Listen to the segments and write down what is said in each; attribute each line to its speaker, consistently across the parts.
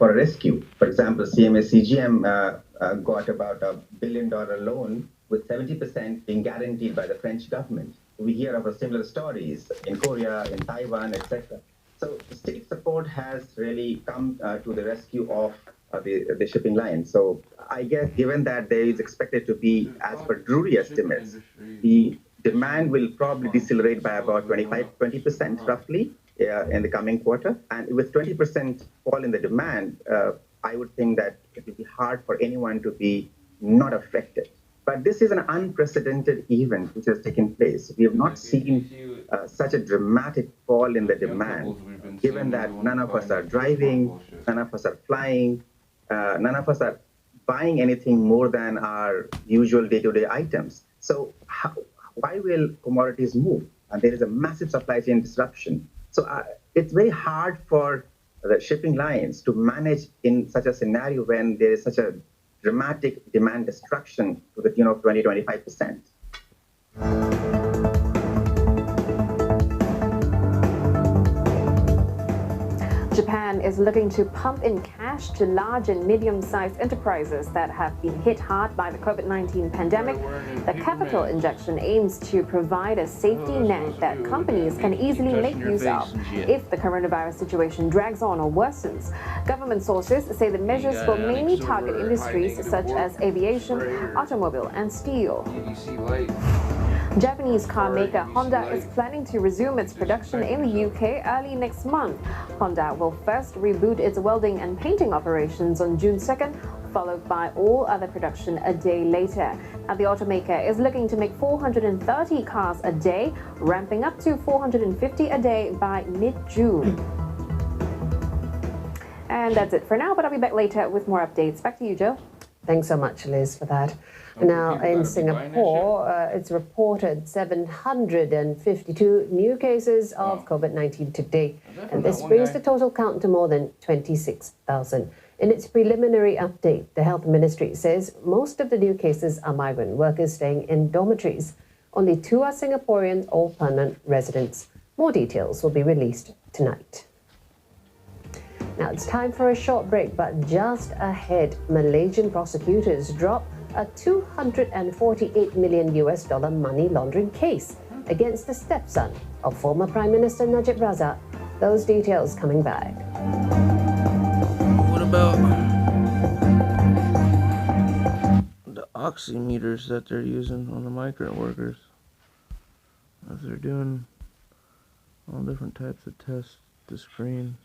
Speaker 1: for a rescue. For example, CMA-CGM got about $1 billion loan with 70% being guaranteed by the French government. We hear of similar stories in Korea, in Taiwan, etc. So state support has really come to the rescue of the shipping line. So I guess given that there is expected to be, as per Drury estimates, the demand will probably decelerate by about 20% roughly in the coming quarter. And with 20% fall in the demand, I would think that it will be hard for anyone to be not affected. But this is an unprecedented event which has taken place. We have not seen such a dramatic fall in the demand, given that none of us are driving, none of us are flying, none of us are buying anything more than our usual day-to-day items. So why will commodities move? And there is a massive supply chain disruption. So it's very hard for the shipping lines to manage in such a scenario when there is such a dramatic demand destruction to the tune of 20-25%.
Speaker 2: Japan is looking to pump in cash to large and medium-sized enterprises that have been hit hard by the COVID-19 pandemic. The capital injection aims to provide a safety net that companies can easily make use of if the coronavirus situation drags on or worsens. Government sources say the measures will mainly target industries such as aviation, automobile, and steel. Japanese car maker Honda is planning to resume its production in the UK early next month. Honda will first reboot its welding and painting operations on June 2nd, followed by all other production a day later. Now, the automaker is looking to make 430 cars a day, ramping up to 450 a day by mid-June. And that's it for now, but I'll be back later with more updates. Back to you, Joe.
Speaker 3: Thanks so much, Liz, for that. Now, in Singapore, it's reported 752 new cases of COVID-19 today, and this brings the total count to more than 26,000. In its preliminary update, the Health Ministry says most of the new cases are migrant workers staying in dormitories. Only 2 are Singaporean or permanent residents. More details will be released tonight. Now, it's time for a short break, but just ahead, Malaysian prosecutors drop a $248 million money laundering case against the stepson of former Prime Minister Najib Razak. Those details coming back.
Speaker 4: What about the oximeters that they're using on the migrant workers as they're doing all different types of tests to screen?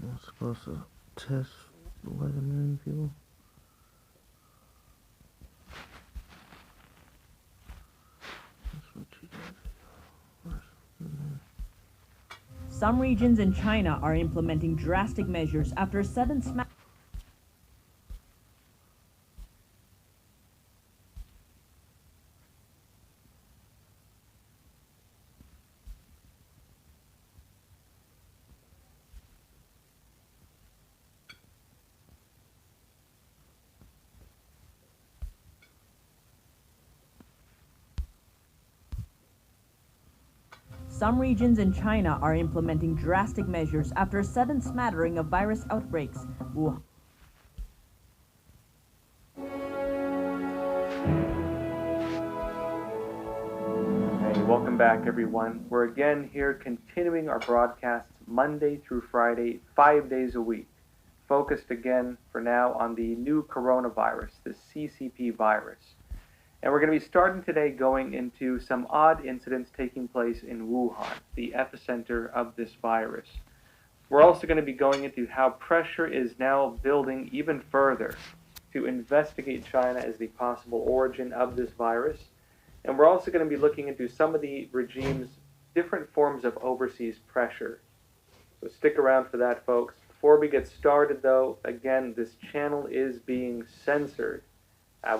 Speaker 4: I'm supposed to test 11 million people. That's what you do.
Speaker 5: Some regions in China are implementing drastic measures after a sudden smash. Some regions in China are implementing drastic measures after a sudden smattering of virus outbreaks.
Speaker 6: Hey, welcome back, everyone. We're again here continuing our broadcasts Monday through Friday, 5 days a week, focused again for now on the new coronavirus, the CCP virus. And we're going to be starting today going into some odd incidents taking place in Wuhan, the epicenter of this virus. We're also going to be going into how pressure is now building even further to investigate China as the possible origin of this virus. And we're also going to be looking into some of the regime's different forms of overseas pressure. So stick around for that, folks. Before Before we get started, though, again, this channel is being censored.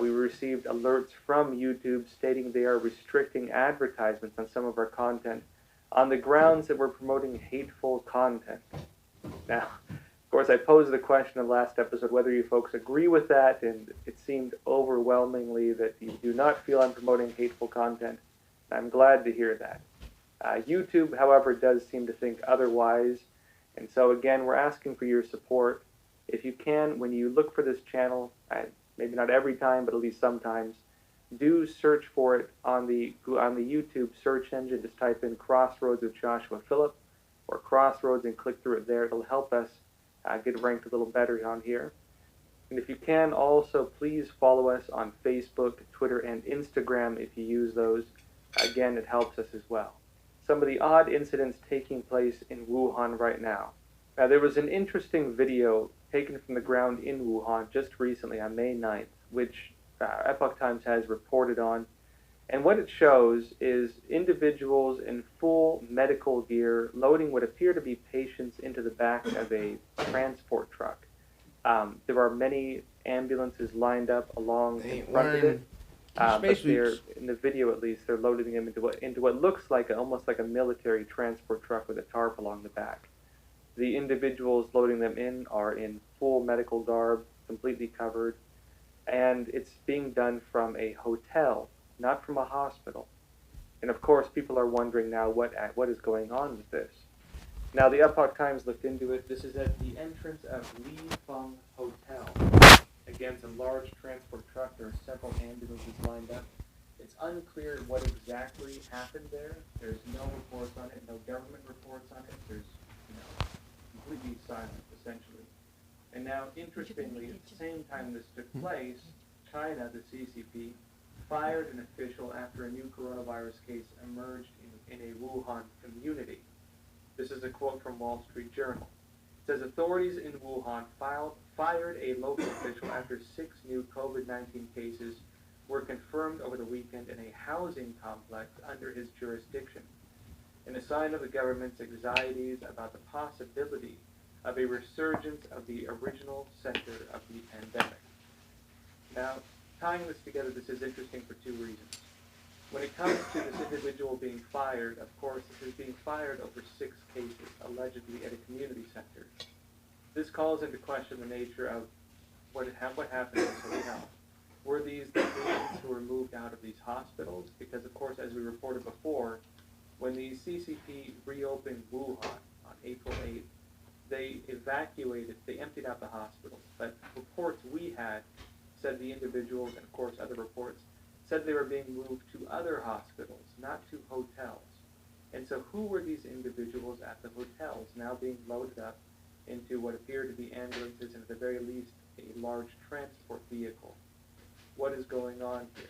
Speaker 6: We received alerts from YouTube stating they are restricting advertisements on some of our content on the grounds that we're promoting hateful content. Now, of course, I posed the question in the last episode whether you folks agree with that, and it seemed overwhelmingly that you do not feel I'm promoting hateful content. I'm glad to hear that. YouTube, however, does seem to think otherwise, and so again, we're asking for your support. If you can, when you look for this channel, maybe not every time, but at least sometimes, do search for it on the YouTube search engine. Just type in Crossroads with Joshua Phillip or Crossroads and click through it there. It'll help us get ranked a little better on here. And if you can, also please follow us on Facebook, Twitter, and Instagram if you use those. Again, it helps us as well. Some of the odd incidents taking place in Wuhan right now. There was an interesting video taken from the ground in Wuhan just recently on May 9th, which Epoch Times has reported on. And what it shows is individuals in full medical gear loading what appear to be patients into the back of a transport truck. There are many ambulances lined up along in front of it. But they're, in the video at least, they're loading them into what looks like almost like a military transport truck with a tarp along the back. The individuals loading them in are in full medical garb, completely covered, and it's being done from a hotel, not from a hospital. And of course, people are wondering now what is going on with this. Now, the Epoch Times looked into it. This is at the entrance of Li Feng Hotel. Again, some large transport truck. There are several ambulances lined up. It's unclear what exactly happened there. There's no reports on it, no government reports on it. There's completely silent, essentially. And now, interestingly, at the same time this took place, China, the CCP, fired an official after a new coronavirus case emerged in a Wuhan community. This is a quote from Wall Street Journal. It says, authorities in Wuhan fired a local official after 6 new COVID-19 cases were confirmed over the weekend in a housing complex under his jurisdiction, in a sign of the government's anxieties about the possibility of a resurgence of the original center of the pandemic. Now, tying this together, this is interesting for 2 reasons. When it comes to this individual being fired, of course, this is being fired over 6 cases, allegedly at a community center. This calls into question the nature of what happened in this hotel. Were these the patients who were moved out of these hospitals? Because, of course, as we reported before, when the CCP reopened Wuhan on April 8th, they emptied out the hospitals. But reports we had said the individuals, and of course other reports, said they were being moved to other hospitals, not to hotels. And so who were these individuals at the hotels now being loaded up into what appeared to be ambulances and at the very least a large transport vehicle? What is going on here?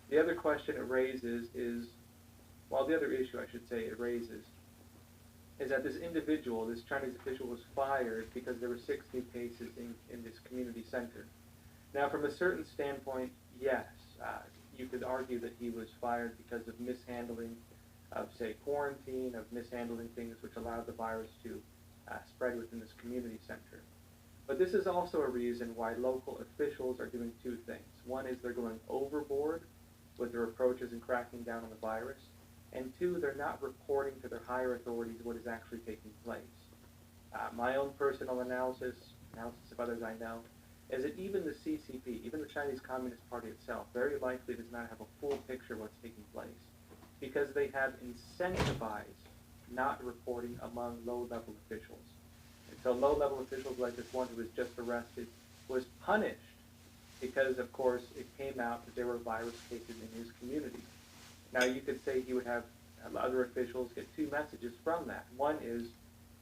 Speaker 6: The other question it raises is, the other issue I should say it raises, is that this individual, this Chinese official, was fired because there were 6 new cases in this community center. Now, from a certain standpoint, yes, you could argue that he was fired because of mishandling of, say, quarantine, of mishandling things which allowed the virus to spread within this community center. But this is also a reason why local officials are doing 2 things. One is they're going overboard with their approaches in cracking down on the virus, and 2, they're not reporting to their higher authorities what is actually taking place. My own personal analysis of others I know, is that even the CCP, even the Chinese Communist Party itself, very likely does not have a full picture of what's taking place, because they have incentivized not reporting among low-level officials. And so low-level officials like this one who was just arrested was punished because, of course, it came out that there were virus cases in his community. Now, you could say he would have other officials get 2 messages from that. One is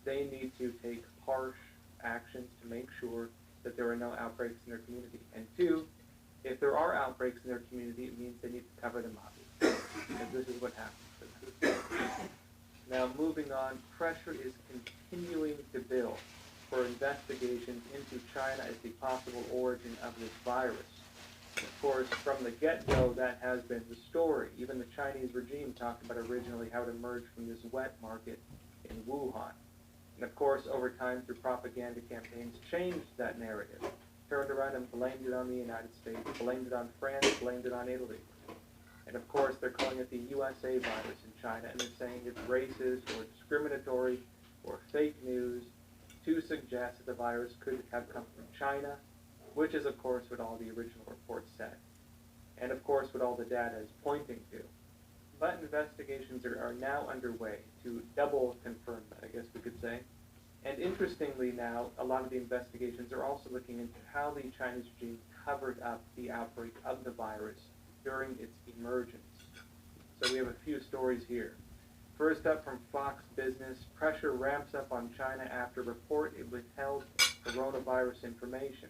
Speaker 6: they need to take harsh actions to make sure that there are no outbreaks in their community. And 2, if there are outbreaks in their community, it means they need to cover them up, because this is what happens. Now, moving on, pressure is continuing to build for investigations into China as the possible origin of this virus. Of course, from the get-go, that has been the story. Even the Chinese regime talked about originally how it emerged from this wet market in Wuhan. And of course, over time, through propaganda campaigns, changed that narrative, turned around and blamed it on the United States, blamed it on France, blamed it on Italy. And of course, they're calling it the USA virus in China, and they're saying it's racist or discriminatory or fake news to suggest that the virus could have come from China, which is, of course, what all the original reports said. And of course, what all the data is pointing to. But investigations are now underway to double confirm that, I guess we could say. And interestingly now, a lot of the investigations are also looking into how the Chinese regime covered up the outbreak of the virus during its emergence. So we have a few stories here. First up from Fox Business, pressure ramps up on China after report it withheld coronavirus information.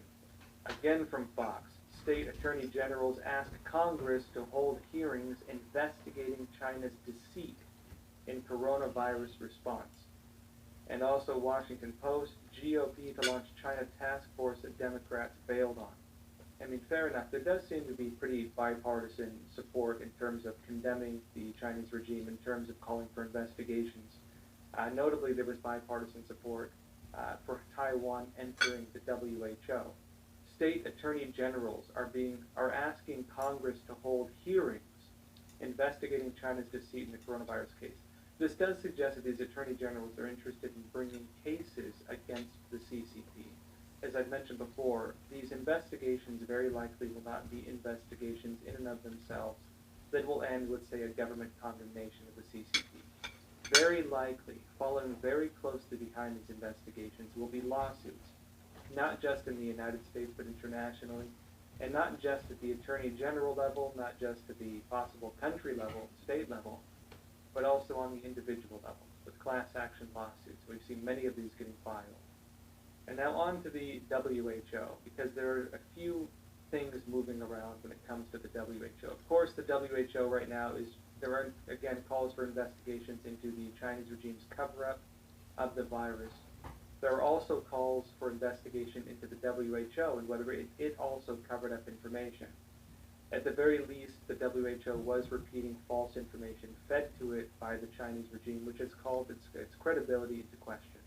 Speaker 6: Again from Fox, state attorney generals ask Congress to hold hearings investigating China's deceit in coronavirus response. And also Washington Post, GOP to launch China task force that Democrats bailed on. I mean, fair enough, there does seem to be pretty bipartisan support in terms of condemning the Chinese regime, in terms of calling for investigations. Notably, there was bipartisan support for Taiwan entering the WHO. State attorney generals are asking Congress to hold hearings investigating China's deceit in the coronavirus case. This does suggest that these attorney generals are interested in bringing cases against the CCP. As I've mentioned before, these investigations very likely will not be investigations in and of themselves that will end with, say, a government condemnation of the CCP. Very likely, following very closely behind these investigations, will be lawsuits, not just in the United States, but internationally, and not just at the attorney general level, not just at the possible country level, state level, but also on the individual level, with class action lawsuits. We've seen many of these getting filed. And now on to the WHO, because there are a few things moving around when it comes to the WHO. Of course, the WHO right now there are, again, calls for investigations into the Chinese regime's cover-up of the virus. There are also calls for investigation into the WHO and whether it also covered up information. At the very least, the WHO was repeating false information fed to it by the Chinese regime, which has called its credibility into question.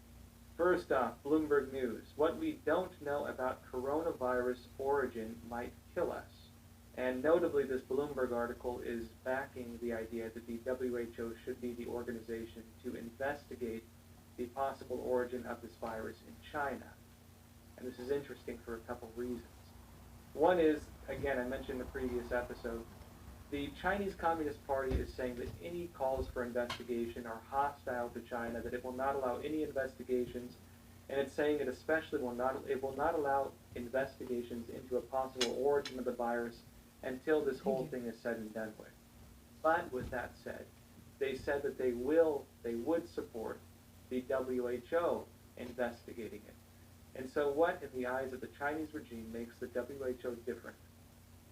Speaker 6: First off, Bloomberg News. What we don't know about coronavirus origin might kill us. And notably, this Bloomberg article is backing the idea that the WHO should be the organization to investigate the possible origin of this virus in China. And this is interesting for a couple reasons. One is, again, I mentioned in the previous episode, the Chinese Communist Party is saying that any calls for investigation are hostile to China, that it will not allow any investigations, and it's saying it especially will not allow investigations into a possible origin of the virus until this whole thing is said and done with. But with that said, they said that they would support the WHO investigating it. And so what, in the eyes of the Chinese regime, makes the WHO different?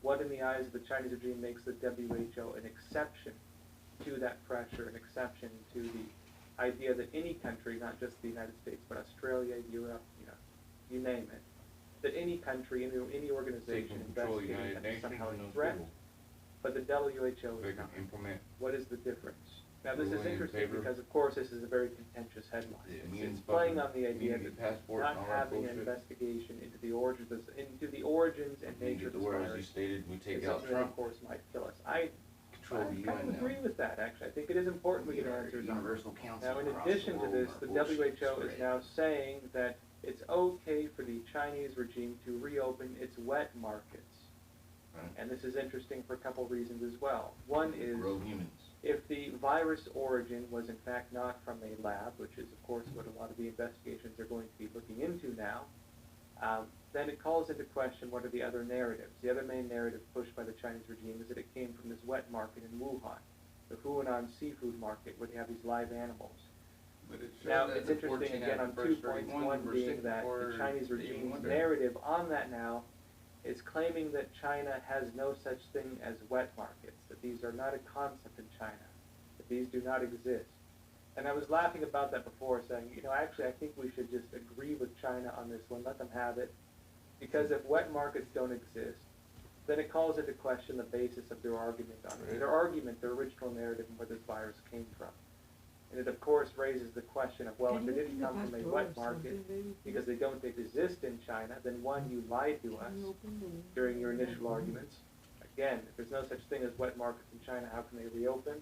Speaker 6: What, in the eyes of the Chinese regime, makes the WHO an exception to that pressure, an exception to the idea that any country, not just the United States, but Australia, Europe, you name it, that any country, any organization investigating them somehow a threat, but the WHO is not. What is the difference? Now, this is interesting because, of course, this is a very contentious headline. It's playing on the idea that not having an investigation into the origins and nature of this virus is something that, of course, might kill us. I kind of agree with that, actually. I think it is important we get answers on this. Now, in addition to this, the WHO is now saying that it's okay for the Chinese regime to reopen its wet markets. And this is interesting for a couple reasons as well. One is, if the virus origin was in fact not from a lab, which is of course what a lot of the investigations are going to be looking into now, then it calls into question what are the other narratives. The other main narrative pushed by the Chinese regime is that it came from this wet market in Wuhan, the Hunan seafood market, where they have these live animals. Now, it's interesting again on 2 points, one being that the Chinese regime's narrative on that now is claiming that China has no such thing as wet markets, that these are not a concept in China, that these do not exist. And I was laughing about that before, saying, actually I think we should just agree with China on this one, let them have it, because if wet markets don't exist, then it calls into question the basis of their argument on it. Their argument, their original narrative, and where this virus came from. And it, of course, raises the question of, well, if they didn't come from a wet market because they don't exist in China, then one, you lied to us during your initial arguments. Again, if there's no such thing as wet markets in China, how can they reopen?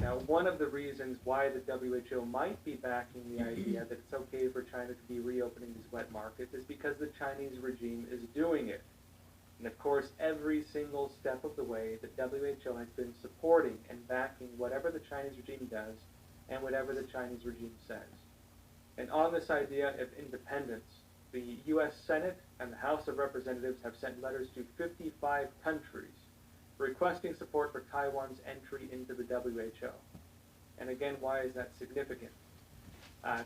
Speaker 6: Now, one of the reasons why the WHO might be backing the idea that it's okay for China to be reopening these wet markets is because the Chinese regime is doing it. And of course, every single step of the way, the WHO has been supporting and backing whatever the Chinese regime does and whatever the Chinese regime says. And on this idea of independence, the U.S. Senate and the House of Representatives have sent letters to 55 countries requesting support for Taiwan's entry into the WHO. And again, why is that significant?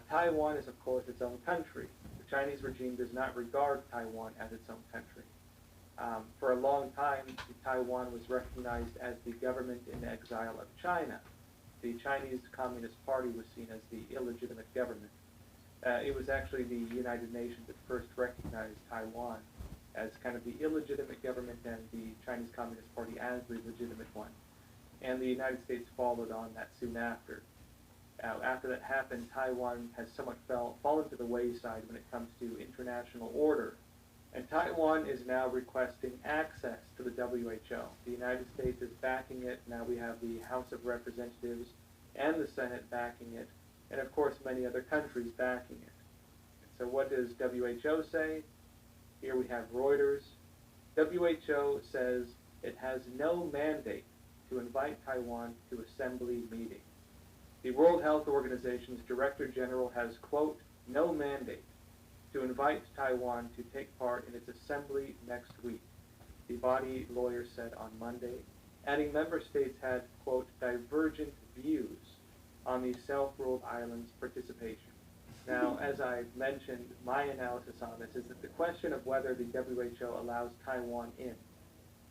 Speaker 6: Taiwan is, of course, its own country. The Chinese regime does not regard Taiwan as its own country. For a long time, Taiwan was recognized as the government in exile of China. The Chinese Communist Party was seen as the illegitimate government. It was actually the United Nations that first recognized Taiwan as kind of the illegitimate government and the Chinese Communist Party as the legitimate one. And the United States followed on that soon after. After that happened, Taiwan has somewhat fallen to the wayside when it comes to international order. And Taiwan is now requesting access to the WHO. The United States is backing it. Now we have the House of Representatives and the Senate backing it, and of course many other countries backing it. So what does WHO say? Here we have Reuters. WHO says it has no mandate to invite Taiwan to assembly meeting. The World Health Organization's Director General has, quote, no mandate to invite Taiwan to take part in its assembly next week, the body lawyer said on Monday, adding member states had, quote, divergent views on the self-ruled island's participation. Now, as I mentioned, my analysis on this is that the question of whether the WHO allows Taiwan in,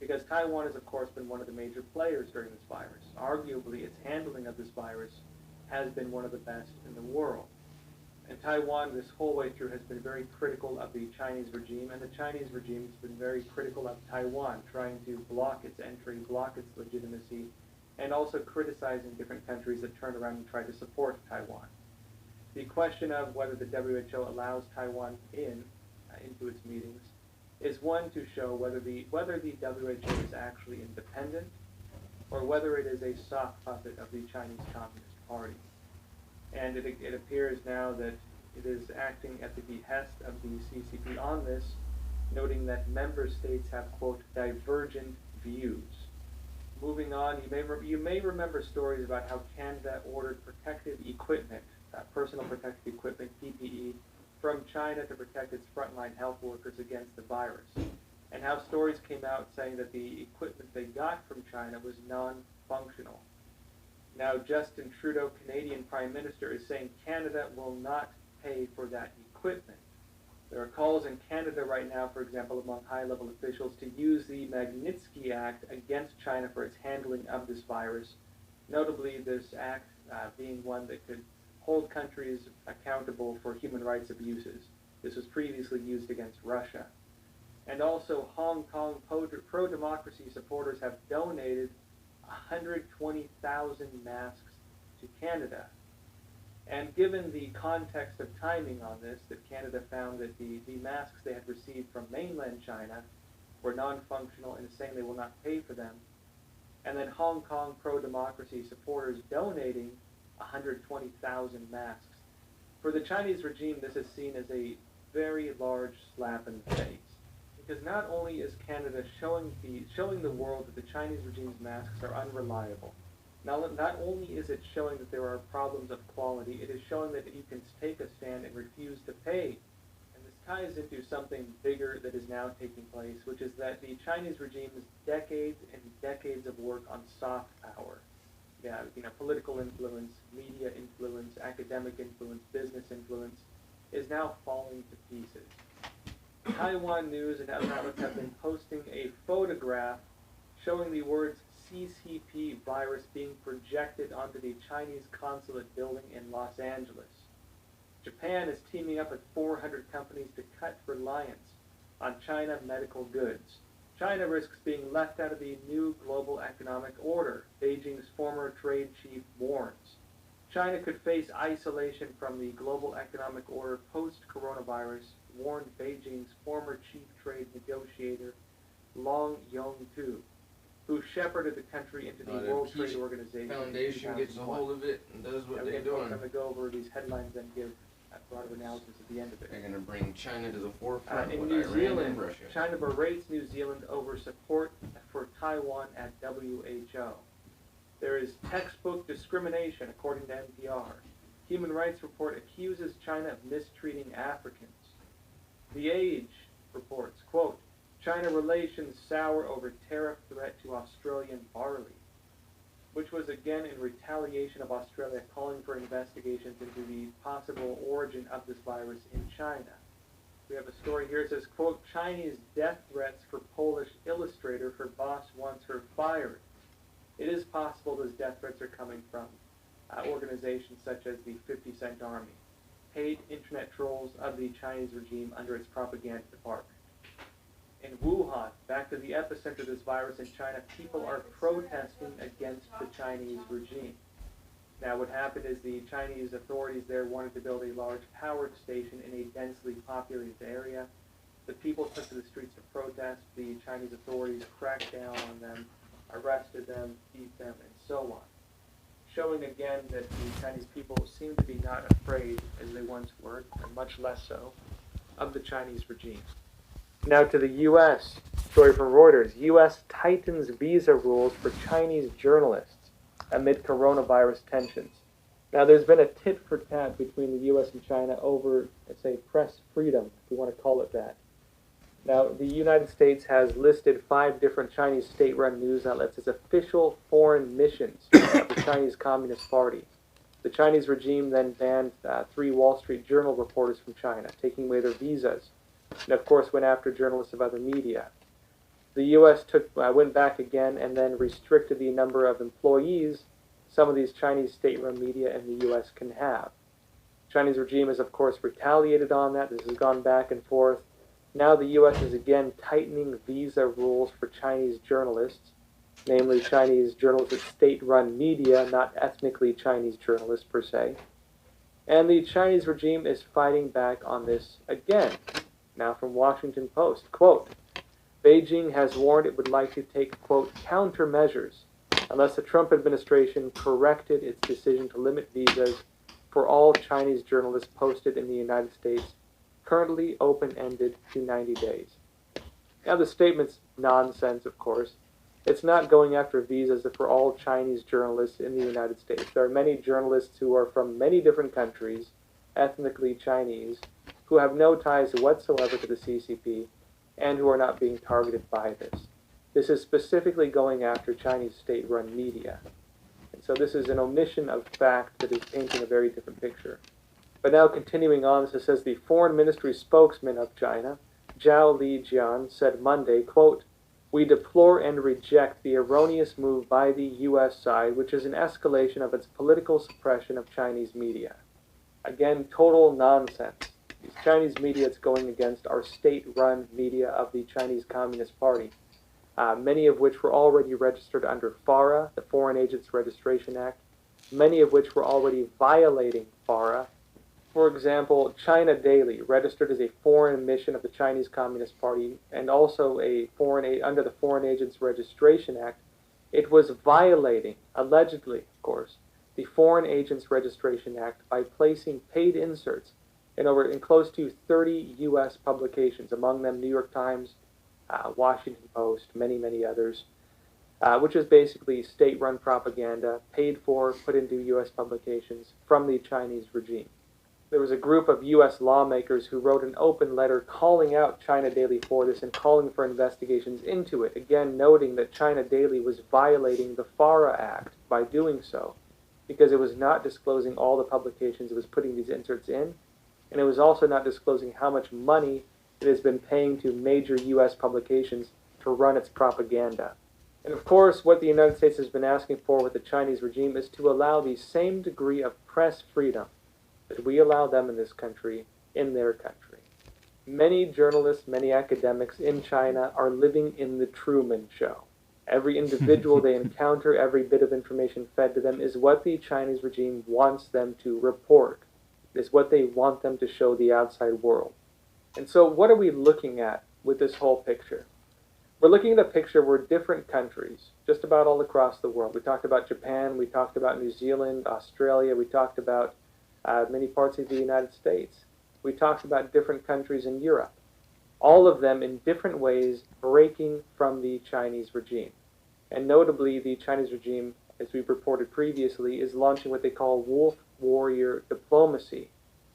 Speaker 6: because Taiwan has, of course, been one of the major players during this virus. Arguably, its handling of this virus has been one of the best in the world. And Taiwan, this whole way through, has been very critical of the Chinese regime, and the Chinese regime has been very critical of Taiwan, trying to block its entry, block its legitimacy, and also criticizing different countries that turn around and try to support Taiwan. The question of whether the WHO allows Taiwan into its meetings is one to show whether the WHO is actually independent or whether it is a sock puppet of the Chinese Communist Party. And it appears now that it is acting at the behest of the CCP on this, noting that member states have, quote, divergent views. Moving on, you may remember stories about how Canada ordered protective equipment, personal protective equipment, PPE, from China to protect its frontline health workers against the virus, and how stories came out saying that the equipment they got from China was non-functional. Now, Justin Trudeau, Canadian Prime Minister, is saying Canada will not pay for that equipment. There are calls in Canada right now, for example, among high-level officials to use the Magnitsky Act against China for its handling of this virus, notably this act being one that could hold countries accountable for human rights abuses. This was previously used against Russia. And also, Hong Kong pro-democracy supporters have donated 120,000 masks to Canada. And given the context of timing on this, that Canada found that the masks they had received from mainland China were non-functional and is saying they will not pay for them, and then Hong Kong pro-democracy supporters donating 120,000 masks. For the Chinese regime, this is seen as a very large slap in the face. Because not only is Canada showing the world that the Chinese regime's masks are unreliable, not only is it showing that there are problems of quality, it is showing that you can take a stand and refuse to pay. And this ties into something bigger that is now taking place, which is that the Chinese regime's decades and decades of work on soft power, political influence, media influence, academic influence, business influence, is now falling to pieces. Taiwan News and other outlets have been posting a photograph showing the words CCP virus being projected onto the Chinese consulate building in Los Angeles. Japan is teaming up with 400 companies to cut reliance on China medical goods. China risks being left out of the new global economic order, Beijing's former trade chief warns. China could face isolation from the global economic order post-coronavirus, warned Beijing's former chief trade negotiator, Long Yong-tu, who shepherded the country into the World Trade Organization.
Speaker 4: Foundation gets a hold of it and does what they're doing.
Speaker 6: I'm going to go over these headlines and give a broader analysis at the end of it.
Speaker 4: They're going to bring China to the forefront
Speaker 6: in
Speaker 4: with
Speaker 6: New
Speaker 4: Iran
Speaker 6: Zealand,
Speaker 4: and Russia.
Speaker 6: China berates New Zealand over support for Taiwan at WHO. There is textbook discrimination, according to NPR. Human Rights Report accuses China of mistreating Africans. The Age reports, quote, China relations sour over tariff threat to Australian barley, which was again in retaliation of Australia calling for investigations into the possible origin of this virus in China. We have a story here. It says, quote, Chinese death threats for Polish illustrator. Her boss wants her fired. It is possible those death threats are coming from organizations such as the 50 Cent Army, paid internet trolls of the Chinese regime under its propaganda department. In Wuhan, back to the epicenter of this virus in China, people are protesting against the Chinese regime. Now, what happened is the Chinese authorities there wanted to build a large power station in a densely populated area. The people took to the streets to protest. The Chinese authorities cracked down on them, arrested them, beat them, and so on. Showing again that the Chinese people seem to be not afraid, as they once were, and much less so, of the Chinese regime. Now to the U.S. Story from Reuters. U.S. tightens visa rules for Chinese journalists amid coronavirus tensions. Now there's been a tit for tat between the U.S. and China over, let's say, press freedom, if you want to call it that. Now the United States has listed 5 different Chinese state-run news outlets as official foreign missions of the Chinese Communist Party. The Chinese regime then banned 3 Wall Street Journal reporters from China, taking away their visas, and of course went after journalists of other media. The U.S. went back again and then restricted the number of employees some of these Chinese state-run media in the U.S. can have. The Chinese regime has, of course, retaliated on that. This has gone back and forth. Now the U.S. is again tightening visa rules for Chinese journalists, namely Chinese journalists at state-run media, not ethnically Chinese journalists per se. And the Chinese regime is fighting back on this again. Now from Washington Post, quote, Beijing has warned it would like to take, quote, countermeasures unless the Trump administration corrected its decision to limit visas for all Chinese journalists posted in the United States, currently open-ended to 90 days. Now the statement's nonsense, of course. It's not going after visas for all Chinese journalists in the United States. There are many journalists who are from many different countries, ethnically Chinese, who have no ties whatsoever to the CCP and who are not being targeted by this. This is specifically going after Chinese state-run media. And so this is an omission of fact that is painting a very different picture. But now continuing on, this says the Foreign Ministry spokesman of China, Zhao Lijian, said Monday, quote, we deplore and reject the erroneous move by the U.S. side, which is an escalation of its political suppression of Chinese media. Again, total nonsense. These Chinese media it's going against are state-run media of the Chinese Communist Party, many of which were already registered under FARA, the Foreign Agents Registration Act, many of which were already violating FARA. For example, China Daily, registered as a foreign mission of the Chinese Communist Party and also under the Foreign Agents Registration Act, it was violating, allegedly, of course, the Foreign Agents Registration Act by placing paid inserts in close to 30 U.S. publications, among them New York Times, Washington Post, many, many others, which is basically state-run propaganda, paid for, put into U.S. publications from the Chinese regime. There was a group of U.S. lawmakers who wrote an open letter calling out China Daily for this and calling for investigations into it, again noting that China Daily was violating the FARA Act by doing so, because it was not disclosing all the publications it was putting these inserts in, and it was also not disclosing how much money it has been paying to major U.S. publications to run its propaganda. And of course, what the United States has been asking for with the Chinese regime is to allow the same degree of press freedom that we allow them in this country, in their country. Many journalists, many academics in China are living in the Truman Show. Every individual they encounter, every bit of information fed to them is what the Chinese regime wants them to report, is what they want them to show the outside world. And so what are we looking at with this whole picture? We're looking at a picture where different countries, just about all across the world, we talked about Japan, we talked about New Zealand, Australia, we talked about many parts of the United States, we talked about different countries in Europe, all of them in different ways breaking from the Chinese regime. And notably, the Chinese regime, as we've reported previously, is launching what they call wolf warrior diplomacy.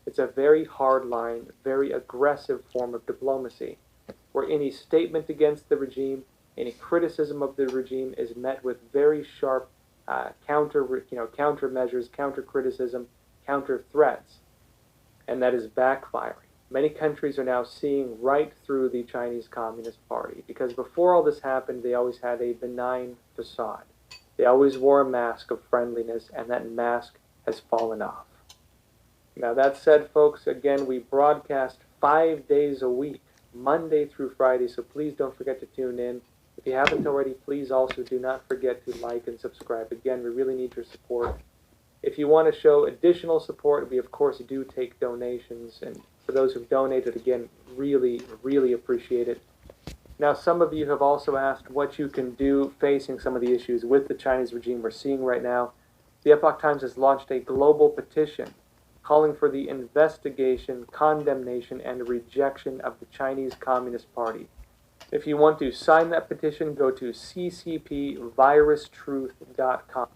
Speaker 6: It's a very hardline, very aggressive form of diplomacy, where any statement against the regime, any criticism of the regime is met with very sharp countermeasures, counter criticism, counter threats, and that is backfiring. Many countries are now seeing right through the Chinese Communist Party, because before all this happened, they always had a benign facade. They always wore a mask of friendliness, and that mask has fallen off. Now that said, folks, again, we broadcast 5 days a week, Monday through Friday, so please don't forget to tune in. If you haven't already, please also do not forget to like and subscribe. Again, we really need your support. If you want to show additional support, we of course do take donations, and for those who've donated, again, really, really appreciate it. Now, some of you have also asked what you can do facing some of the issues with the Chinese regime we're seeing right now. The Epoch Times has launched a global petition calling for the investigation, condemnation, and rejection of the Chinese Communist Party. If you want to sign that petition, go to ccpvirustruth.com.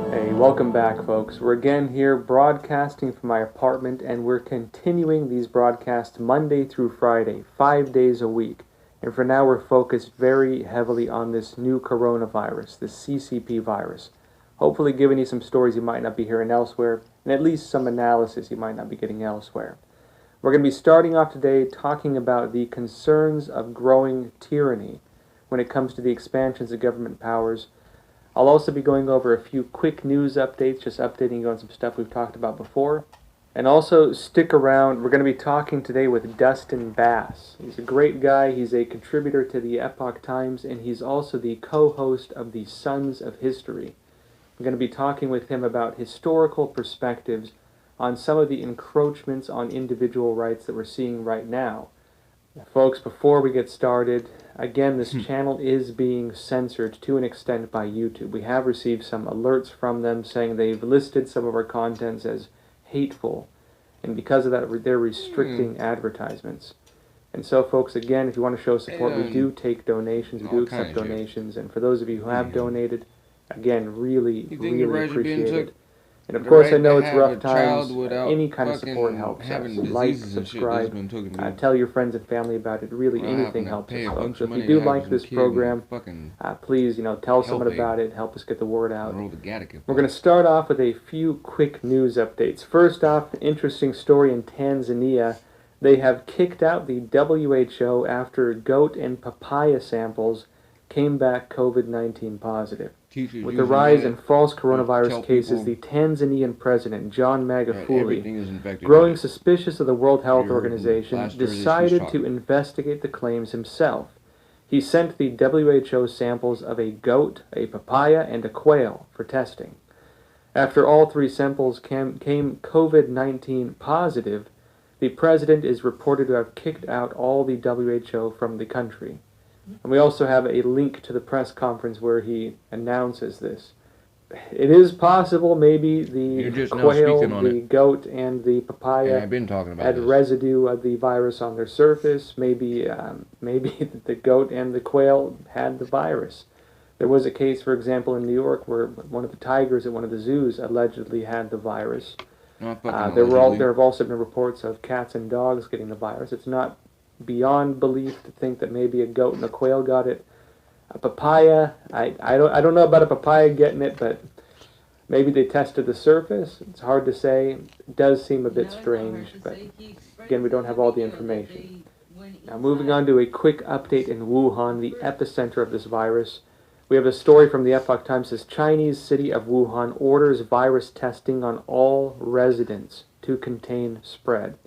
Speaker 6: Hey, welcome back, folks. We're again here broadcasting from my apartment, and we're continuing these broadcasts Monday through Friday, 5 days a week. And for now, we're focused very heavily on this new coronavirus, the CCP virus. Hopefully giving you some stories you might not be hearing elsewhere, and at least some analysis you might not be getting elsewhere. We're going to be starting off today talking about the concerns of growing tyranny when it comes to the expansions of government powers. I'll also be going over a few quick news updates, just updating you on some stuff we've talked about before. And also, stick around. We're going to be talking today with Dustin Bass. He's a great guy. He's a contributor to the Epoch Times, and he's also the co-host of the Sons of History. I'm going to be talking with him about historical perspectives on some of the encroachments on individual rights that we're seeing right now. Folks, before we get started, again, this channel is being censored to an extent by YouTube. We have received some alerts from them saying they've listed some of our contents as hateful, and because of that they're restricting advertisements. And so, folks, again, if you want to show support, we do take donations, we do accept donations, and for those of you who have donated, again, really appreciate it. And of course, I know it's rough times. Any kind of support helps us. Like, subscribe, tell your friends and family about it. Really, anything helps us, folks. So if you do like this program, please, tell someone about it. Help us get the word out. We're going to start off with a few quick news updates. First off, an interesting story in Tanzania. They have kicked out the WHO after goat and papaya samples came back COVID-19 positive. With the rise in false coronavirus cases, the Tanzanian president, John Magufuli, growing suspicious of the World Health Organization, decided to investigate the claims himself. He sent the WHO samples of a goat, a papaya, and a quail for testing. After all three samples came COVID-19 positive, the president is reported to have kicked out all the WHO from the country. And we also have a link to the press conference where he announces this. It is possible maybe the quail, the goat, and the papaya had residue of the virus on their surface. Maybe the goat and the quail had the virus. There was a case, for example, in New York where one of the tigers at one of the zoos allegedly had the virus. There have also been reports of cats and dogs getting the virus. It's not beyond belief to think that maybe a goat and a quail got it. A papaya, I don't know about a papaya getting it, but maybe they tested the surface. It's hard to say. It does seem a bit strange, but again, we don't have all the information. Now, moving on to a quick update in Wuhan, the epicenter of this virus. We have a story from the Epoch Times that says Chinese city of Wuhan orders virus testing on all residents to contain spread.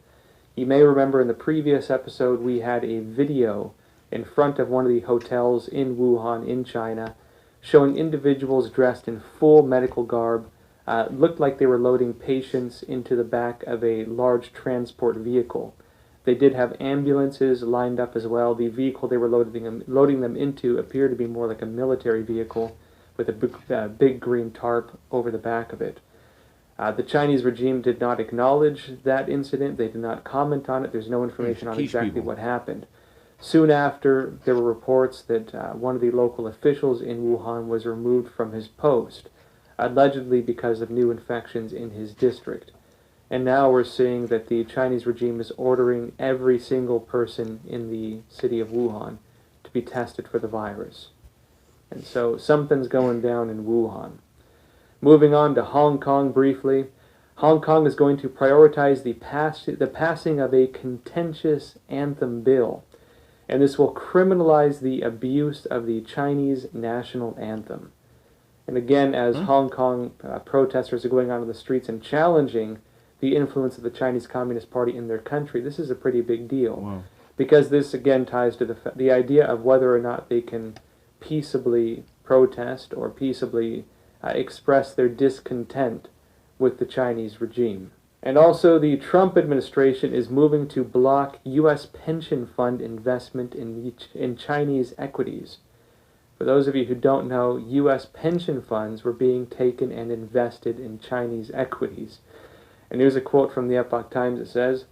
Speaker 6: You may remember in the previous episode we had a video in front of one of the hotels in Wuhan, in China, showing individuals dressed in full medical garb. Looked like they were loading patients into the back of a large transport vehicle. They did have ambulances lined up as well. The vehicle they were loading them into appeared to be more like a military vehicle with a big green tarp over the back of it. The Chinese regime did not acknowledge that incident. They did not comment on it. There's no information on exactly what happened. Soon after, there were reports that one of the local officials in Wuhan was removed from his post, allegedly because of new infections in his district. And now we're seeing that the Chinese regime is ordering every single person in the city of Wuhan to be tested for the virus. And so something's going down in Wuhan. Moving on to Hong Kong briefly. Hong Kong is going to prioritize the passing of a contentious anthem bill. And this will criminalize the abuse of the Chinese national anthem. And again, as Hong Kong protesters are going out on the streets and challenging the influence of the Chinese Communist Party in their country, this is a pretty big deal.
Speaker 4: Wow.
Speaker 6: Because this again ties to the idea of whether or not they can peaceably protest or peaceably express their discontent with the Chinese regime. And also, the Trump administration is moving to block U.S. pension fund investment in Chinese equities. For those of you who don't know, U.S. pension funds were being taken and invested in Chinese equities. And here's a quote from the Epoch Times. It says,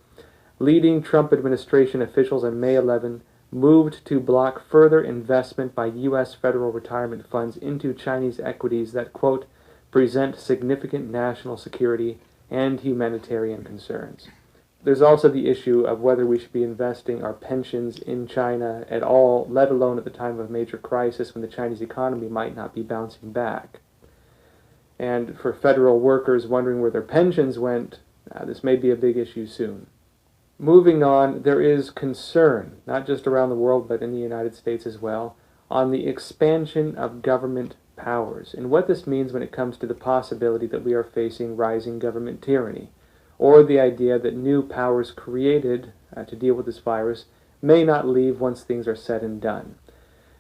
Speaker 6: "Leading Trump administration officials on May 11 moved to block further investment by U.S. federal retirement funds into Chinese equities that, quote, present significant national security and humanitarian concerns." There's also the issue of whether we should be investing our pensions in China at all, let alone at the time of major crisis when the Chinese economy might not be bouncing back. And for federal workers wondering where their pensions went, this may be a big issue soon. Moving on, there is concern, not just around the world but in the United States as well, on the expansion of government powers and what this means when it comes to the possibility that we are facing rising government tyranny, or the idea that new powers created to deal with this virus may not leave once things are said and done.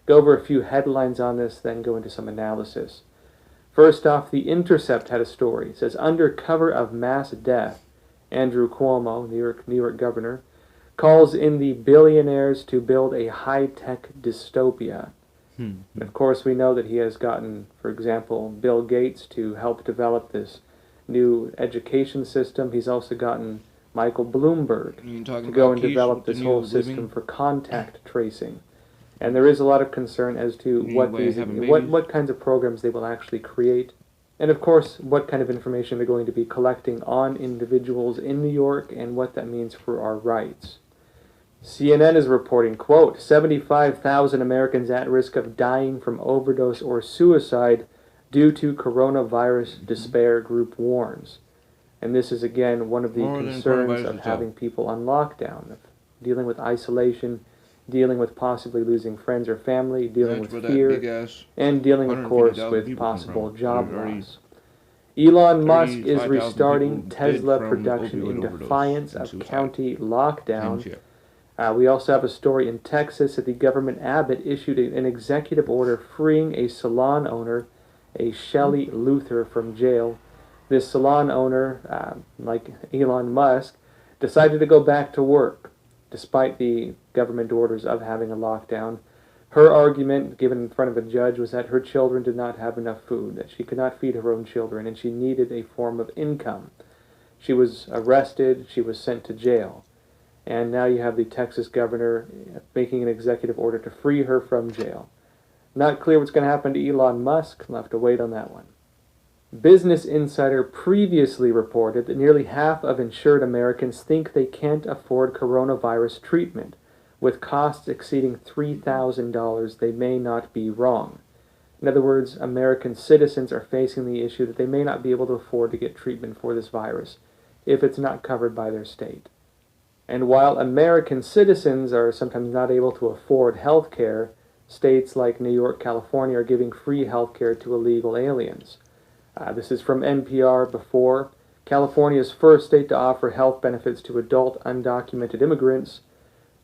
Speaker 6: Go over a few headlines on this, then go into some analysis. First off, The Intercept had a story. It says, under cover of mass death, Andrew Cuomo, New York governor, calls in the billionaires to build a high-tech dystopia. And of course, we know that he has gotten, for example, Bill Gates to help develop this new education system. He's also gotten Michael Bloomberg to go and develop this whole system for contact tracing. And there is a lot of concern as to what kinds of programs they will actually create. And of course, what kind of information they're going to be collecting on individuals in New York and what that means for our rights. CNN is reporting, quote, 75,000 Americans at risk of dying from overdose or suicide due to coronavirus despair, group warns. And this is, again, one of the concerns of having people on lockdown, of dealing with isolation, dealing with possibly losing friends or family, dealing with fear, and dealing, of course, with possible job loss. Elon Musk is restarting Tesla production in defiance of county lockdown. We also have a story in Texas that the government Abbott issued an executive order freeing a salon owner, a Shelley Luther, from jail. This salon owner, like Elon Musk, decided to go back to work, despite the government orders of having a lockdown. Her argument, given in front of a judge, was that her children did not have enough food, that she could not feed her own children, and she needed a form of income. She was arrested, she was sent to jail. And now you have the Texas governor making an executive order to free her from jail. Not clear what's going to happen to Elon Musk. We'll have to wait on that one. Business Insider previously reported that nearly half of insured Americans think they can't afford coronavirus treatment. With costs exceeding $3,000, they may not be wrong. In other words, American citizens are facing the issue that they may not be able to afford to get treatment for this virus if it's not covered by their state. And while American citizens are sometimes not able to afford health care, states like New York, California are giving free health care to illegal aliens. This is from NPR before. California's first state to offer health benefits to adult undocumented immigrants.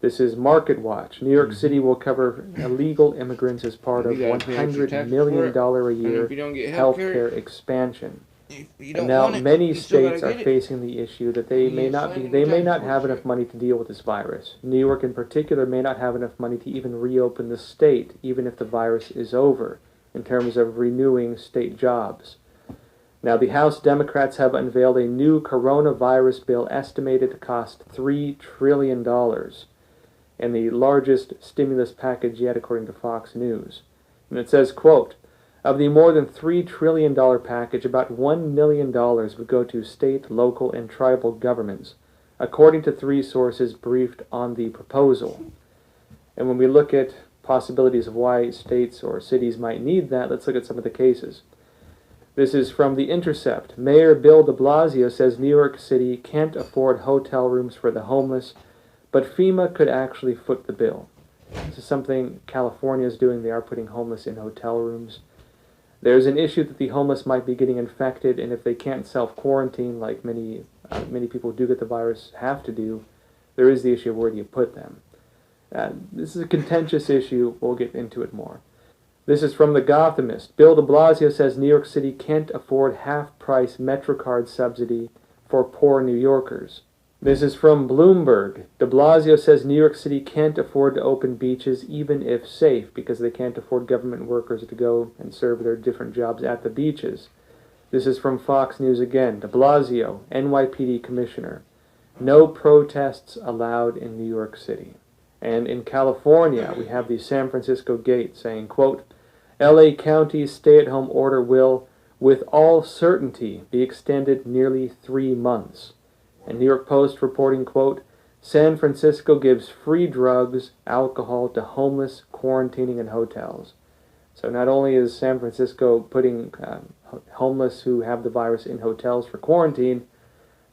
Speaker 6: This is Market Watch. New York City will cover illegal immigrants as part of $100 million a year health care expansion. And now many states are facing the issue that they may not have enough money to deal with this virus. New York in particular may not have enough money to even reopen the state, even if the virus is over, in terms of renewing state jobs. Now, the House Democrats have unveiled a new coronavirus bill estimated to cost $3 trillion, and the largest stimulus package yet, according to Fox News. And it says, quote, of the more than $3 trillion package, about $1 million would go to state, local, and tribal governments, according to 3 sources briefed on the proposal. And when we look at possibilities of why states or cities might need that, let's look at some of the cases. This is from The Intercept. Mayor Bill de Blasio says New York City can't afford hotel rooms for the homeless, but FEMA could actually foot the bill. This is something California is doing. They are putting homeless in hotel rooms. There's an issue that the homeless might be getting infected, and if they can't self-quarantine, like many people who do get the virus have to do, there is the issue of where do you put them. This is a contentious issue. We'll get into it more. This is from The Gothamist. Bill de Blasio says New York City can't afford half-price MetroCard subsidy for poor New Yorkers. This is from Bloomberg. De Blasio says New York City can't afford to open beaches even if safe because they can't afford government workers to go and serve their different jobs at the beaches. This is from Fox News again. De Blasio, NYPD Commissioner. No protests allowed in New York City. And in California, we have the San Francisco Gate saying, quote, LA County's stay-at-home order will, with all certainty, be extended nearly 3 months. And New York Post reporting, quote, San Francisco gives free drugs, alcohol to homeless quarantining in hotels. So not only is San Francisco putting homeless who have the virus in hotels for quarantine,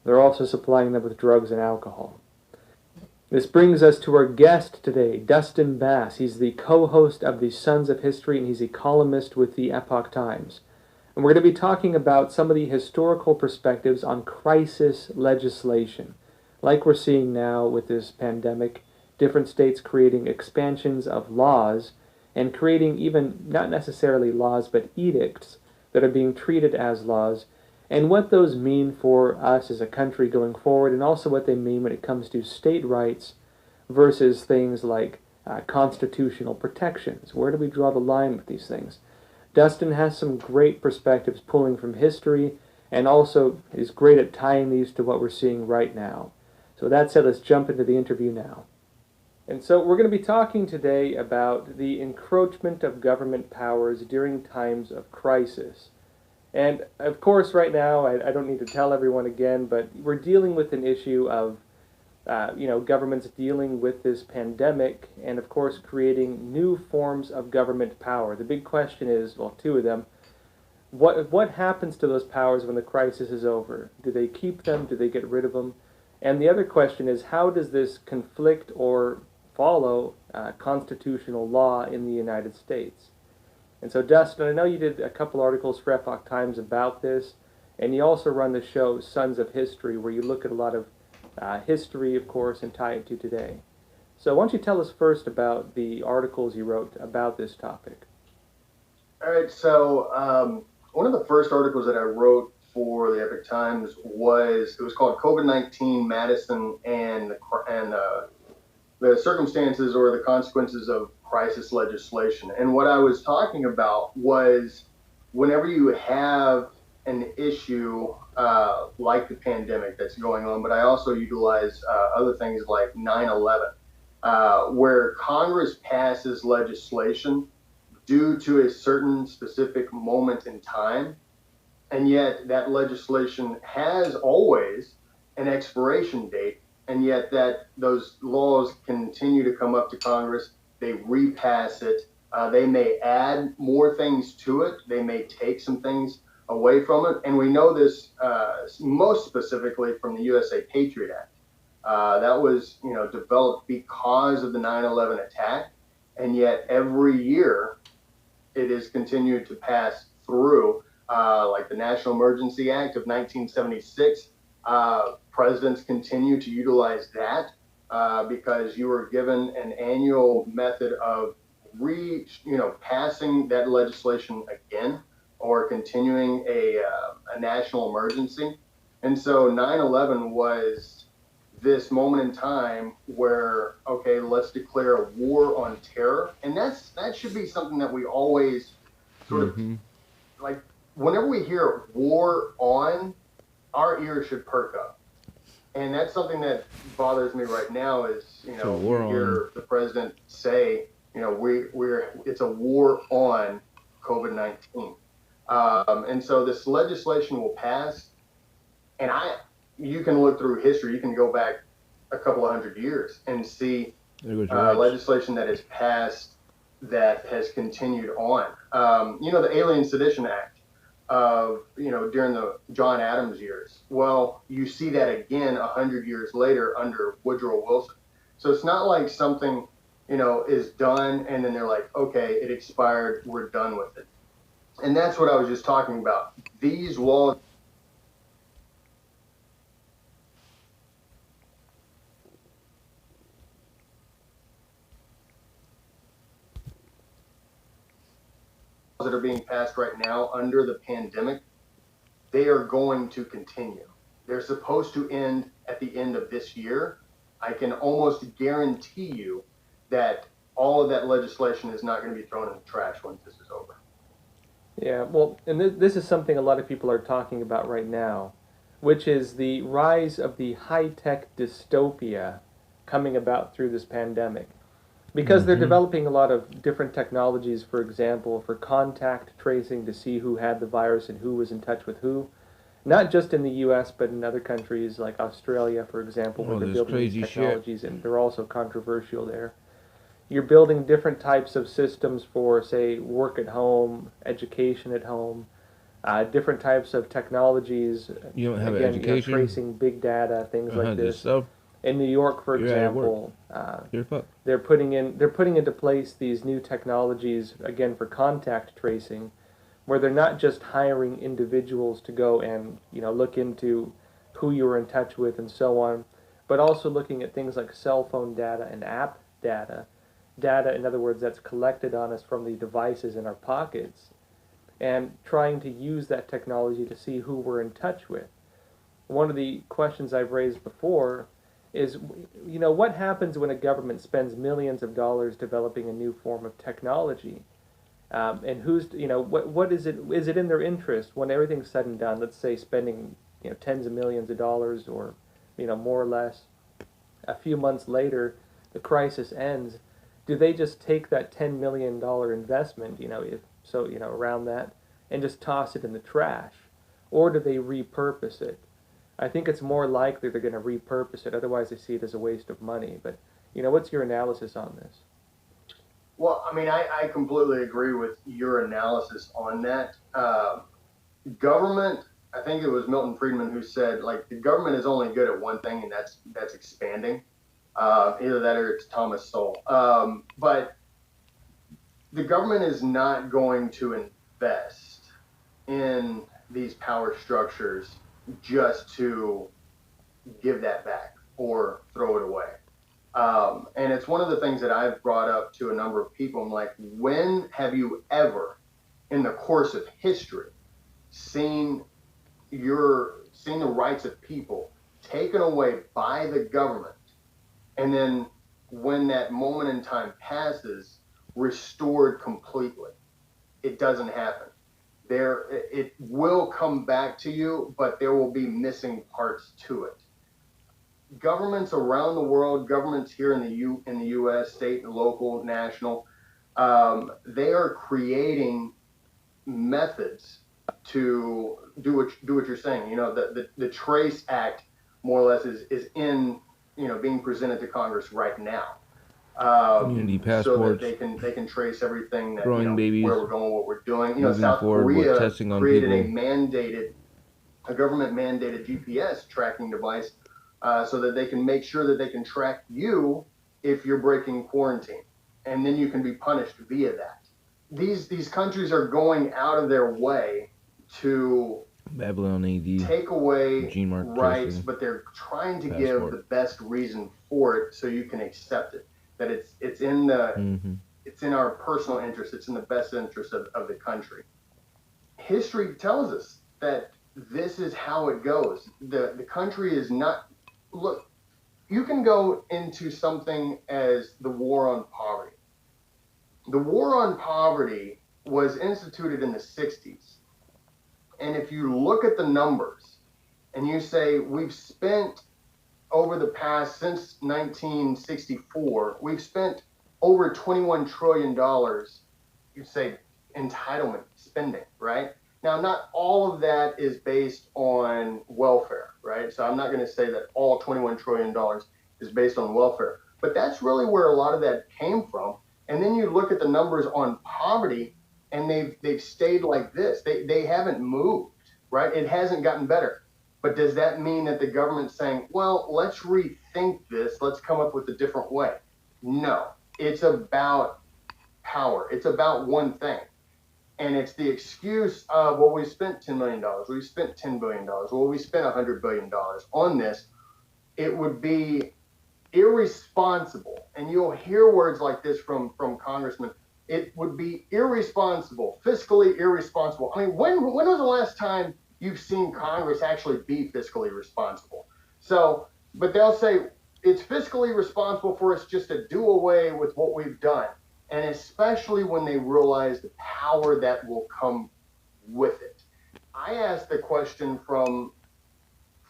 Speaker 6: they're also supplying them with drugs and alcohol. This brings us to our guest today, Dustin Bass. He's the co-host of the Sons of History, and he's a columnist with the Epoch Times. And we're going to be talking about some of the historical perspectives on crisis legislation. Like we're seeing now with this pandemic, different states creating expansions of laws and creating even not necessarily laws but edicts that are being treated as laws, and what those mean for us as a country going forward, and also what they mean when it comes to state rights versus things like constitutional protections. Where do we draw the line with these things? Dustin has some great perspectives pulling from history and also is great at tying these to what we're seeing right now. So with that said, let's jump into the interview now. And so we're going to be talking today about the encroachment of government powers during times of crisis. And of course right now, I don't need to tell everyone again, but we're dealing with an issue of governments dealing with this pandemic and, of course, creating new forms of government power. The big question is, well, 2 of them, what happens to those powers when the crisis is over? Do they keep them? Do they get rid of them? And the other question is, how does this conflict or follow constitutional law in the United States? And so, Dustin, I know you did a couple articles for Epoch Times about this, and you also run the show Sons of History, where you look at a lot of history, of course, and tie it to today. So why don't you tell us first about the articles you wrote about this topic?
Speaker 7: All right, so one of the first articles that I wrote for the Epoch Times was called COVID-19, Madison, and the circumstances or the consequences of crisis legislation. And what I was talking about was whenever you have an issue like the pandemic that's going on, but I also utilize other things like 9/11, where Congress passes legislation due to a certain specific moment in time, and yet that legislation has always an expiration date, and yet that those laws continue to come up to Congress. They repass it. They may add more things to it. They may take some things away from it. And we know this most specifically from the USA Patriot Act. That was, developed because of the 9/11 attack. And yet every year it is continued to pass through like the National Emergency Act of 1976. Presidents continue to utilize that because you were given an annual method of passing that legislation again or continuing a national emergency. And so 9/11 was this moment in time where, okay, let's declare a war on terror. And that should be something that we always sort of like, whenever we hear war on, our ears should perk up. And that's something that bothers me right now is, you hear the president say, it's a war on COVID-19. And so this legislation will pass, and you can look through history, you can go back a couple of hundred years and see legislation that has passed that has continued on. The Alien Sedition Act during the John Adams years. Well, you see that again 100 years later under Woodrow Wilson. So it's not like something, is done and then they're like, okay, it expired, we're done with it. And that's what I was just talking about. These laws that are being passed right now under the pandemic, they are going to continue. They're supposed to end at the end of this year. I can almost guarantee you that all of that legislation is not going to be thrown in the trash once this is over.
Speaker 6: Yeah, well, and this is something a lot of people are talking about right now, which is the rise of the high-tech dystopia coming about through this pandemic. Because they're developing a lot of different technologies, for example, for contact tracing to see who had the virus and who was in touch with who. Not just in the U.S., but in other countries like Australia, for example, where they're building these technologies, and they're also controversial there. You're building different types of systems for, say, work at home, education at home, different types of technologies.
Speaker 4: You don't have education?
Speaker 6: Tracing big data, things like this. In New York, for example, they're putting into place these new technologies, again, for contact tracing, where they're not just hiring individuals to go and look into who you were in touch with and so on, but also looking at things like cell phone data and app data. Data, in other words, that's collected on us from the devices in our pockets, and trying to use that technology to see who we're in touch with. One of the questions I've raised before is, what happens when a government spends millions of dollars developing a new form of technology? And who's, what is it in their interest when everything's said and done, let's say spending, tens of millions of dollars or, more or less, a few months later, the crisis ends, do they just take that $10 million investment, around that, and just toss it in the trash? Or do they repurpose it? I think it's more likely they're going to repurpose it. Otherwise, they see it as a waste of money. But, what's your analysis on this?
Speaker 7: Well, I mean, I completely agree with your analysis on that. Government, I think it was Milton Friedman who said, like, the government is only good at one thing, and that's expanding. Either that or it's Thomas Sowell. But the government is not going to invest in these power structures just to give that back or throw it away. And it's one of the things that I've brought up to a number of people. I'm like, when have you ever, in the course of history, seen the rights of people taken away by the government, and then when that moment in time passes, restored completely? It doesn't happen. It will come back to you, but there will be missing parts to it. Governments around the world, governments here in the U.S., state, local, national, they are creating methods to do what you're saying. The Trace Act, more or less, is in being presented to Congress right now.
Speaker 4: Community passports,
Speaker 7: so that they can trace everything that
Speaker 4: growing babies,
Speaker 7: where we're going, what we're doing.
Speaker 4: South
Speaker 7: Korea
Speaker 4: testing on
Speaker 7: created
Speaker 4: people.
Speaker 7: a government mandated GPS tracking device, so that they can make sure that they can track you if you're breaking quarantine, and then you can be punished via that. These countries are going out of their way to
Speaker 4: Babylon AD.
Speaker 7: take away
Speaker 4: Gene mark
Speaker 7: rights,
Speaker 4: testing.
Speaker 7: but they're trying to
Speaker 4: Passport.
Speaker 7: give the best reason for it so you can accept it. That it's in the it's in our personal interest. It's in the best interest of the country. History tells us that this is how it goes. The country is not. Look, you can go into something as the war on poverty. The war on poverty was instituted in the 60s. And if you look at the numbers and you say we've spent over the past, since 1964, we've spent over $21 trillion, you say entitlement spending, right? Now, not all of that is based on welfare, right? So I'm not going to say that all $21 trillion is based on welfare, but that's really where a lot of that came from. And then you look at the numbers on poverty, and they've stayed like this. They haven't moved, right? It hasn't gotten better. But does that mean that the government's saying, well, let's rethink this, let's come up with a different way? No, it's about power. It's about one thing. And it's the excuse of, well, we spent $10 million, we spent $10 billion, well, we spent $100 billion on this. It would be irresponsible, and you'll hear words like this from congressmen. It would be irresponsible, fiscally irresponsible. I mean, when was the last time you've seen Congress actually be fiscally responsible? So, but they'll say it's fiscally responsible for us just to do away with what we've done. And especially when they realize the power that will come with it. I asked the question from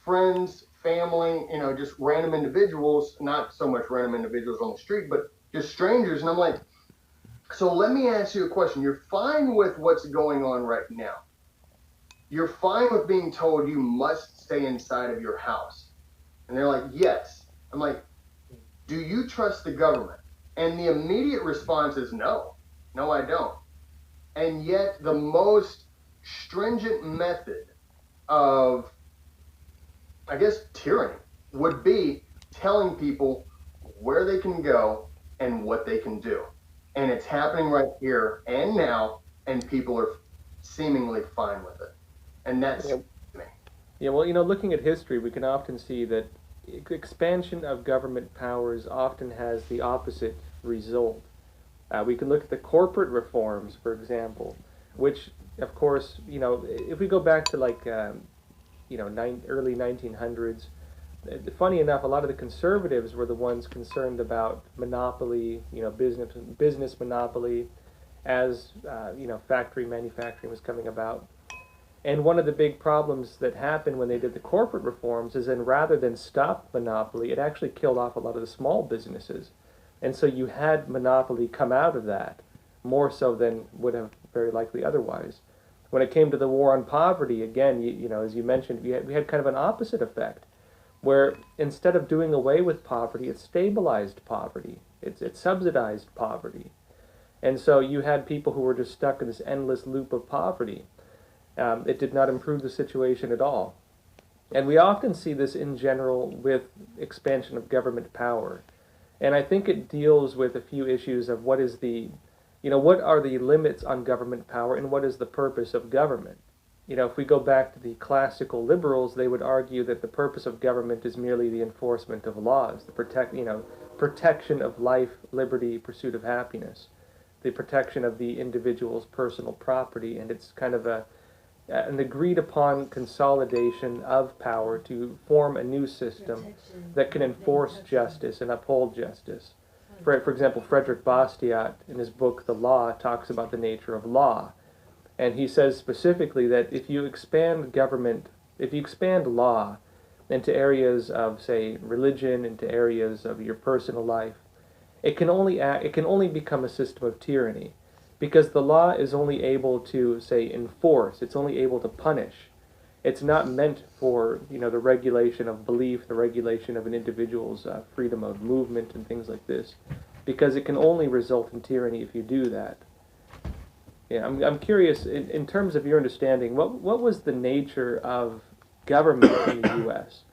Speaker 7: friends, family, just random individuals, not so much random individuals on the street, but just strangers. And I'm like, so let me ask you a question. You're fine with what's going on right now. You're fine with being told you must stay inside of your house. And they're like, yes. I'm like, do you trust the government? And the immediate response is no. No, I don't. And yet the most stringent method of, I guess, tyranny would be telling people where they can go and what they can do. And it's happening right here and now, and people are seemingly fine with it. And that's me.
Speaker 6: Yeah, well, looking at history, we can often see that expansion of government powers often has the opposite result. We can look at the corporate reforms, for example, which, of course, if we go back to early 1900s, funny enough, a lot of the conservatives were the ones concerned about monopoly, business monopoly, as factory manufacturing was coming about. And one of the big problems that happened when they did the corporate reforms is then rather than stop monopoly, it actually killed off a lot of the small businesses. And so you had monopoly come out of that, more so than would have very likely otherwise. When it came to the war on poverty, again, as you mentioned, we had kind of an opposite effect, where instead of doing away with poverty, it stabilized poverty. It subsidized poverty. And so you had people who were just stuck in this endless loop of poverty. It did not improve the situation at all. And we often see this in general with expansion of government power. And I think it deals with a few issues of what is what are the limits on government power and what is the purpose of government? If we go back to the classical liberals, they would argue that the purpose of government is merely the enforcement of laws, the protection of life, liberty, pursuit of happiness, the protection of the individual's personal property, and it's kind of an agreed upon consolidation of power to form a new system that can enforce justice and uphold justice. For example, Frederick Bastiat, in his book The Law, talks about the nature of law. And he says specifically that if you expand law into areas of, say, religion, into areas of your personal life, it can only become a system of tyranny, because the law is only able to, say, enforce. It's only able to punish. It's not meant for, the regulation of belief, the regulation of an individual's freedom of movement and things like this, because it can only result in tyranny if you do that. Yeah, I'm curious, in terms of your understanding, what was the nature of government in the U.S.?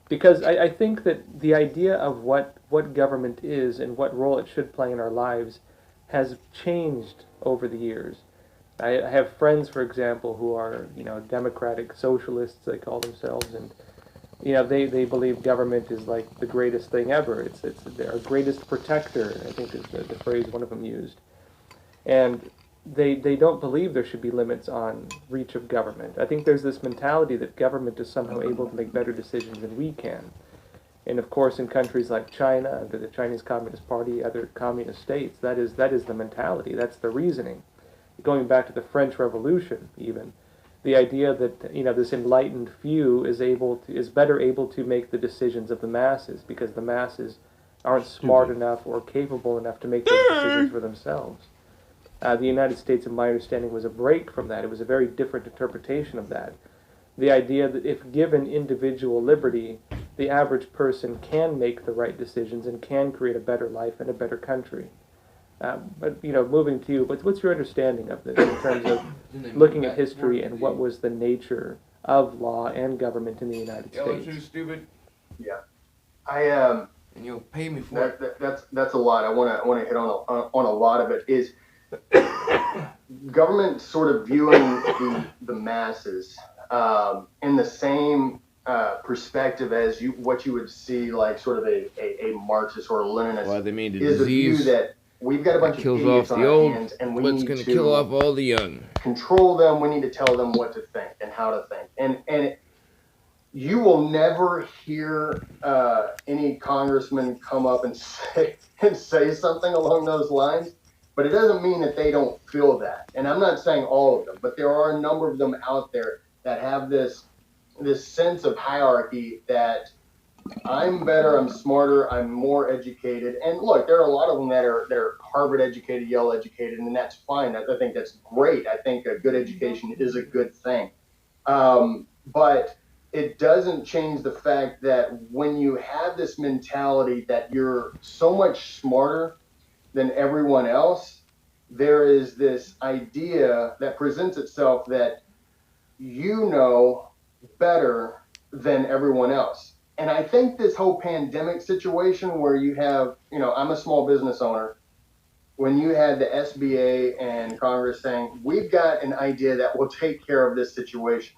Speaker 6: Because I think that the idea of what government is and what role it should play in our lives has changed over the years. I have friends, for example, who are, democratic socialists, they call themselves, and they believe government is like the greatest thing ever. It's our greatest protector, I think is the phrase one of them used. And they don't believe there should be limits on reach of government. I think there's this mentality that government is somehow able to make better decisions than we can. And of course, in countries like China, the Chinese Communist Party, other communist states, that is the mentality. That's the reasoning. Going back to the French Revolution, even the idea that this enlightened few is better able to make the decisions of the masses because the masses aren't smart enough or capable enough to make those decisions for themselves. The United States, in my understanding, was a break from that. It was a very different interpretation of that. The idea that if given individual liberty, the average person can make the right decisions and can create a better life and a better country. But moving to you, what's your understanding of this in terms of looking at history and what was the nature of law and government in the United States?
Speaker 8: Too stupid.
Speaker 7: Yeah,
Speaker 8: and you'll pay me for
Speaker 7: it. That's a lot. I want to hit on a lot of it. Is government sort of viewing the masses in the same perspective as what you would see like sort of a Marxist or a Leninist.
Speaker 8: Well, they mean the
Speaker 7: is
Speaker 8: disease
Speaker 7: the view that we've got a bunch of
Speaker 8: kills
Speaker 7: idiots
Speaker 8: off
Speaker 7: on
Speaker 8: the
Speaker 7: our
Speaker 8: old.
Speaker 7: hands, and we
Speaker 8: What's
Speaker 7: need
Speaker 8: going to
Speaker 7: to
Speaker 8: kill off all the young?
Speaker 7: Control them. We need to tell them what to think and how to think. And you will never hear any congressman come up and say something along those lines. But it doesn't mean that they don't feel that. And I'm not saying all of them, but there are a number of them out there that have this sense of hierarchy that I'm better, I'm smarter, I'm more educated. And look, there are a lot of them that are Harvard educated, Yale educated, and that's fine. I think that's great. I think a good education is a good thing. But it doesn't change the fact that when you have this mentality that you're so much smarter than everyone else, there is this idea that presents itself that you know better than everyone else. And I think this whole pandemic situation where you have, I'm a small business owner, when you had the SBA and Congress saying, we've got an idea that will take care of this situation.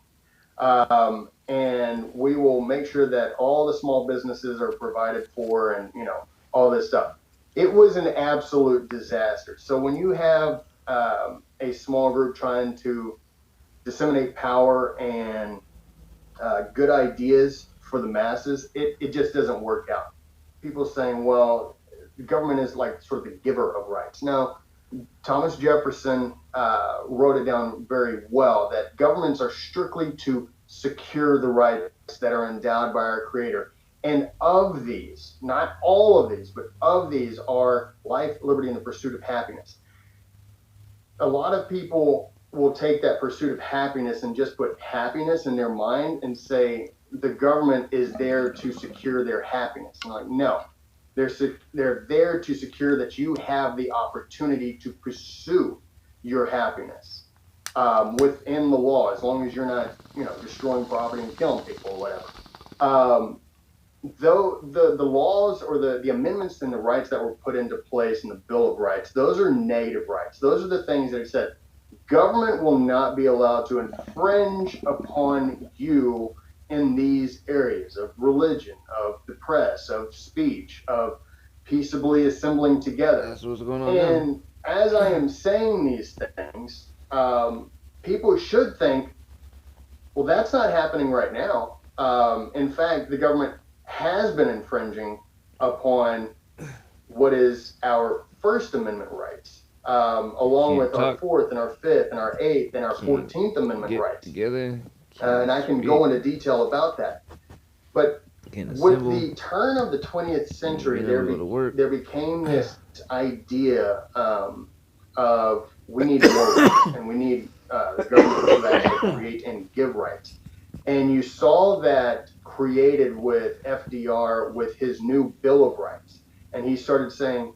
Speaker 7: And we will make sure that all the small businesses are provided for and, all this stuff. It was an absolute disaster. So when you have a small group trying to disseminate power and good ideas for the masses, it just doesn't work out. People saying, well, the government is like sort of the giver of rights. Now, Thomas Jefferson wrote it down very well that governments are strictly to secure the rights that are endowed by our Creator. And of these, not all of these, but of these are life, liberty, and the pursuit of happiness. A lot of people will take that pursuit of happiness and just put happiness in their mind and say the government is there to secure their happiness. And like, no, they're there to secure that you have the opportunity to pursue your happiness within the law, as long as you're not, destroying property and killing people or whatever. Though the laws or the amendments and the rights that were put into place in the Bill of Rights, those are negative rights. Those are the things that it said. Government will not be allowed to infringe upon you in these areas of religion, of the press, of speech, of peaceably assembling together.
Speaker 8: That's what's going on
Speaker 7: And as I am saying these things, people should think, well, that's not happening right now. In fact, the government has been infringing upon what is our First Amendment rights, along with our Fourth and our Fifth and our Eighth and our 14th Amendment rights.
Speaker 8: Together,
Speaker 7: and I can go into detail about that. But with the turn of the 20th century, there became this idea of we need more rights and we need the government to actually create and give rights. And you saw that created with FDR with his new Bill of Rights. And he started saying,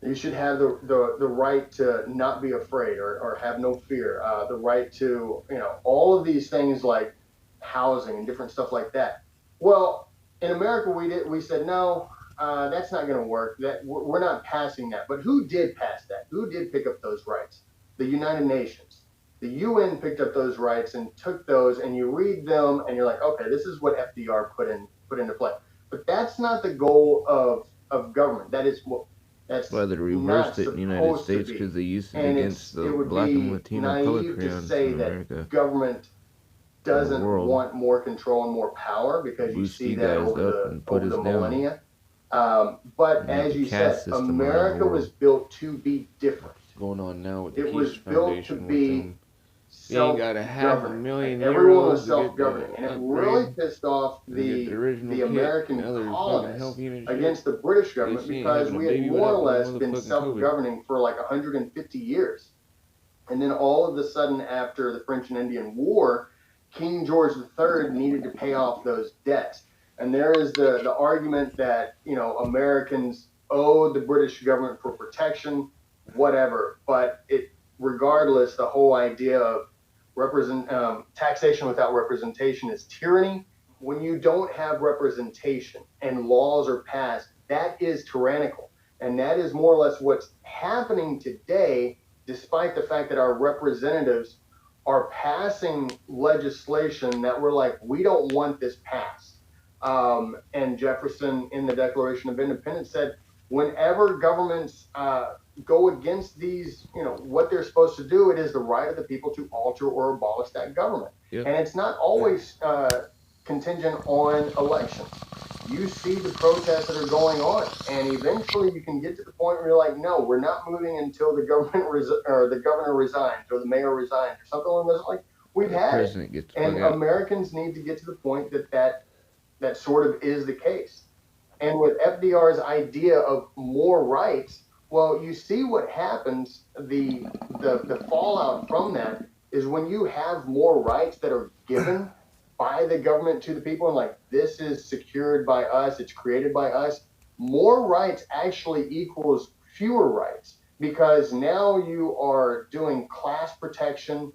Speaker 7: you should have the right to not be afraid or have no fear, the right to, all of these things like housing and different stuff like that. Well, in America, we said, no, that's not going to work. That we're not passing that. But who did pass that? Who did pick up those rights? the United Nations. The UN picked up those rights and took those, and you read them, and you're like, okay, this is what FDR put into play. But that's not the goal of government. That's
Speaker 4: why they reversed it in the United States, because they used it against the black and Latino color creons in America.
Speaker 7: Government doesn't want more control and more power, because you see that over the millennia. But as you said, America was built to be different.
Speaker 8: Going on now with the
Speaker 7: It was built to be
Speaker 8: you ain't got a $500,000
Speaker 7: everyone was self-governing, and it really pissed off the American colonists against the British government, because we had more or less been self-governing for like 150 years. And then all of a sudden, after the French and Indian War, King George III needed to pay off those debts. And there is the argument that, you know, Americans owe the British government for protection, whatever. But regardless, the whole idea of taxation without representation is tyranny. When you don't have representation and laws are passed, that is tyrannical. And that is more or less what's happening today, despite the fact that our representatives are passing legislation that we're like, we don't want this passed. And Jefferson, in the Declaration of Independence, said, whenever governments go against these, you know, what they're supposed to do, it is the right of the people to alter or abolish that government. Yep. And it's not always contingent on elections. You see the protests that are going on, and eventually you can get to the point where you're like, no, we're not moving until the governor resigns or the mayor resigns or something like this. Like, we've had it. And Americans need to get to the point that sort of is the case. And with FDR's idea of more rights, well, you see what happens. The fallout from that is when you have more rights that are given by the government to the people, and like, this is secured by us, it's created by us, more rights actually equals fewer rights, because now you are doing class protection,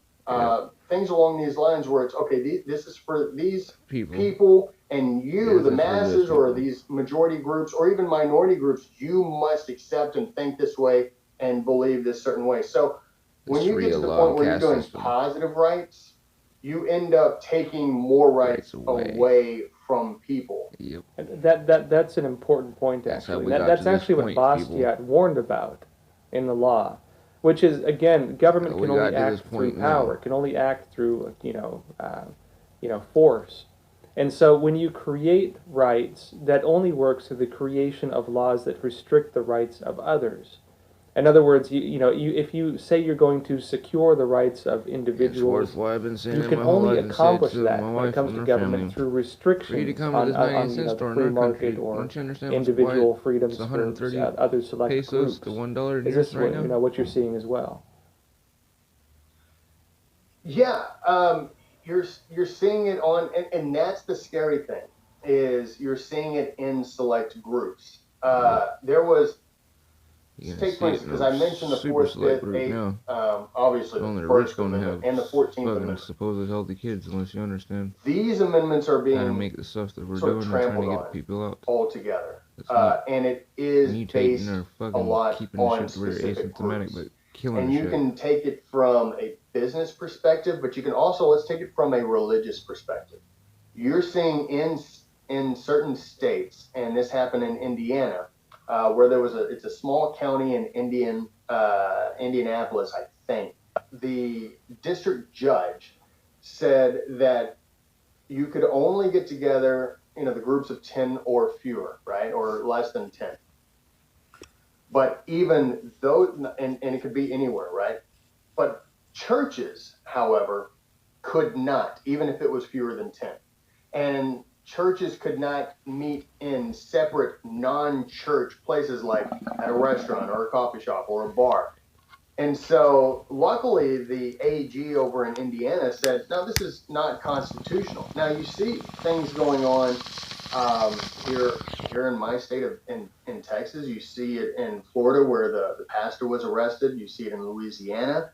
Speaker 7: things along these lines where it's, okay, this is for these people, and you, the masses, or these majority groups, or even minority groups, you must accept and think this way and believe this certain way. So when you get to the point where you're doing positive rights, you end up taking more rights away from people.
Speaker 6: Yep. That's an important point, actually. That's actually what Bastiat warned about in the law, which is, again, government can only act through power, can only act through, force. And so when you create rights, that only works through the creation of laws that restrict the rights of others. In other words, if you say you're going to secure the rights of individuals, you can only accomplish that when it comes to government through restrictions on the free market or individual freedoms for other select groups. Is this what you're seeing as well?
Speaker 7: Yeah, you're seeing it on, and that's the scary thing, is you're seeing it in select groups. There was. Take for instance, because I mentioned the 4th, 5th, 8th, obviously the First Amendment and the 14th Amendment.
Speaker 4: Supposedly healthy kids, unless you understand.
Speaker 7: These amendments are being
Speaker 4: trying to make the stuff that we're doing and trying to get people out
Speaker 7: altogether, and it is based a lot on specific groups.
Speaker 4: But killing
Speaker 7: and you can take it from a business perspective, but you can also, let's take it from a religious perspective. You're seeing in certain states, and this happened in Indiana, where it's a small county in Indianapolis, I think. The district judge said that you could only get together, the groups of 10 or fewer, right? Or less than 10. But even though, and it could be anywhere, right? But churches, however, could not, even if it was fewer than 10. And churches could not meet in separate non-church places, like at a restaurant or a coffee shop or a bar. And so luckily the AG over in Indiana said, no, this is not constitutional. Now you see things going on here in my state in Texas. You see it in Florida, where the pastor was arrested. You see it in Louisiana.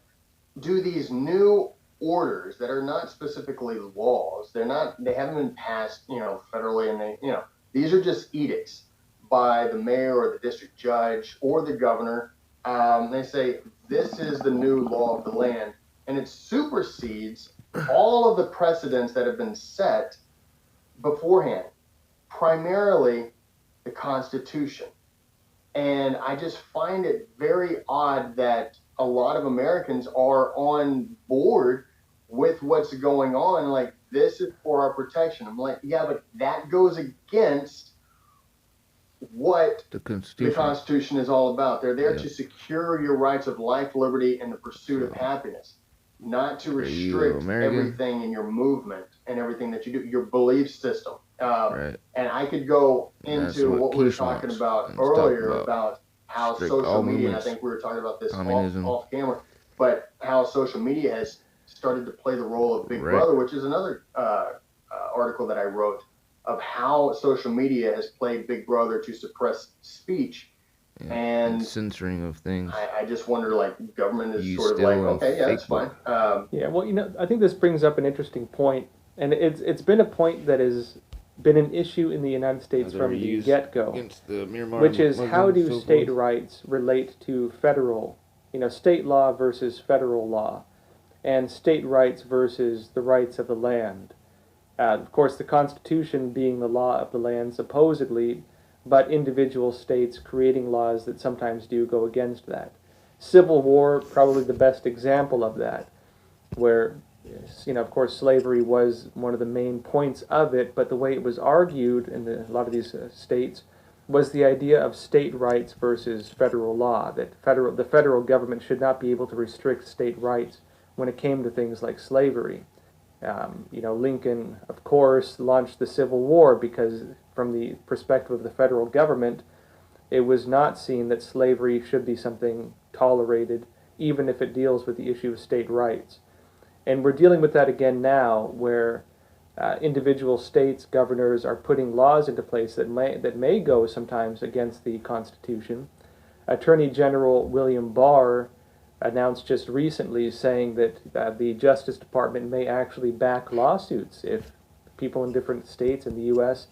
Speaker 7: Do these new orders that are not specifically laws. They haven't been passed, federally, and these are just edicts by the mayor or the district judge or the governor, They say this is the new law of the land, and it supersedes all of the precedents that have been set beforehand, primarily the Constitution. And I just find it very odd that a lot of Americans are on board with what's going on. Like, this is for our protection. I'm like, yeah, but that goes against what
Speaker 4: The
Speaker 7: the Constitution is all about. They're there to secure your rights of life, liberty, and the pursuit of happiness, not to restrict everything in your movement and everything that you do, your belief system. And I could go into what we were talking about earlier about how social media, and I think we were talking about this off camera, but how social media has started to play the role of Big Brother, which is another article that I wrote of how social media has played Big Brother to suppress speech. And
Speaker 4: censoring of things.
Speaker 7: I just wonder, like, government is sort of like, okay, yeah, that's fine.
Speaker 6: Yeah, well, I think this brings up an interesting point, and it's been a point that has been an issue in the United States from the get-go, which is how do state rights relate to federal, state law versus federal law, and state rights versus the rights of the land. Of course, the Constitution being the law of the land, supposedly, but individual states creating laws that sometimes do go against that. Civil War, probably the best example of that, where, of course, slavery was one of the main points of it, but the way it was argued in a lot of these states was the idea of state rights versus federal law, that the federal government should not be able to restrict state rights when it came to things like slavery. Lincoln, of course, launched the Civil War because, from the perspective of the federal government, it was not seen that slavery should be something tolerated, even if it deals with the issue of state rights. And we're dealing with that again now, where individual states, governors, are putting laws into place that may go sometimes against the Constitution. Attorney General William Barr announced just recently saying that the Justice Department may actually back lawsuits if people in different states in the U.S.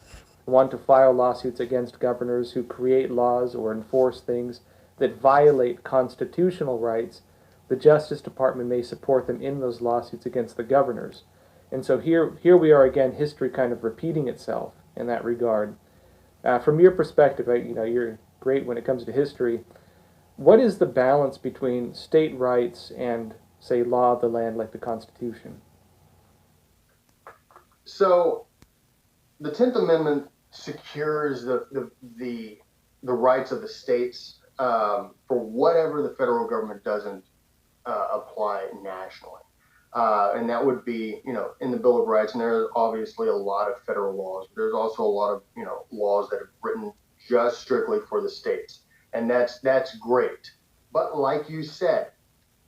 Speaker 6: want to file lawsuits against governors who create laws or enforce things that violate constitutional rights. The Justice Department may support them in those lawsuits against the governors. And so here we are again, history kind of repeating itself in that regard. From your perspective, you're great when it comes to history. What is the balance between state rights and, say, law of the land like the Constitution?
Speaker 7: So, the 10th Amendment secures the rights of the states for whatever the federal government doesn't apply nationally. And that would be, in the Bill of Rights, and there's obviously a lot of federal laws. There's also a lot of, laws that are written just strictly for the states. And that's great. But like you said,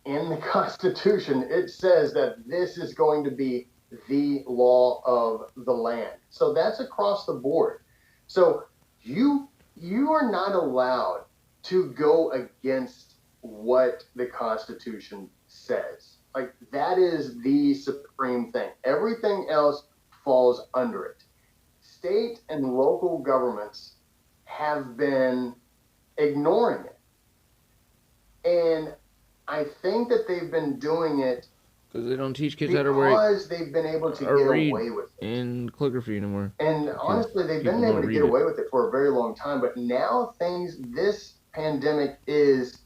Speaker 7: in the Constitution, it says that this is going to be the law of the land. So that's across the board. So you are not allowed to go against what the Constitution says. Like, that is the supreme thing. Everything else falls under it. State and local governments have been ignoring it. And I think that they've been doing it
Speaker 4: because they don't teach kids how to write,
Speaker 7: because they've been able to get away with it
Speaker 4: in calligraphy anymore.
Speaker 7: And honestly, they've been able to get away with it for a very long time. But now this pandemic it's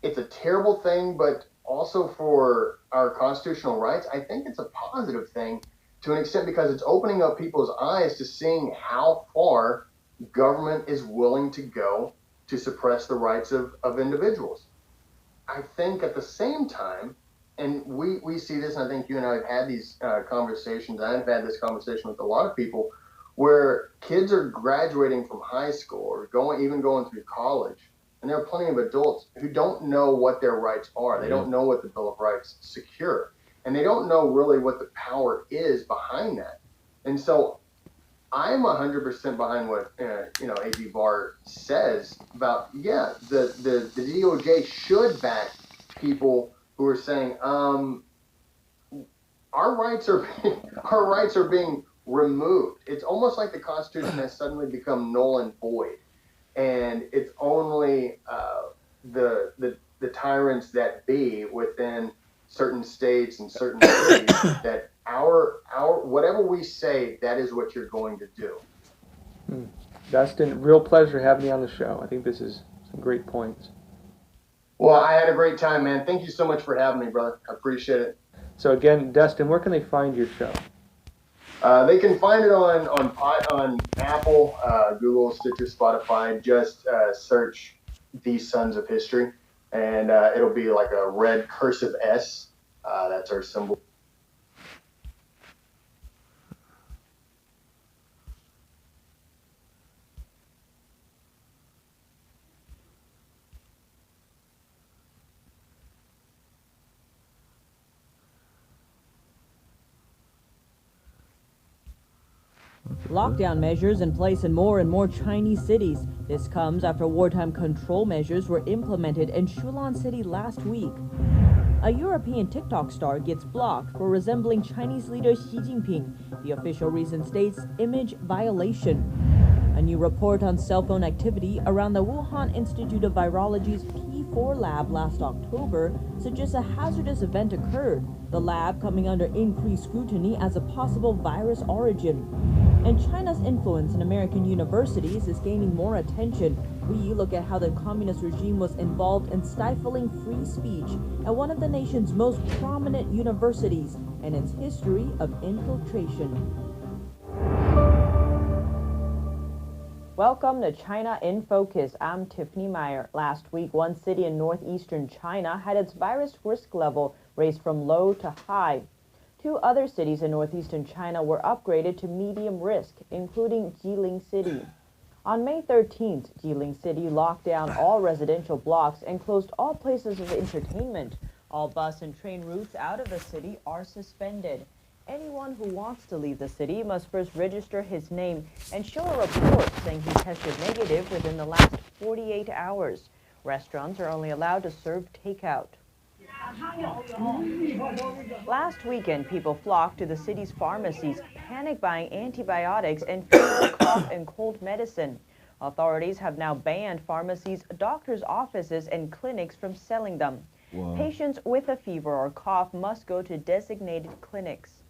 Speaker 7: a terrible thing, but also for our constitutional rights, I think it's a positive thing to an extent, because it's opening up people's eyes to seeing how far government is willing to go to suppress the rights of individuals. I think at the same time, and we see this, and I think you and I have had these conversations, I've had this conversation with a lot of people, where kids are graduating from high school or going through college, and there are plenty of adults who don't know what their rights are. They don't know what the Bill of Rights secure, and they don't know really what the power is behind that. And so I'm 100% behind what A.G. Barr says about, the DOJ should back people who are saying our rights are being removed. It's almost like the Constitution has suddenly become null and void, and it's only the tyrants that be within certain states and certain cities that our whatever we say, that is what you're going to do.
Speaker 6: Dustin, real pleasure having you on the show. I think this is some great points.
Speaker 7: Well, I had a great time, man. Thank you so much for having me, brother. I appreciate it.
Speaker 6: So again, Dustin, where can they find your show?
Speaker 7: They can find it on Apple, Google, Stitcher, Spotify. Just search "These Sons of History," and it'll be like a red cursive S. That's our symbol.
Speaker 5: Lockdown measures in place in more and more Chinese cities. This comes after wartime control measures were implemented in Shulan City last week. A European TikTok star gets blocked for resembling Chinese leader Xi Jinping. The official reason states image violation. A new report on cell phone activity around the Wuhan Institute of Virology's P4 lab last October suggests a hazardous event occurred, the lab coming under increased scrutiny as a possible virus origin. And China's influence in American universities is gaining more attention. We look at how the communist regime was involved in stifling free speech at one of the nation's most prominent universities and its history of infiltration. Welcome to China in Focus. I'm Tiffany Meyer. Last week, one city in northeastern China had its virus risk level raised from low to high. 2 other cities in northeastern China were upgraded to medium risk, including Jilin City. On May 13th, Jilin City locked down all residential blocks and closed all places of entertainment. All bus and train routes out of the city are suspended. Anyone who wants to leave the city must first register his name and show a report saying he tested negative within the last 48 hours. Restaurants are only allowed to serve takeout. Last weekend, people flocked to the city's pharmacies, panic buying antibiotics and fever, cough, and cold medicine. Authorities have now banned pharmacies, doctors' offices, and clinics from selling them. Wow. Patients with a fever or cough must go to designated clinics.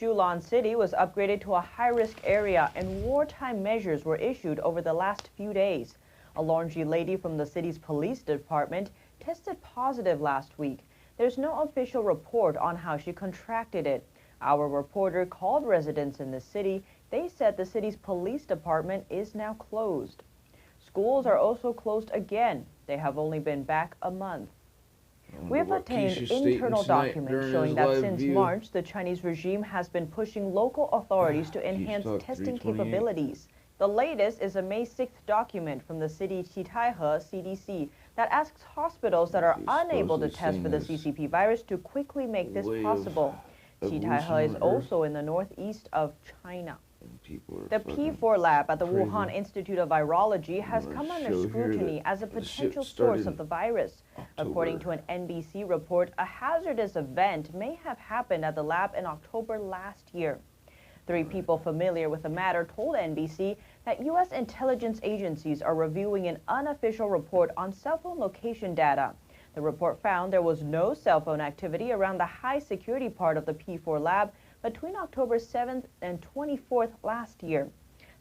Speaker 5: Shulan City was upgraded to a high-risk area, and wartime measures were issued over the last few days. A laundry lady from the city's police department tested positive last week. There's no official report on how she contracted it. Our reporter called residents in the city. They said the city's police department is now closed. Schools are also closed again. They have only been back a month. We have obtained internal documents showing that since March, the Chinese regime has been pushing local authorities to enhance testing capabilities. The latest is a May 6th document from the city Qitaihe CDC that asks hospitals that are unable to test for the CCP virus to quickly make this possible. Qitaihe is also in the northeast of China. The P4 lab at the Wuhan Institute of Virology has come under scrutiny as a potential source of the virus. According to an NBC report, a hazardous event may have happened at the lab in October last year. 3 people familiar with the matter told NBC that U.S. intelligence agencies are reviewing an unofficial report on cell phone location data. The report found there was no cell phone activity around the high-security part of the P4 lab between October 7th and 24th last year.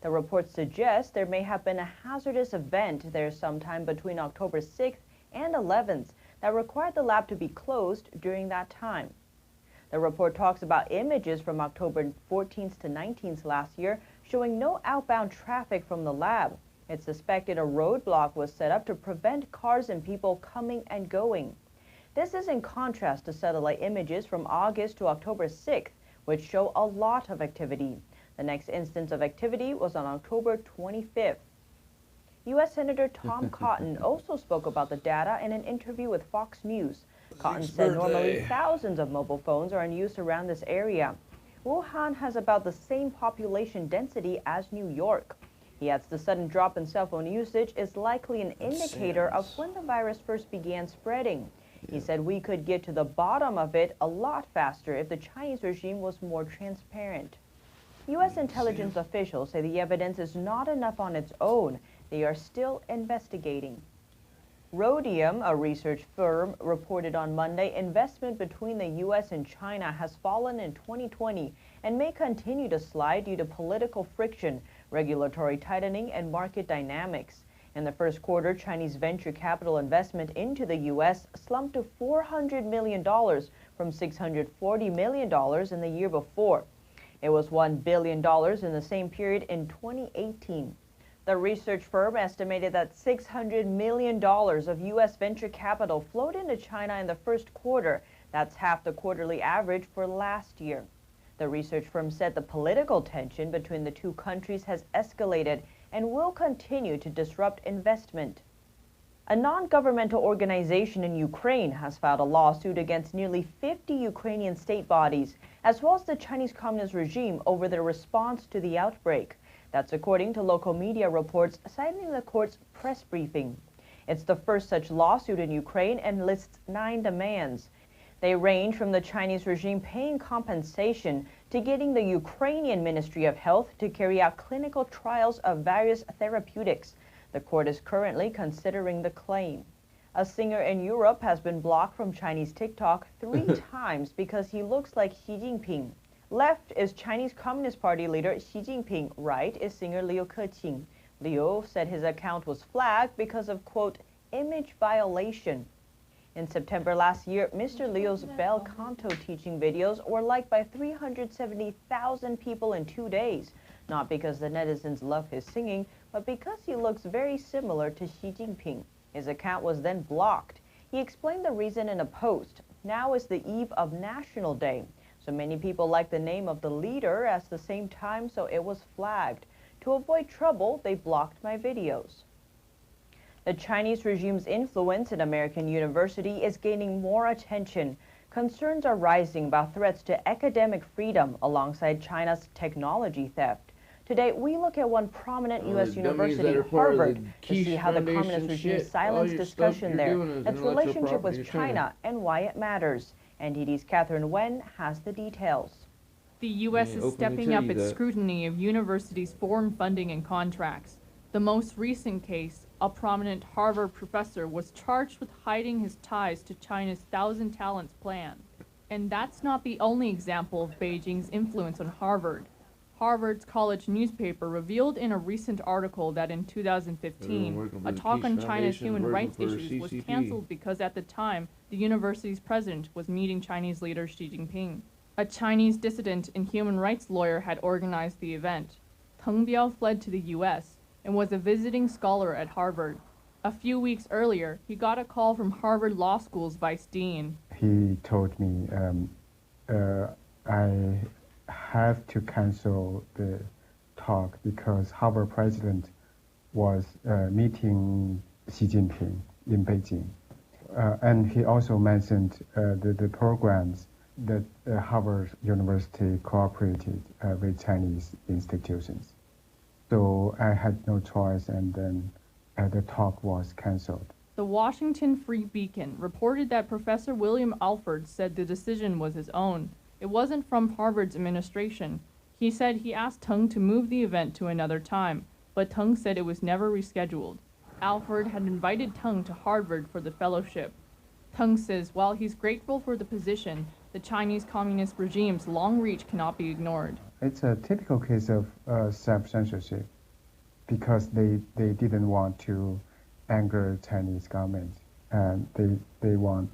Speaker 5: The report suggests there may have been a hazardous event there sometime between October 6th and 11th that required the lab to be closed during that time. The report talks about images from October 14th to 19th last year showing no outbound traffic from the lab. It's suspected a roadblock was set up to prevent cars and people coming and going. This is in contrast to satellite images from August to October 6th, which show a lot of activity. The next instance of activity was on October 25th. U.S. Senator Tom Cotton also spoke about the data in an interview with Fox News. Cotton said normally thousands of mobile phones are in use around this area. Wuhan has about the same population density as New York. He adds the sudden drop in cell phone usage is likely an indicator of when the virus first began spreading. He said we could get to the bottom of it a lot faster if the Chinese regime was more transparent. U.S. intelligence officials say the evidence is not enough on its own. They are still investigating. Rhodium, a research firm, reported on Monday investment between the U.S. and China has fallen in 2020 and may continue to slide due to political friction, regulatory tightening, and market dynamics. In the first quarter, Chinese venture capital investment into the U.S. slumped to $400 million from $640 million in the year before. It was $1 billion in the same period in 2018. The research firm estimated that $600 million of U.S. venture capital flowed into China in the first quarter. That's half the quarterly average for last year. The research firm said the political tension between the two countries has escalated and will continue to disrupt investment. A non-governmental organization in Ukraine has filed a lawsuit against nearly 50 Ukrainian state bodies, as well as the Chinese Communist regime, over their response to the outbreak. That's according to local media reports citing the court's press briefing. It's the first such lawsuit in Ukraine and lists 9 demands. They range from the Chinese regime paying compensation to getting the Ukrainian Ministry of Health to carry out clinical trials of various therapeutics. The court is currently considering the claim. A singer in Europe has been blocked from Chinese TikTok 3 times because he looks like Xi Jinping. Left is Chinese Communist Party leader Xi Jinping. Right is singer Liu Keqing. Liu said his account was flagged because of, quote, image violation. In September last year, Mr. Liu's bel canto teaching videos were liked by 370,000 people in 2 days, not because the netizens love his singing, but because he looks very similar to Xi Jinping. His account was then blocked. He explained the reason in a post. Now is the eve of National Day, so many people like the name of the leader at the same time, so it was flagged. To avoid trouble, they blocked my videos. The Chinese regime's influence in American university is gaining more attention. Concerns are rising about threats to academic freedom alongside China's technology theft. Today, we look at one prominent U.S. university, Harvard, to see how the communist regime silenced discussion there, its relationship with China, and why it matters. NTD's Catherine Wen has the details.
Speaker 9: The U.S. is stepping up its scrutiny of universities' foreign funding and contracts. The most recent case, a prominent Harvard professor was charged with hiding his ties to China's Thousand Talents plan. And that's not the only example of Beijing's influence on Harvard. Harvard's college newspaper revealed in a recent article that in 2015, a talk on China's human rights issues was canceled because at the time, the university's president was meeting Chinese leader Xi Jinping. A Chinese dissident and human rights lawyer had organized the event. Teng Biao fled to the U.S. and was a visiting scholar at Harvard. A few weeks earlier, he got a call from Harvard Law School's vice dean.
Speaker 10: He told me, I have to cancel the talk because Harvard president was meeting Xi Jinping in Beijing. And he also mentioned the programs that Harvard University cooperated with Chinese institutions. So I had no choice, and then the talk was canceled.
Speaker 9: The Washington Free Beacon reported that Professor William Alford said the decision was his own. It wasn't from Harvard's administration. He said he asked Teng to move the event to another time, but Teng said it was never rescheduled. Alford had invited Teng to Harvard for the fellowship. Teng says while he's grateful for the position, the Chinese Communist regime's long reach cannot be ignored.
Speaker 10: It's a typical case of self-censorship because they didn't want to anger Chinese government, and they want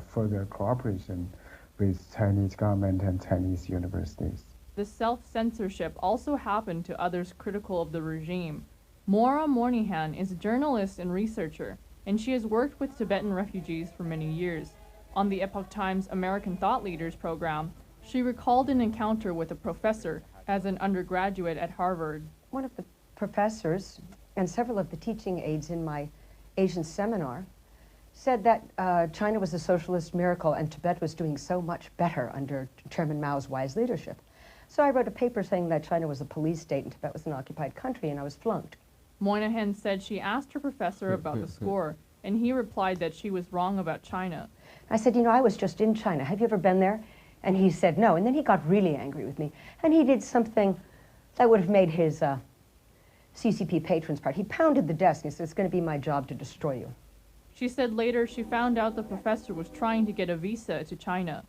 Speaker 10: further cooperation with Chinese government and Chinese universities.
Speaker 9: The self-censorship also happened to others critical of the regime. Maura Moynihan is a journalist and researcher, and she has worked with Tibetan refugees for many years. On the Epoch Times American Thought Leaders program, she recalled an encounter with a professor as an undergraduate at Harvard.
Speaker 11: One of the professors and several of the teaching aides in my Asian seminar said that China was a socialist miracle and Tibet was doing so much better under Chairman Mao's wise leadership. So I wrote a paper saying that China was a police state and Tibet was an occupied country, and I was flunked.
Speaker 9: Moynihan said she asked her professor about the score, and he replied that she was wrong about China.
Speaker 11: I said, you know, I was just in China. Have you ever been there? And he said no. And then he got really angry with me. And he did something that would have made his CCP patrons proud. He pounded the desk and he said, it's going to be my job to destroy you.
Speaker 9: She said later she found out the professor was trying to get a visa to China.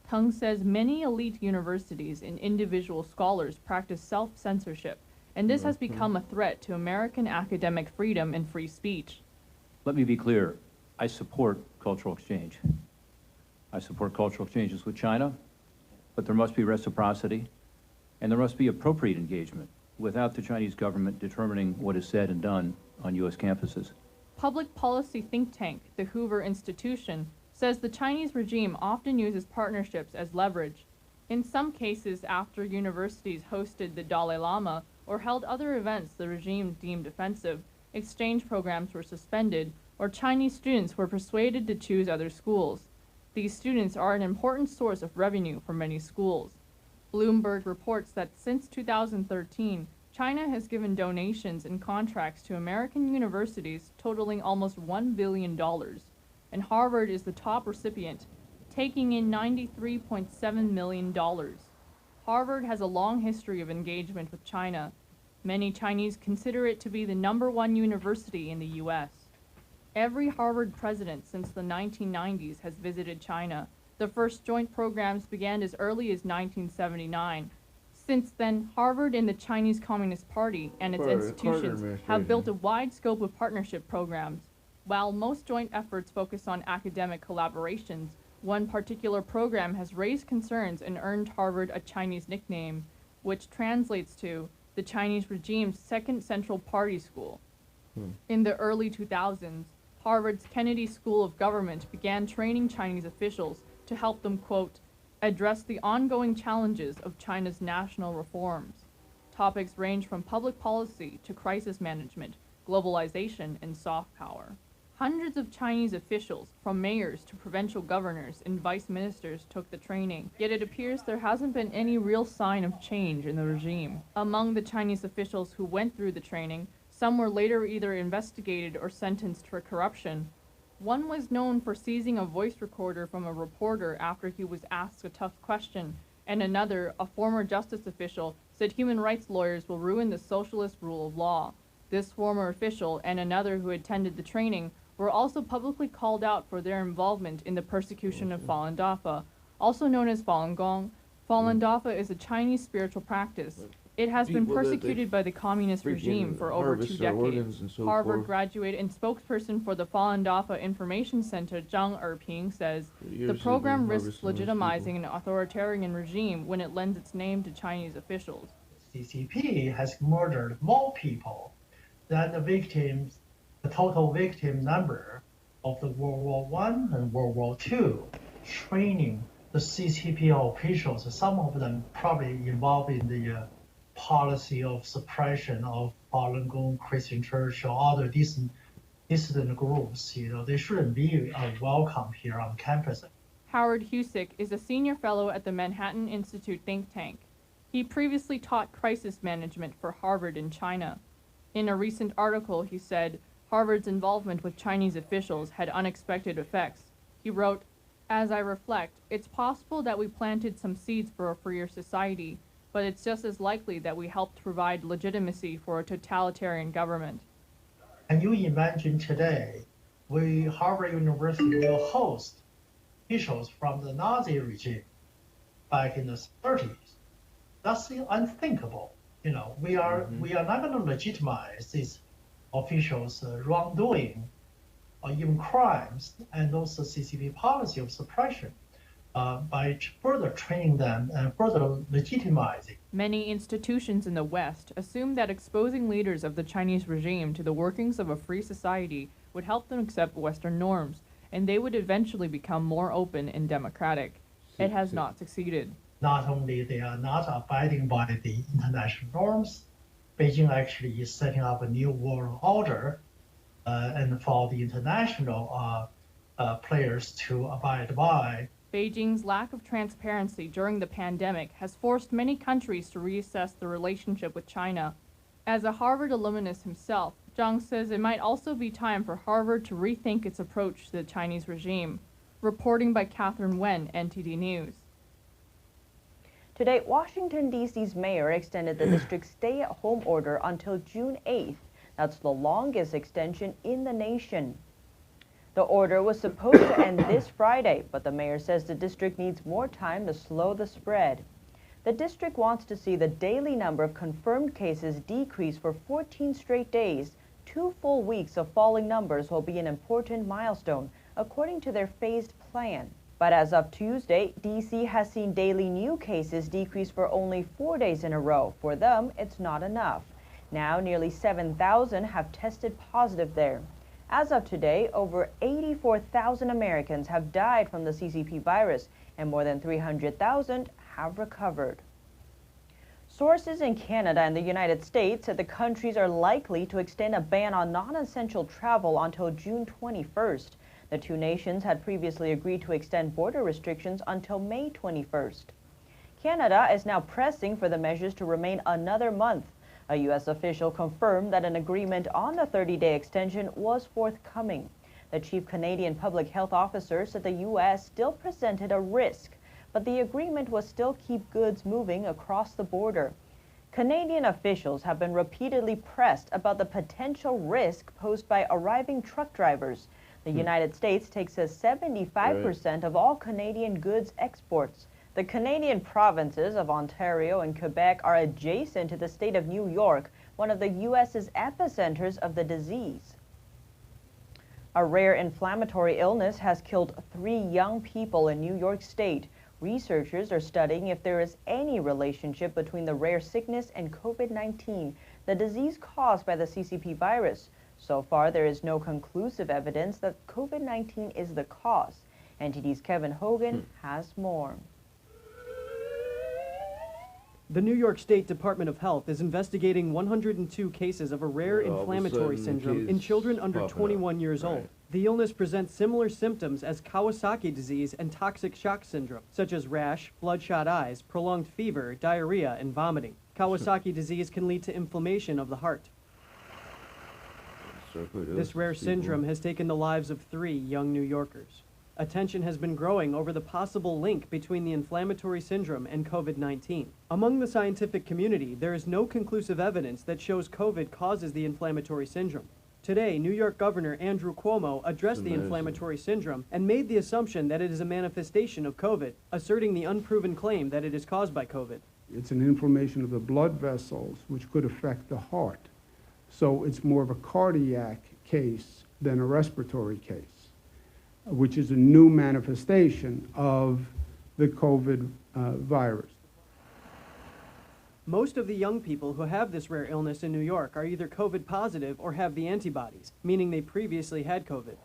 Speaker 9: Teng says many elite universities and individual scholars practice self-censorship, and this has become a threat to American academic freedom and free speech.
Speaker 12: Let me be clear. I support cultural exchange. I support cultural exchanges with China, but there must be reciprocity, and there must be appropriate engagement without the Chinese government determining what is said and done on U.S. campuses.
Speaker 9: Public policy think tank, the Hoover Institution, says the Chinese regime often uses partnerships as leverage. In some cases, after universities hosted the Dalai Lama or held other events the regime deemed offensive, exchange programs were suspended, or Chinese students were persuaded to choose other schools. These students are an important source of revenue for many schools. Bloomberg reports that since 2013, China has given donations and contracts to American universities totaling almost $1 billion, and Harvard is the top recipient, taking in $93.7 million. Harvard has a long history of engagement with China. Many Chinese consider it to be the #1 university in the U.S. Every Harvard president since the 1990s has visited China. The first joint programs began as early as 1979. Since then, Harvard and the Chinese Communist Party and its institutions have built a wide scope of partnership programs. While most joint efforts focus on academic collaborations, one particular program has raised concerns and earned Harvard a Chinese nickname, which translates to the Chinese regime's second central party school. In the early 2000s, Harvard's Kennedy School of Government began training Chinese officials to help them, quote, address the ongoing challenges of China's national reforms. Topics range from public policy to crisis management, globalization, and soft power. Hundreds of Chinese officials, from mayors to provincial governors and vice ministers, took the training, yet it appears there hasn't been any real sign of change in the regime. Among the Chinese officials who went through the training, some were later either investigated or sentenced for corruption. One was known for seizing a voice recorder from a reporter after he was asked a tough question, and another, a former justice official, said human rights lawyers will ruin the socialist rule of law. This former official and another who attended the training were also publicly called out for their involvement in the persecution of Falun Dafa, also known as Falun Gong. Falun Dafa is a Chinese spiritual practice. It has been persecuted by the communist regime for over 2 decades. Harvard graduate and spokesperson for the Falun Dafa Information Center, Zhang Erping, says the program risks legitimizing an authoritarian regime when it lends its name to Chinese officials.
Speaker 13: CCP has murdered more people than the total victim number of the World War I and World War II. Training the CCP officials, some of them probably involved in the policy of suppression of Falun Gong, Christian Church, or other dissident groups. They shouldn't be welcome here on campus.
Speaker 9: Howard Husick is a senior fellow at the Manhattan Institute think tank. He previously taught crisis management for Harvard in China. In a recent article, he said Harvard's involvement with Chinese officials had unexpected effects. He wrote, "As I reflect, it's possible that we planted some seeds for a freer society, but it's just as likely that we helped provide legitimacy for a totalitarian government."
Speaker 13: And you imagine today, Harvard University will host officials from the Nazi regime back in the 30s. That's unthinkable. We are not going to legitimize these officials' wrongdoing or even crimes and also CCP policy of suppression by further training them and further legitimizing.
Speaker 9: Many institutions in the West assume that exposing leaders of the Chinese regime to the workings of a free society would help them accept Western norms, and they would eventually become more open and democratic. It has not succeeded.
Speaker 13: Not only they are not abiding by the international norms, Beijing actually is setting up a new world order and for the international players to abide by.
Speaker 9: Beijing's lack of transparency during the pandemic has forced many countries to reassess the relationship with China. As a Harvard alumnus himself, Zhang says it might also be time for Harvard to rethink its approach to the Chinese regime. Reporting by Catherine Wen, NTD News.
Speaker 5: Today, Washington, D.C.'s mayor extended the district's stay-at-home order until June 8th. That's the longest extension in the nation. The order was supposed to end this Friday, but the mayor says the district needs more time to slow the spread. The district wants to see the daily number of confirmed cases decrease for 14 straight days. 2 full weeks of falling numbers will be an important milestone, according to their phased plan. But as of Tuesday, D.C. has seen daily new cases decrease for only 4 days in a row. For them, it's not enough. Now, nearly 7,000 have tested positive there. As of today, over 84,000 Americans have died from the CCP virus, and more than 300,000 have recovered. Sources in Canada and the United States said the countries are likely to extend a ban on non-essential travel until June 21st. The two nations had previously agreed to extend border restrictions until May 21st. Canada is now pressing for the measures to remain another month. A U.S. official confirmed that an agreement on the 30-day extension was forthcoming. The chief Canadian public health officer said the U.S. still presented a risk, but the agreement was still keep goods moving across the border. Canadian officials have been repeatedly pressed about the potential risk posed by arriving truck drivers. The United States takes 75% of all Canadian goods exports. The Canadian provinces of Ontario and Quebec are adjacent to the state of New York, one of the U.S.'s epicenters of the disease. A rare inflammatory illness has killed 3 young people in New York State. Researchers are studying if there is any relationship between the rare sickness and COVID-19, the disease caused by the CCP virus. So far, there is no conclusive evidence that COVID-19 is the cause. NTD's Kevin Hogan has more.
Speaker 14: The New York State Department of Health is investigating 102 cases of a rare inflammatory syndrome in children under 21 years old. The illness presents similar symptoms as Kawasaki disease and toxic shock syndrome, such as rash, bloodshot eyes, prolonged fever, diarrhea, and vomiting. Kawasaki disease can lead to inflammation of the heart. This rare syndrome has taken the lives of 3 young New Yorkers. Attention has been growing over the possible link between the inflammatory syndrome and COVID-19. Among the scientific community, there is no conclusive evidence that shows COVID causes the inflammatory syndrome. Today, New York Governor Andrew Cuomo addressed the inflammatory syndrome and made the assumption that it is a manifestation of COVID, asserting the unproven claim that it is caused by COVID.
Speaker 15: It's an inflammation of the blood vessels, which could affect the heart. So it's more of a cardiac case than a respiratory case, which is a new manifestation of the COVID virus.
Speaker 14: Most of the young people who have this rare illness in New York are either COVID positive or have the antibodies, meaning they previously had COVID.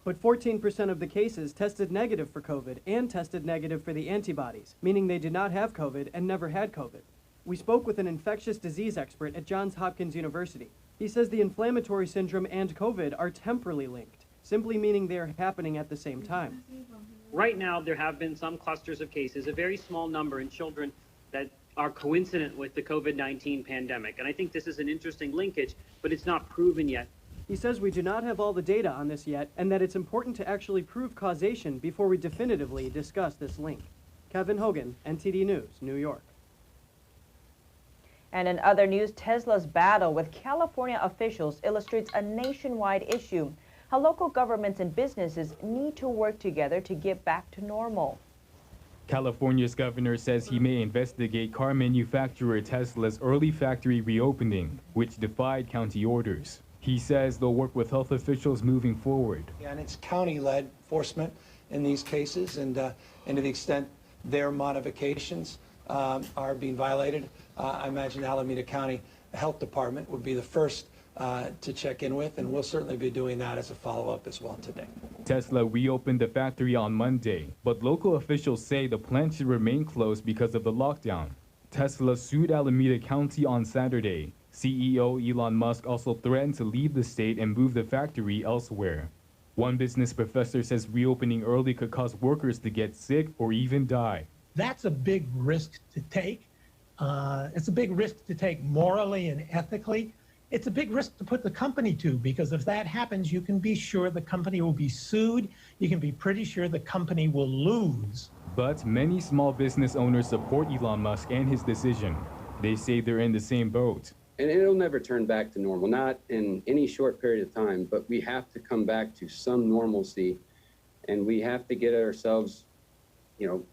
Speaker 14: But 14% of the cases tested negative for COVID and tested negative for the antibodies, meaning they did not have COVID and never had COVID. We spoke with an infectious disease expert at Johns Hopkins University. He says the inflammatory syndrome and COVID are temporally linked, simply meaning they are happening at the same time.
Speaker 16: Right now, there have been some clusters of cases, a very small number in children that are coincident with the COVID-19 pandemic. And I think this is an interesting linkage, but it's not proven yet.
Speaker 14: He says we do not have all the data on this yet, and that it's important to actually prove causation before we definitively discuss this link. Kevin Hogan, NTD News, New York.
Speaker 5: And in other news, Tesla's battle with California officials illustrates a nationwide issue: how local governments and businesses need to work together to get back to normal.
Speaker 17: California's governor says he may investigate car manufacturer Tesla's early factory reopening, which defied county orders. He says they'll work with health officials moving forward.
Speaker 18: And it's county-led enforcement in these cases, and to the extent their modifications are being violated, I imagine Alameda County Health Department would be the first to check in with, and we'll certainly be doing that as a follow-up as well today.
Speaker 17: Tesla reopened the factory on Monday, but local officials say the plant should remain closed because of the lockdown. Tesla sued Alameda County on Saturday. CEO Elon Musk also threatened to leave the state and move the factory elsewhere. One business professor says reopening early could cause workers to get sick or even die.
Speaker 19: That's a big risk to take. It's a big risk to take morally and ethically. It's a big risk to put the company to, because if that happens, you can be sure the company will be sued. You can be pretty sure the company will lose.
Speaker 17: But many small business owners support Elon Musk and his decision. They say they're in the same boat.
Speaker 20: And it'll never turn back to normal, not in any short period of time, but we have to come back to some normalcy, and we have to get ourselves,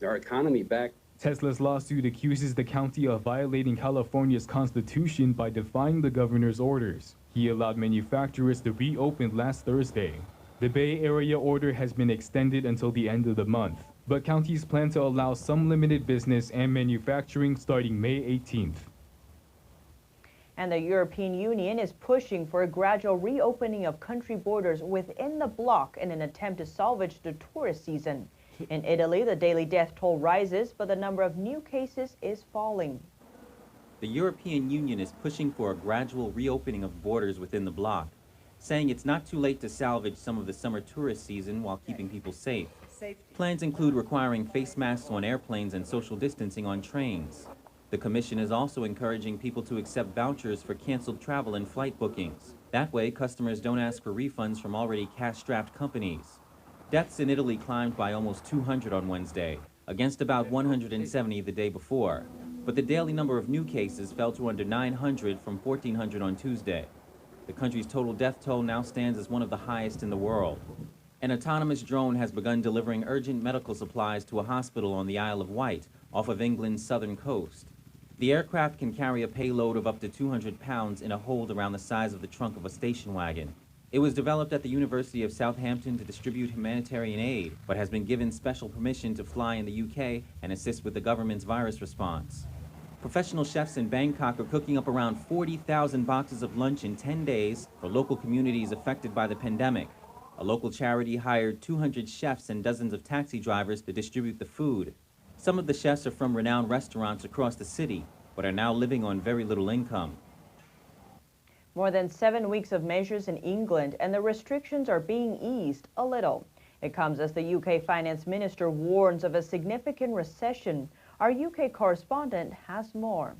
Speaker 20: our economy back.
Speaker 17: Tesla's lawsuit accuses the county of violating California's constitution by defying the governor's orders. He allowed manufacturers to reopen last Thursday. The Bay Area order has been extended until the end of the month, but counties plan to allow some limited business and manufacturing starting May 18th.
Speaker 5: And the European Union is pushing for a gradual reopening of country borders within the bloc in an attempt to salvage the tourist season. In Italy, the daily death toll rises, but the number of new cases is falling.
Speaker 21: The European Union is pushing for a gradual reopening of borders within the bloc, saying it's not too late to salvage some of the summer tourist season while keeping people safe. Plans include requiring face masks on airplanes and social distancing on trains. The Commission is also encouraging people to accept vouchers for canceled travel and flight bookings. That way, customers don't ask for refunds from already cash-strapped companies. Deaths in Italy climbed by almost 200 on Wednesday, against about 170 the day before. But the daily number of new cases fell to under 900 from 1,400 on Tuesday. The country's total death toll now stands as one of the highest in the world. An autonomous drone has begun delivering urgent medical supplies to a hospital on the Isle of Wight, off of England's southern coast. The aircraft can carry a payload of up to 200 pounds in a hold around the size of the trunk of a station wagon. It was developed at the University of Southampton to distribute humanitarian aid, but has been given special permission to fly in the UK and assist with the government's virus response. Professional chefs in Bangkok are cooking up around 40,000 boxes of lunch in 10 days for local communities affected by the pandemic. A local charity hired 200 chefs and dozens of taxi drivers to distribute the food. Some of the chefs are from renowned restaurants across the city, but are now living on very little income.
Speaker 5: More than 7 weeks of measures in England, and the restrictions are being eased a little. It comes as the UK Finance Minister warns of a significant recession. Our UK correspondent has more.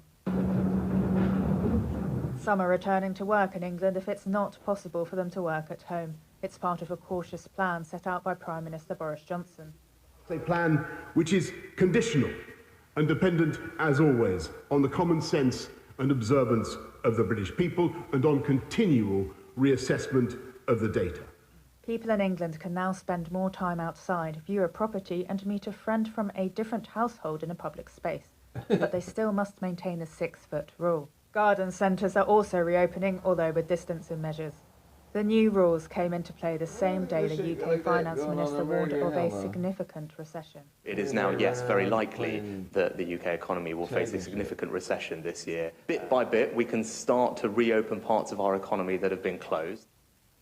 Speaker 22: Some are returning to work in England if it's not possible for them to work at home. It's part of a cautious plan set out by Prime Minister Boris Johnson.
Speaker 23: A plan which is conditional and dependent, as always, on the common sense and observance of the British people and on continual reassessment of the data.
Speaker 22: People in England can now spend more time outside, view a property and meet a friend from a different household in a public space. But they still must maintain the 6-foot rule. Garden centres are also reopening, although with distancing measures. The new rules came into play the same day the UK Finance Minister warned of a significant recession.
Speaker 24: It is now, yes, very likely that the UK economy will face a significant recession this year. Bit by bit, we can start to reopen parts of our economy that have been closed.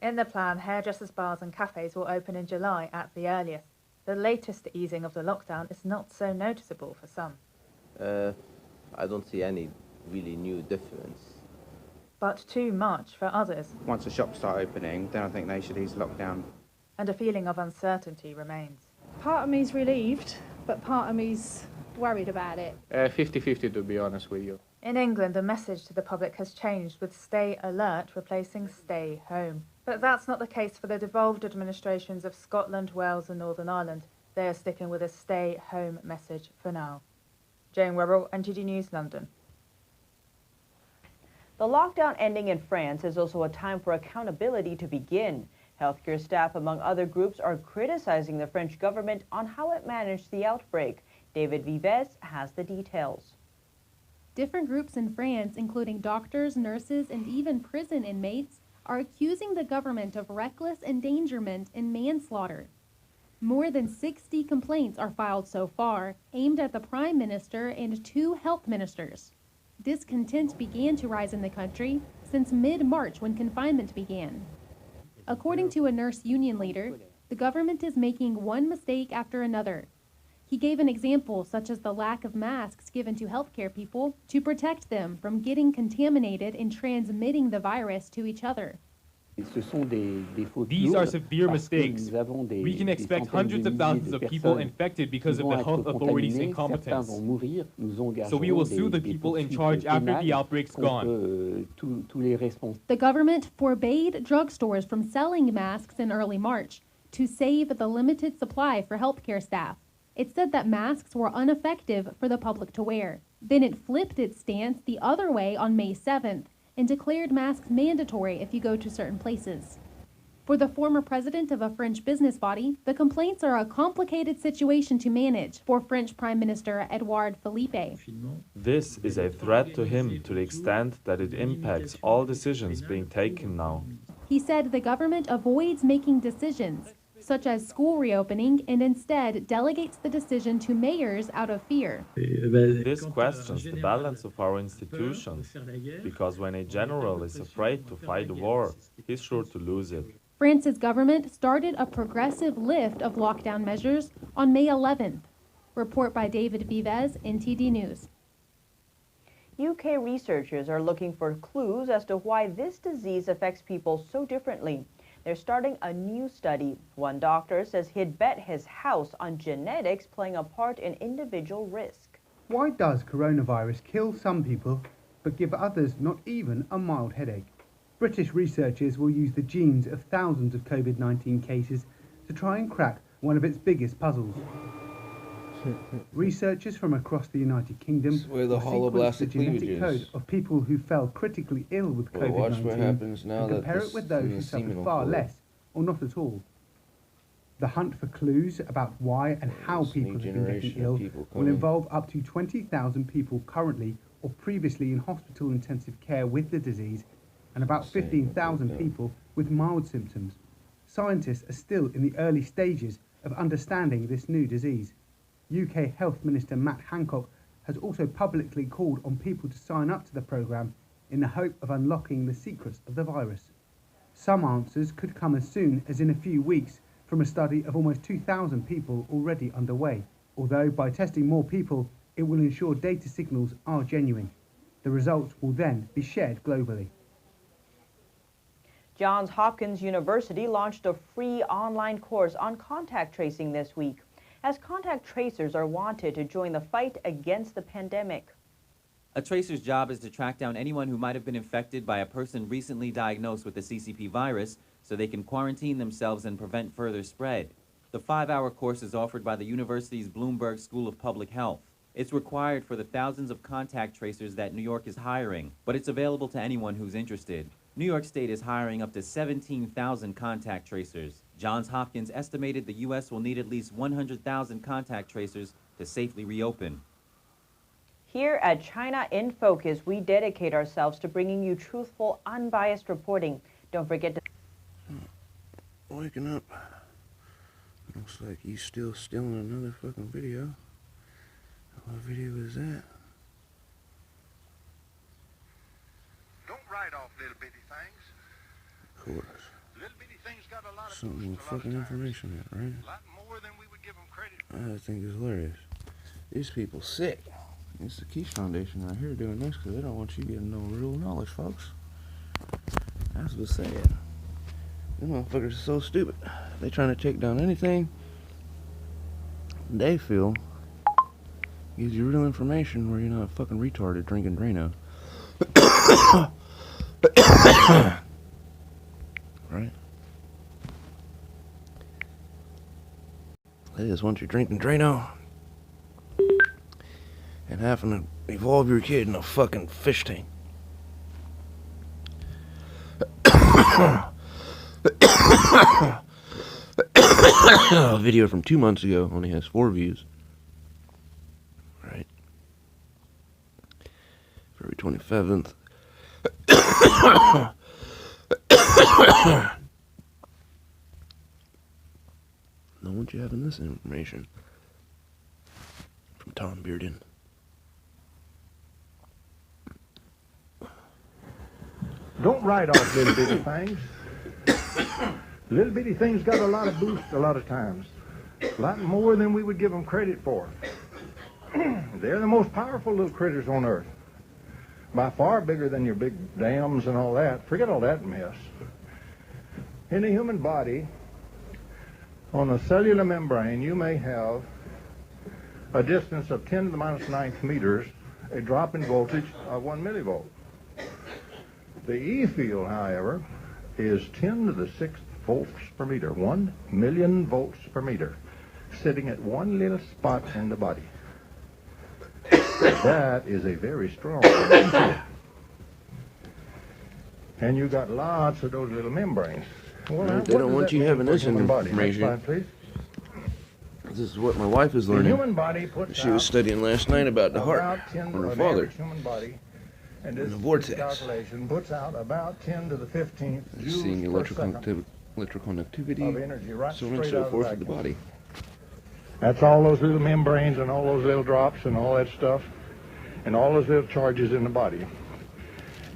Speaker 22: In the plan, hairdressers, bars and cafes will open in July at the earliest. The latest easing of the lockdown is not so noticeable for some.
Speaker 25: I don't see any really new difference.
Speaker 22: But too much for others.
Speaker 26: Once the shops start opening, then I think they should ease lockdown.
Speaker 22: And a feeling of uncertainty remains.
Speaker 27: Part of me's relieved, but part of me's worried about it.
Speaker 8: 50-50 to be honest with you.
Speaker 22: In England, the message to the public has changed, with stay alert replacing stay home. But that's not the case for the devolved administrations of Scotland, Wales and Northern Ireland. They are sticking with a stay home message for now. Jane Webber, NTD News, London.
Speaker 5: The lockdown ending in France is also a time for accountability to begin. Healthcare staff, among other groups, are criticizing the French government on how it managed the outbreak. David Vives has the details.
Speaker 28: Different groups in France, including doctors, nurses, and even prison inmates, are accusing the government of reckless endangerment and manslaughter. More than 60 complaints are filed so far, aimed at the Prime Minister and 2 health ministers. Discontent began to rise in the country since mid-March when confinement began. According to a nurse union leader, the government is making one mistake after another. He gave an example such as the lack of masks given to healthcare people to protect them from getting contaminated and transmitting the virus to each other.
Speaker 17: These are severe mistakes. We can expect hundreds of thousands of people infected because of the health authorities' incompetence. So we will sue the people in charge after the outbreak's gone.
Speaker 28: The government forbade drugstores from selling masks in early March to save the limited supply for healthcare staff. It said that masks were ineffective for the public to wear. Then it flipped its stance the other way on May 7th and declared masks mandatory if you go to certain places. For the former president of a French business body, the complaints are a complicated situation to manage for French Prime Minister Edouard Philippe.
Speaker 1: This is a threat to him to the extent that it impacts all decisions being taken now.
Speaker 28: He said the government avoids making decisions, such as school reopening, and instead delegates the decision to mayors out of fear.
Speaker 1: This questions the balance of our institutions, because when a general is afraid to fight a war, he's sure to lose it.
Speaker 28: France's government started a progressive lift of lockdown measures on May 11th. Report by David Vives, NTD News.
Speaker 5: UK researchers are looking for clues as to why this disease affects people so differently. They're starting a new study. One doctor says he'd bet his house on genetics playing a part in individual risk.
Speaker 2: Why does coronavirus kill some people but give others not even a mild headache? British researchers will use the genes of thousands of COVID-19 cases to try and crack one of its biggest puzzles. Researchers from across the United Kingdom will sequence the genetic code of people who fell critically ill with COVID-19 and compare it with those who suffered far less or not at all. The hunt for clues about why and how people have been getting ill will involve up to 20,000 people currently or previously in hospital intensive care with the disease and about 15,000 people with mild symptoms. Scientists are still in the early stages of understanding this new disease. UK Health Minister Matt Hancock has also publicly called on people to sign up to the programme in the hope of unlocking the secrets of the virus. Some answers could come as soon as in a few weeks from a study of almost 2,000 people already underway, although by testing more people it will ensure data signals are genuine. The results will then be shared globally.
Speaker 5: Johns Hopkins University launched a free online course on contact tracing this week, as contact tracers are wanted to join the fight against the pandemic.
Speaker 21: A tracer's job is to track down anyone who might have been infected by a person recently diagnosed with the CCP virus so they can quarantine themselves and prevent further spread. The 5-hour course is offered by the university's Bloomberg School of Public Health. It's required for the thousands of contact tracers that New York is hiring, but it's available to anyone who's interested. New York State is hiring up to 17,000 contact tracers. Johns Hopkins estimated the U.S. will need at least 100,000 contact tracers to safely reopen.
Speaker 5: Here at China in Focus, we dedicate ourselves to bringing you truthful, unbiased reporting. Don't forget to...
Speaker 3: Waking up. Looks like he's still stealing another fucking video. What video is that?
Speaker 4: Don't write off little bitty things.
Speaker 3: Of course.
Speaker 4: Little bitty things got a lot of
Speaker 3: Something with fucking information in it, right?
Speaker 4: A lot more than we would give them credit for.
Speaker 3: I think it's hilarious. These people sick. It's the Keshe Foundation right here doing this because they don't want you getting no real knowledge, folks. That's what's sad. Them motherfuckers are so stupid. They trying to take down anything they feel gives you real information where you're not fucking retarded drinking Drano. Right? They just want you drinking Drano and having to evolve your kid in a fucking fish tank. A video from 2 months ago only has 4 views. Right. February 27th. No one you having this information from Tom Bearden.
Speaker 4: Don't write off little bitty things. Little bitty things got a lot of boost a lot of times. A lot more than we would give them credit for. They're the most powerful little critters on Earth. By far bigger than your big dams and all that. Forget all that mess. In the human body, on a cellular membrane, you may have a distance of 10 to the minus 9th meters, a drop in voltage of 1 millivolt. The E field, however, is 10 to the 6th volts per meter, 1 million volts per meter, sitting at one little spot in the body. That is a very strong E field. And you got lots of those little membranes. Well,
Speaker 3: Right, they don't want you having this information.
Speaker 4: Next slide, please.
Speaker 3: This is what my wife is
Speaker 4: The
Speaker 3: learning.
Speaker 4: human body puts
Speaker 3: She was studying last night about the heart
Speaker 4: on
Speaker 3: on her father.
Speaker 4: Human body, and
Speaker 3: And
Speaker 4: this
Speaker 3: the vortex.
Speaker 4: calculation puts out about 10 to the 15th joules
Speaker 3: Seeing
Speaker 4: per second
Speaker 3: electroconductivity,
Speaker 4: of energy, right
Speaker 3: so on and
Speaker 4: straight
Speaker 3: so
Speaker 4: out
Speaker 3: forth
Speaker 4: of
Speaker 3: of
Speaker 4: the
Speaker 3: the body.
Speaker 4: That's all those little membranes and all those little drops and all that stuff and all those little charges in the body.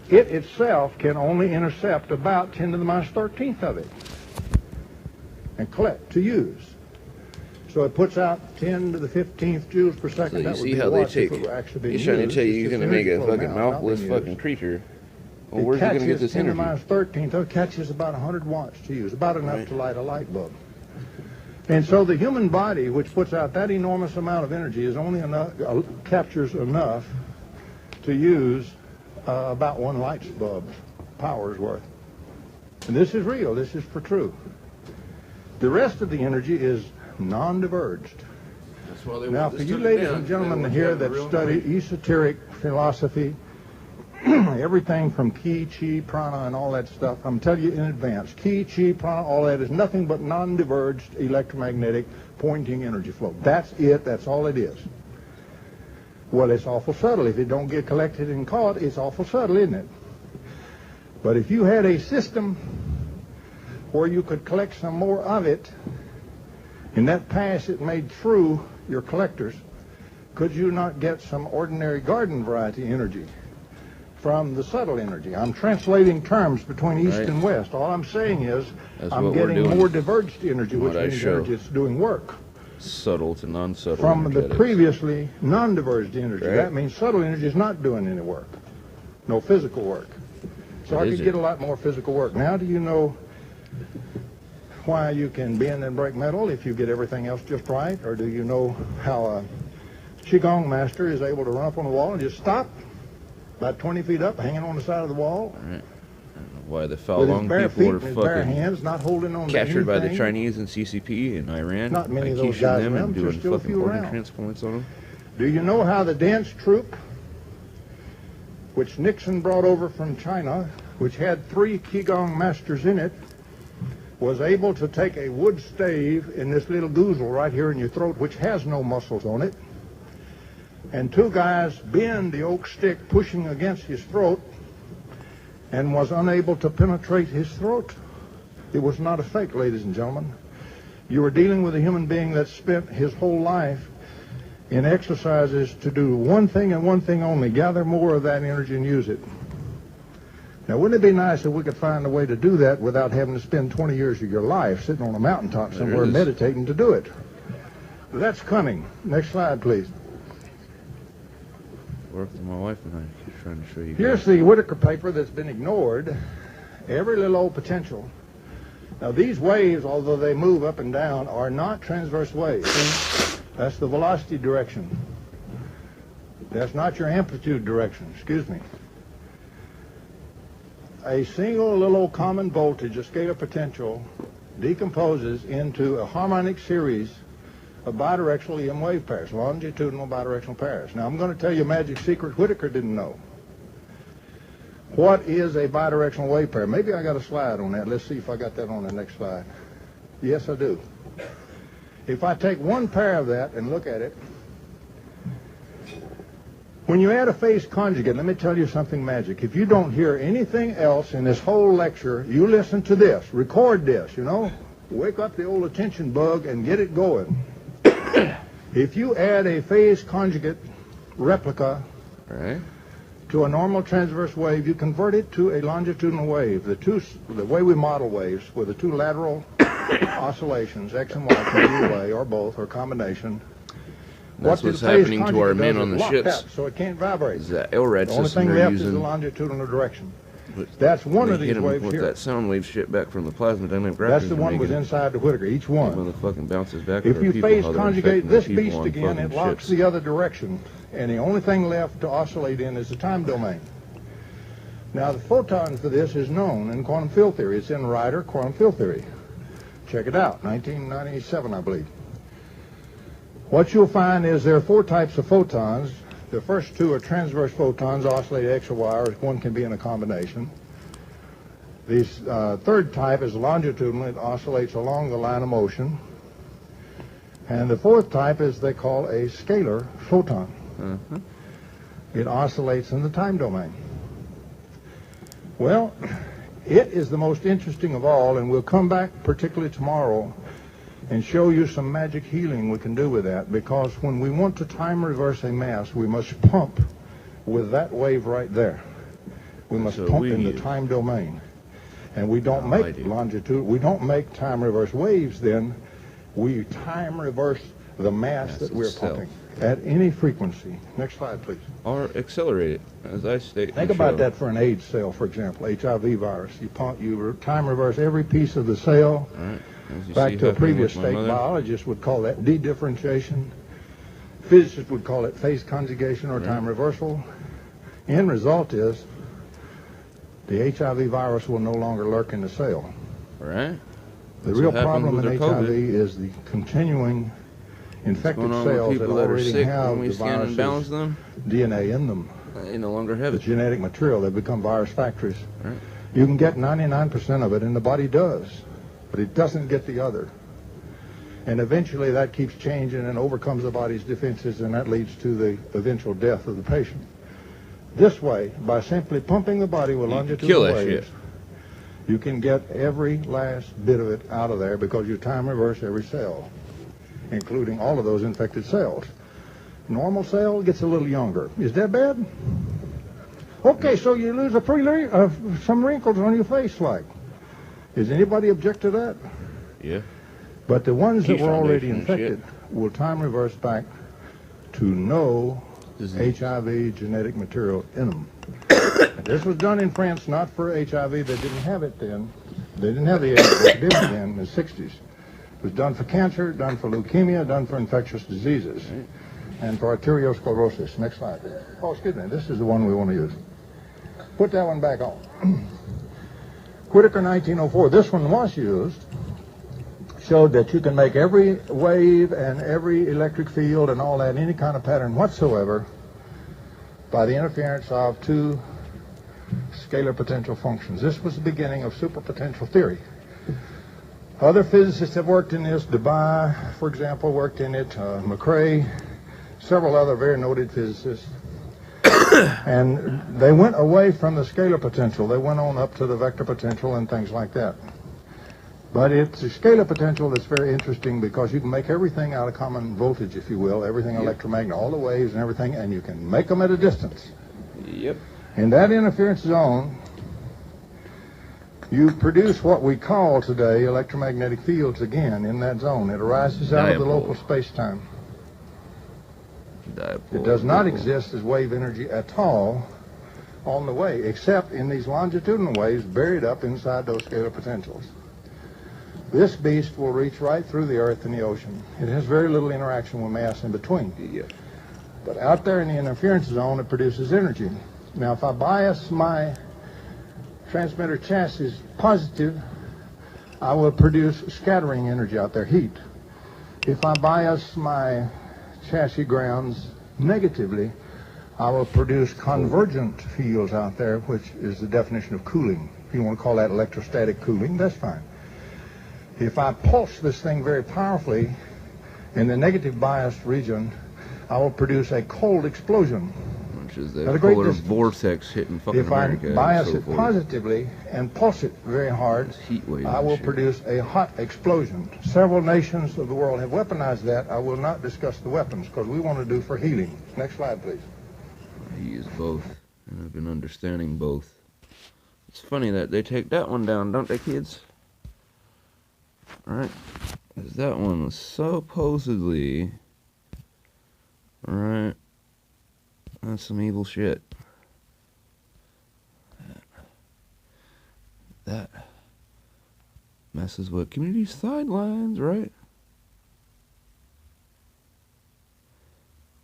Speaker 4: It itself can only intercept about 10 to the minus 13th of it and collect to use. So it puts out 10 to the 15th joules per second.
Speaker 3: So you
Speaker 4: That would
Speaker 3: see
Speaker 4: be
Speaker 3: how they
Speaker 4: what if
Speaker 3: take,
Speaker 4: it were actually being
Speaker 3: he's trying to
Speaker 4: used.
Speaker 3: tell you
Speaker 4: It's
Speaker 3: he's
Speaker 4: just
Speaker 3: going to make a
Speaker 4: energy
Speaker 3: fucking
Speaker 4: flow now,
Speaker 3: mouthless
Speaker 4: not being
Speaker 3: fucking
Speaker 4: used.
Speaker 3: creature. Well,
Speaker 4: It
Speaker 3: where's he going to get
Speaker 4: catches
Speaker 3: this
Speaker 4: 10 to the
Speaker 3: energy?
Speaker 4: minus 13th. It catches about 100 watts to use, about enough
Speaker 3: Right.
Speaker 4: to light a light bulb. And so the human body, which puts out that enormous amount of energy, is only enough, captures enough to use about one light bulb's power's worth. And this is real. This is for true. The rest of the energy is non-diverged.
Speaker 3: That's why they
Speaker 4: Now,
Speaker 3: want
Speaker 4: for
Speaker 3: this
Speaker 4: you
Speaker 3: took
Speaker 4: ladies
Speaker 3: down.
Speaker 4: and
Speaker 3: They
Speaker 4: gentlemen
Speaker 3: want you
Speaker 4: here
Speaker 3: to have a
Speaker 4: that
Speaker 3: real
Speaker 4: study
Speaker 3: knowledge.
Speaker 4: esoteric philosophy, everything from ki, chi, prana, and all that stuff, I'm telling you in advance, ki, chi, prana, all that is nothing but non-diverged electromagnetic pointing energy flow. That's it. That's all it is. Well, it's awful subtle. If it don't get collected and caught, it's awful subtle, isn't it? But if you had a system where you could collect some more of it, and that pass it made through your collectors, could you not get some ordinary garden variety energy from the subtle energy? I'm translating terms between east
Speaker 3: Right.
Speaker 4: and west. All I'm saying is
Speaker 3: That's
Speaker 4: I'm
Speaker 3: what we're
Speaker 4: getting
Speaker 3: doing.
Speaker 4: more diverged energy, which
Speaker 3: What I
Speaker 4: means
Speaker 3: show.
Speaker 4: energy that's doing work.
Speaker 3: Subtle to non-subtle
Speaker 4: From the
Speaker 3: energetics.
Speaker 4: previously non-diverged energy.
Speaker 3: Right.
Speaker 4: That means subtle energy is not doing any work. No physical work. So
Speaker 3: What
Speaker 4: I
Speaker 3: is
Speaker 4: could get
Speaker 3: it?
Speaker 4: a lot more physical work. Now do you know why you can bend and break metal if you get everything else just right? Or do you know how a Qigong master is able to run up on the wall and just stop about 20 feet up, hanging on the side of the wall?
Speaker 3: Right. I don't know why the
Speaker 4: With his
Speaker 3: Falun
Speaker 4: bare
Speaker 3: people
Speaker 4: feet
Speaker 3: are
Speaker 4: and his bare
Speaker 3: fucking
Speaker 4: hands, not holding on to
Speaker 3: captured by the
Speaker 4: anything.
Speaker 3: Chinese and CCP in Iran.
Speaker 4: Not many of
Speaker 3: by
Speaker 4: those
Speaker 3: quiching
Speaker 4: guys
Speaker 3: them
Speaker 4: around,
Speaker 3: and
Speaker 4: but
Speaker 3: doing
Speaker 4: there's still a
Speaker 3: fucking
Speaker 4: few
Speaker 3: organ
Speaker 4: around.
Speaker 3: transplants on them.
Speaker 4: Do you know how the dance troupe, which Nixon brought over from China, which had 3 Qigong masters in it, was able to take a wood stave in this little goozle right here in your throat, which has no muscles on it, and 2 guys bend the oak stick pushing against his throat, and was unable to penetrate his throat? It was not a fake, ladies and gentlemen. You were dealing with a human being that spent his whole life in exercises to do one thing and one thing only, gather more of that energy and use it. Now, wouldn't it be nice if we could find a way to do that without having to spend 20 years of your life sitting on a mountaintop
Speaker 3: There
Speaker 4: somewhere
Speaker 3: it is.
Speaker 4: meditating to do it? That's coming. Next slide, please.
Speaker 3: Work with my wife and I. She's trying to show you.
Speaker 4: Here's the Whitaker paper that's been ignored. Every little old potential. Now, these waves, although they move up and down, are not transverse waves. That's the velocity direction. That's not your amplitude direction. Excuse me. A single little common voltage, a scalar potential, decomposes into a harmonic series of bidirectional EM wave pairs, longitudinal bidirectional pairs. Now, I'm going to tell you a magic secret Whitaker didn't know. What is a bidirectional wave pair? Maybe I got a slide on that. Let's see if I got that on the next slide. Yes, I do. If I take one pair of that and look at it, when you add a phase conjugate, let me tell you something magic. If you don't hear anything else in this whole lecture, you listen to this. Record this, you know. Wake up the old attention bug and get it going. If you add a phase conjugate replica to a normal transverse wave, you convert it to a longitudinal wave. The way we model waves with the 2 lateral oscillations, X and Y, can be away, or both, or combination.
Speaker 3: That's
Speaker 4: What
Speaker 3: what's
Speaker 4: the phase
Speaker 3: happening to our
Speaker 4: conjugate
Speaker 3: men
Speaker 4: does
Speaker 3: on
Speaker 4: is
Speaker 3: the
Speaker 4: lock
Speaker 3: ships.
Speaker 4: that so it can't vibrate.
Speaker 3: Is that LRAD
Speaker 4: The only
Speaker 3: system
Speaker 4: thing
Speaker 3: they're
Speaker 4: left is the
Speaker 3: using.
Speaker 4: longitudinal direction. That's one of
Speaker 3: They
Speaker 4: these
Speaker 3: hit 'em
Speaker 4: waves
Speaker 3: with
Speaker 4: here.
Speaker 3: that sound wave shit back from the plasma dynamic
Speaker 4: That's
Speaker 3: reactors
Speaker 4: the
Speaker 3: to
Speaker 4: one
Speaker 3: make
Speaker 4: was
Speaker 3: it.
Speaker 4: inside the Whitaker, each one.
Speaker 3: It motherfucking bounces back
Speaker 4: If
Speaker 3: to our
Speaker 4: you
Speaker 3: people,
Speaker 4: phase
Speaker 3: how they're
Speaker 4: conjugate
Speaker 3: infecting the
Speaker 4: this
Speaker 3: people
Speaker 4: beast
Speaker 3: on
Speaker 4: again, it
Speaker 3: fucking
Speaker 4: locks
Speaker 3: ships.
Speaker 4: the other direction. And the only thing left to oscillate in is the time domain. Now, the photon for this is known in quantum field theory. It's in Ryder Quantum Field Theory. Check it out, 1997, I believe. What you'll find is there are 4 types of photons. The first 2 are transverse photons, oscillate X or Y, or one can be in a combination. This third type is longitudinal. It oscillates along the line of motion. And the fourth type is they call a scalar photon. It oscillates in the time domain. Well, it is the most interesting of all, and we'll come back particularly tomorrow and show you some magic healing we can do with that, because when we want to time reverse a mass, we must pump with that wave right there. We must pump in the time domain. And we don't make we don't make time reverse waves then. We time reverse the mass that we're pumping at any frequency. Next slide, please.
Speaker 3: Or accelerate it, as I state.
Speaker 4: Think about that for an AIDS cell, for example, HIV virus. You time reverse every piece of the cell back to a previous state. Biologists would call that de-differentiation. Physicists would call it phase conjugation or time reversal. End result is the HIV virus will no longer lurk in the cell.
Speaker 3: Right.
Speaker 4: The real problem in HIV is the continuing infected cells that already have the virus's DNA in them.
Speaker 3: They no longer have
Speaker 4: the genetic material. They become virus factories. Right. You can get 99% of it, and the body does, but it doesn't get the other. And eventually that keeps changing and overcomes the body's defenses, and that leads to the eventual death of the patient. This way, by simply pumping the body with longitudinal waves, you can get every last bit of it out of there because you time reverse every cell, including all of those infected cells. Normal cell gets a little younger. Is that bad? Okay, so you lose some wrinkles on your face, like. Does anybody object to that?
Speaker 3: Yeah.
Speaker 4: But the ones that were already infected will time reverse back to no HIV genetic material in them. This was done in France, not for HIV. They didn't have it then. They didn't have the epidemic then in the 60s. It was done for cancer, done for leukemia, done for infectious diseases, and for arteriosclerosis. Next slide. Oh, excuse me. This is the one we want to use. Put that one back on. Whittaker 1904. This one was used. Showed that you can make every wave and every electric field and all that, any kind of pattern whatsoever, by the interference of two scalar potential functions. This was the beginning of superpotential theory. Other physicists have worked in this. Debye, for example, worked in it. McCrae, several other very noted physicists. And they went away from the scalar potential. They went on up to the vector potential and things like that. But it's a scalar potential that's very interesting because you can make everything out of common voltage, if you will, everything electromagnetic, all the waves and everything, and you can make them at a distance.
Speaker 3: Yep.
Speaker 4: In that interference zone, you produce what we call today electromagnetic fields again in that zone. It arises out of the local space-time. It does not exist as wave energy at all on the way, except in these longitudinal waves buried up inside those scalar potentials. This beast will reach right through the earth and the ocean. It has very little interaction with mass in between. Yeah. But out there in the interference zone, it produces energy. Now, if I bias my transmitter chassis positive, I will produce scattering energy out there, heat. If I bias my chassis grounds negatively, I will produce convergent fields out there, which is the definition of cooling. If you want to call that electrostatic cooling, that's fine. If I pulse this thing very powerfully in the negative biased region, I will produce a cold explosion.
Speaker 3: Which is that polar vortex hitting fucking America.
Speaker 4: If I bias it positively and pulse it very hard, I will produce a hot explosion. Several nations of the world have weaponized that. I will not discuss the weapons because we want to do for healing. Next slide, please.
Speaker 3: He is both, and I've been understanding both. It's funny that they take that one down, don't they, kids? Alright, because that one was supposedly, alright, that's some evil shit. That messes with community sidelines, right?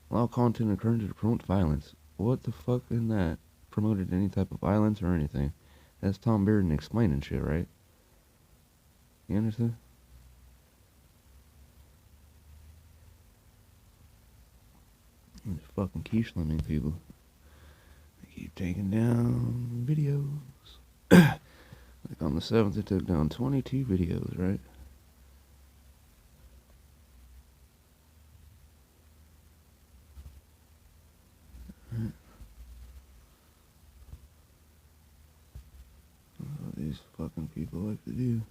Speaker 3: Allow content and current to promote violence. What the fuck in that? Promoted any type of violence or anything? That's Tom Bearden explaining shit, right? You understand? These fucking quiche lemming people. They keep taking down videos. Like on the 7th, it took down 22 videos, right? That's what these fucking people like to do.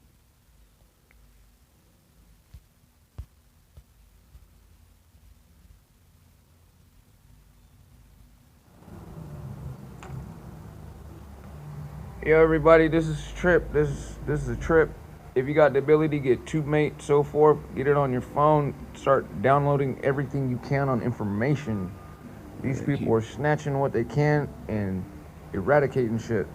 Speaker 6: Yo, everybody, this is Trip. This is a trip. If you got the ability to get TubeMate, so forth, get it on your phone. Start downloading everything you can on information. These people are snatching what they can and eradicating shit.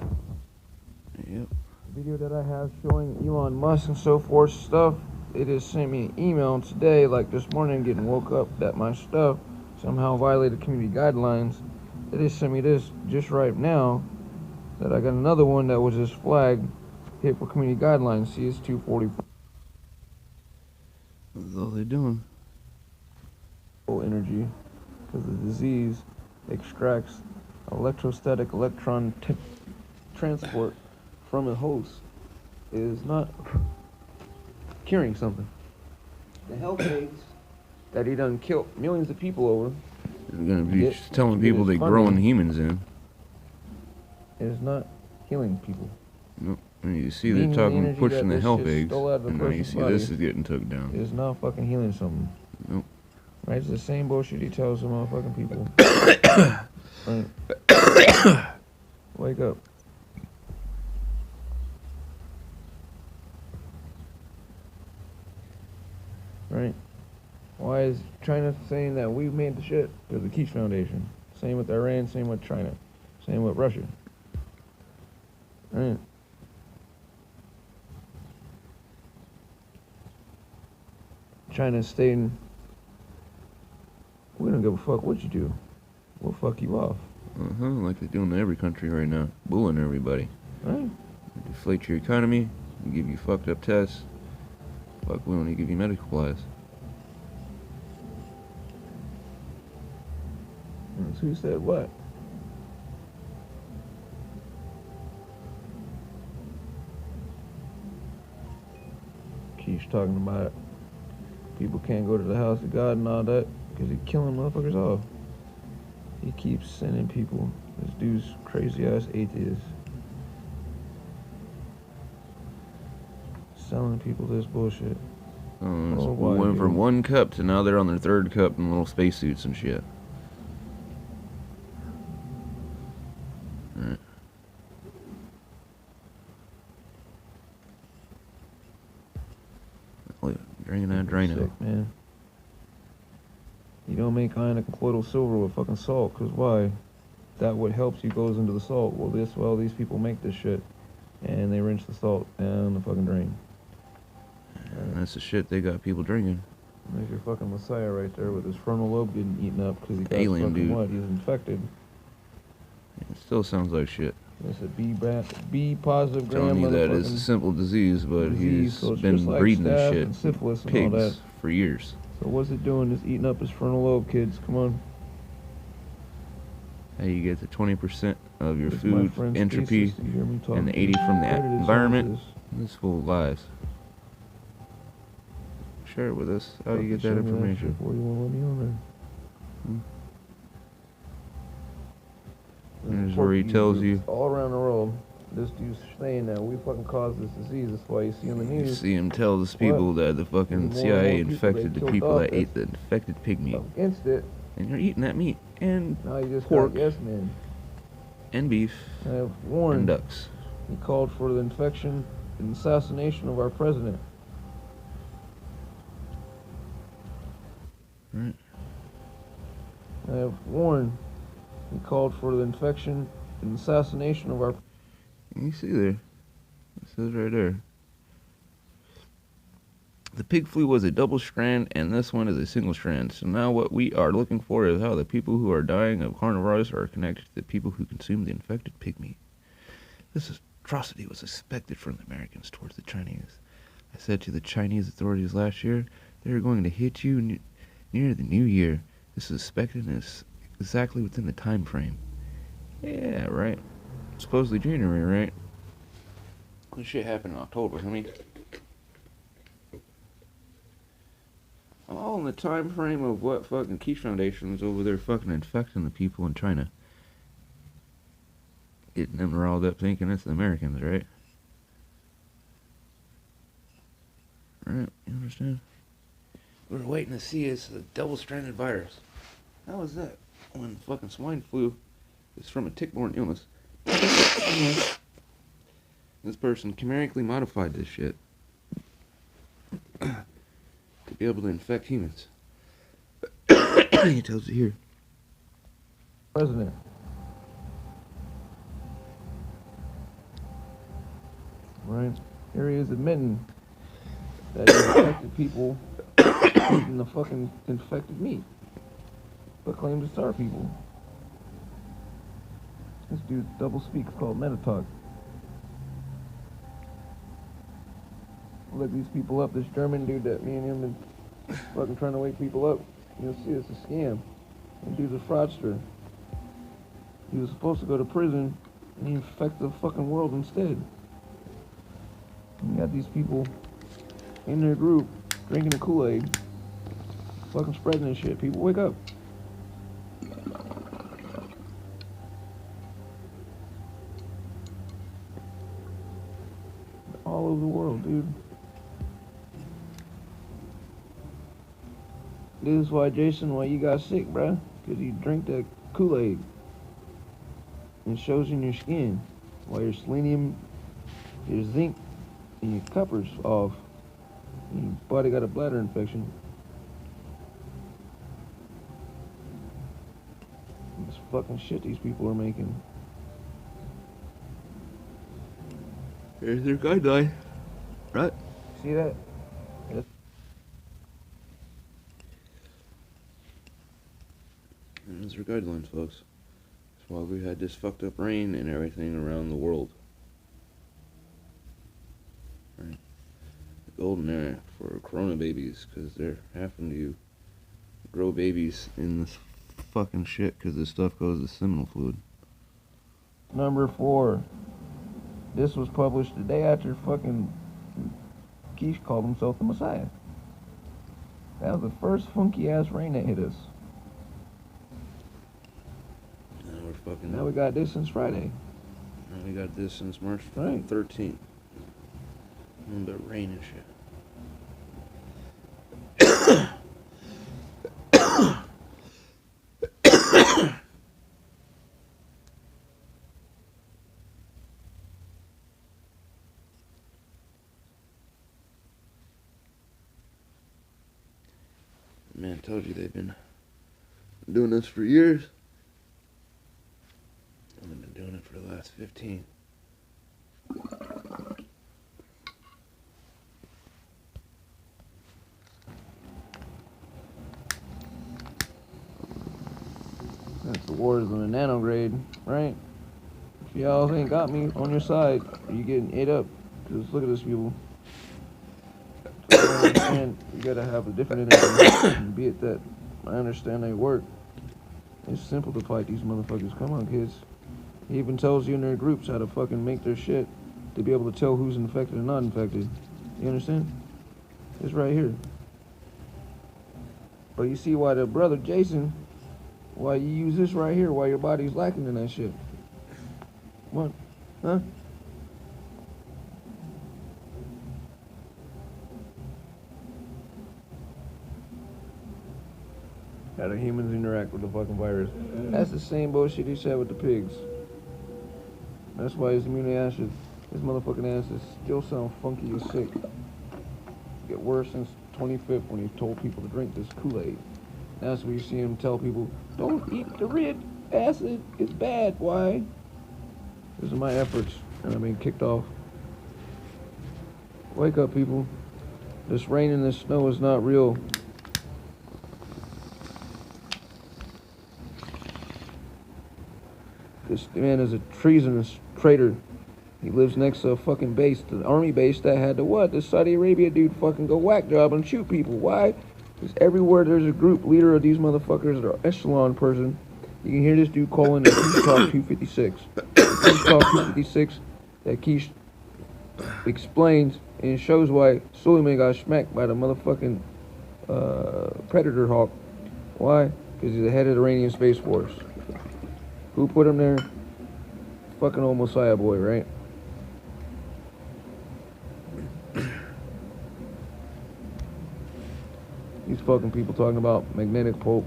Speaker 3: Yep.
Speaker 6: The video that I have showing Elon Musk and so forth stuff, it just sent me an email today, like this morning, getting woke up that my stuff somehow violated community guidelines. It just sent me this just right now. That I got another one that was just flagged, hit for community guidelines, CS240.
Speaker 3: That's all they're doing.
Speaker 6: Energy, because the disease extracts electrostatic electron transport from a host. It is not curing something. The HealthEggs that he done killed millions of people over.
Speaker 3: They're gonna be telling people they're growing humans in.
Speaker 6: It is not healing people.
Speaker 3: Nope. And you see they're talking, pushing the HealthEggs, and now you see this is getting took down.
Speaker 6: It is not fucking healing something.
Speaker 3: Nope.
Speaker 6: Right? It's the same bullshit he tells some motherfucking people. Right. Wake up. Right? Why is China saying that we made the shit? Because of the Keshe Foundation. Same with Iran, same with China, same with Russia. Right. China's stating, we don't give a fuck what you do. We'll fuck you off.
Speaker 3: Like they're doing to every country right now. Bullying everybody.
Speaker 6: Right.
Speaker 3: They deflate your economy, give you fucked up tests. Fuck, we only give you medical supplies.
Speaker 6: That's who said what? Keeps talking about people can't go to the house of God and all that because he's killing motherfuckers off. He keeps sending people. This dude's crazy ass atheist. Selling people this bullshit.
Speaker 3: So we went from 1 cup to now they're on their 3rd cup in little spacesuits and shit. Alright. Drinking that Drano.
Speaker 6: Sick, man. You don't make iron and colloidal silver with fucking salt, because why? That what helps you goes into the salt. Well, these people make this shit, and they rinse the salt down the fucking drain.
Speaker 3: And that's the shit they got people drinking.
Speaker 6: There's your fucking Messiah right there with his frontal lobe getting eaten up because he got
Speaker 3: Alien
Speaker 6: fucking
Speaker 3: dude.
Speaker 6: what? He's infected.
Speaker 3: It still sounds like shit.
Speaker 6: It's a B positive gram.
Speaker 3: Telling you that it's a simple disease, but he's been breeding this shit
Speaker 6: and syphilis and
Speaker 3: pigs
Speaker 6: all that.
Speaker 3: for years.
Speaker 6: So what's it doing? It's eating up his frontal lobe, kids. Come on.
Speaker 3: Hey, you get the 20% of your
Speaker 6: It's
Speaker 3: food
Speaker 6: my friend's
Speaker 3: entropy
Speaker 6: thesis. You hear me talking?
Speaker 3: and the 80 from the
Speaker 6: Credited
Speaker 3: environment.
Speaker 6: scientists.
Speaker 3: This fool lies. Share it with us. How do you get that
Speaker 6: Show me
Speaker 3: information?
Speaker 6: shit for you won't let me on there.
Speaker 3: Here's where he tells you.
Speaker 6: All around the world, this dude's saying that we fucking caused this disease. That's why you see on the
Speaker 3: You
Speaker 6: news.
Speaker 3: see him tell these people that the fucking
Speaker 6: More
Speaker 3: CIA
Speaker 6: people
Speaker 3: infected
Speaker 6: they
Speaker 3: the
Speaker 6: killed
Speaker 3: people
Speaker 6: off
Speaker 3: that
Speaker 6: this.
Speaker 3: ate the infected pig meat.
Speaker 6: Against it.
Speaker 3: And you're eating that meat and
Speaker 6: Now you just
Speaker 3: pork
Speaker 6: got yes men.
Speaker 3: and beef
Speaker 6: I have warned.
Speaker 3: and ducks.
Speaker 6: He called for the infection and assassination of our president.
Speaker 3: Right.
Speaker 6: I have warned. He called for the infection and assassination of our.
Speaker 3: You see there. It says right there. The pig flu was a double strand, and this one is a single strand. So now what we are looking for is how the people who are dying of coronavirus are connected to the people who consume the infected pig meat. This atrocity was expected from the Americans towards the Chinese. I said to the Chinese authorities last year, they are going to hit you near the new year. This is expected and is exactly within the time frame. Yeah, right. Supposedly January, right? This shit happened in October, all in the time frame of what fucking Quiche Foundation was over there fucking infecting the people in China. Getting them riled up thinking it's the Americans, right? Right, you understand? We were waiting to see it's a double-stranded virus. How is that? When fucking swine flu is from a tick-borne illness. This person chimerically modified this shit to be able to infect humans. He tells you here.
Speaker 6: President. Right? Here he is admitting that he infected people eating the fucking infected meat, but claims to starve people. This dude double speaks, called meta-talk. Look these people up. This German dude that me and him been fucking trying to wake people up. You'll see it's a scam. That dude's a fraudster. He was supposed to go to prison and he infected the fucking world instead. You got these people in their group drinking the Koolaid, fucking spreading this shit. People, wake up. All over the world, dude. This is why, Jason, why you got sick, bruh. Because you drink that Kool-Aid. It shows in your skin. Why your selenium, your zinc, and your copper's off. And your body got a bladder infection. This fucking shit these people are making.
Speaker 3: Here's their guideline. Right?
Speaker 6: See that? Yes.
Speaker 3: There's their guidelines, folks. That's why we had this fucked up rain and everything around the world. Right? The golden era for corona babies, because they're having to grow babies in this fucking shit, because this stuff goes to seminal fluid.
Speaker 6: Number 4. This was published the day after fucking Quiche called himself the Messiah. That was the first funky ass rain that hit us. Now we got this since Friday.
Speaker 3: Now we got this since March 13th. A little bit of rain and shit. Man, I told you they've been doing this for years. I've been doing it for the last 15.
Speaker 6: That's the wars on the nanograde, right? If y'all ain't got me on your side, you getting ate up. Just look at this, people. So I understand you gotta have a different energy, be it that I understand they work. It's simple to fight these motherfuckers. Come on, kids. He even tells you in their groups how to fucking make their shit to be able to tell who's infected and not infected. You understand? It's right here. But you see why the brother Jason, why you use this right here, why your body's lacking in that shit. What? Huh? How do humans interact with the fucking virus? That's the same bullshit he said with the pigs. That's why his immunity acid, his motherfucking ass is still sound funky as sick. Get worse since 25th when he told people to drink this Kool-Aid. That's where you see him tell people, don't eat the red acid, it's bad, why? These are my efforts, and I'm being kicked off. Wake up, people. This rain and this snow is not real. This man is a treasonous traitor. He lives next to a fucking base, the army base that had to what? The Saudi Arabia dude fucking go whack job and shoot people. Why? Because everywhere there's a group leader of these motherfuckers or echelon person, you can hear this dude calling the Peace Talk 256. The Peace Talk 256 that Quiche explains and shows why Suleiman got smacked by the motherfucking Predator Hawk. Why? Because he's the head of the Iranian Space Force. Who put him there? Fucking old Messiah boy, right? These fucking people talking about magnetic pole.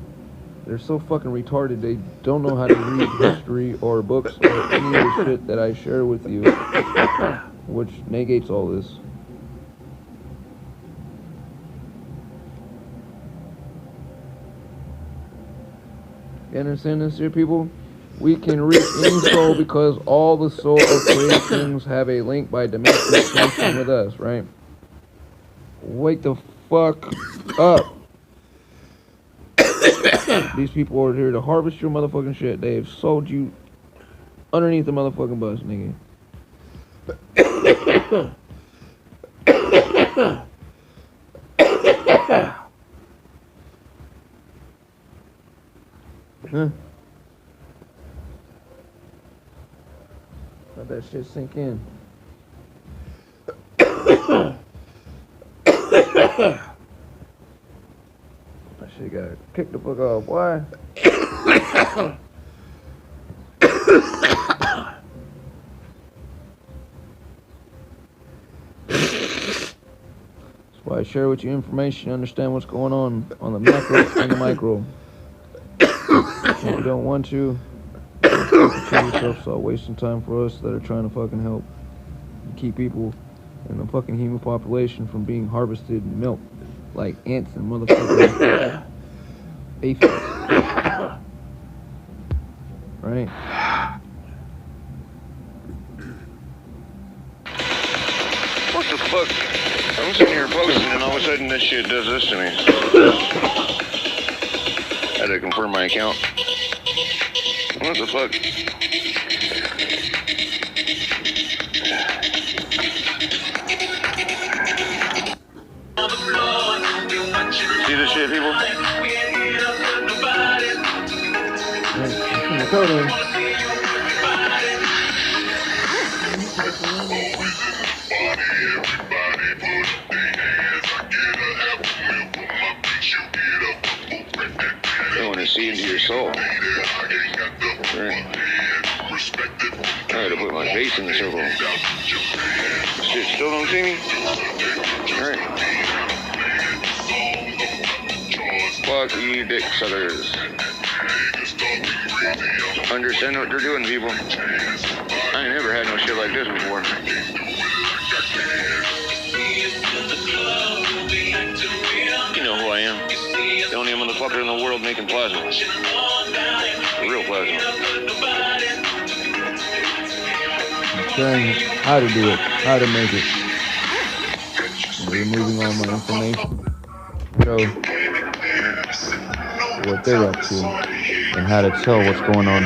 Speaker 6: They're so fucking retarded, they don't know how to read history or books or any of the shit that I share with you, which negates all this. You understand this here, people? We can reach any soul because all the soul of creations have a link by dimensional extension with us, right? Wake the fuck up. These people are here to harvest your motherfucking shit. They have sold you underneath the motherfucking bus, nigga. Huh? Let that shit sink in. That shit got kicked the fuck off. Why? That's why I share with you information, understand what's going on the macro and the micro. If you don't want to, yourself, stop wasting time for us that are trying to fucking help keep people in the fucking human population from being harvested and milked like ants and motherfucking aphids. Right?
Speaker 3: What the fuck? I'm sitting here posting and all of a sudden this shit does this to me. Had to confirm my account. What the fuck? See this shit, people? I want to see into your soul. Right. I had to put my face in the circle. Shit, still don't see me? Alright. Fuck you, dick suckers. Understand what they're doing, people. I ain't never had no shit like this before. You know who I am. The only motherfucker in the world making plasma. Real plasma.
Speaker 6: Sharing how to do it, how to make it. And removing all my information. Show what they're up to and how to tell what's going on.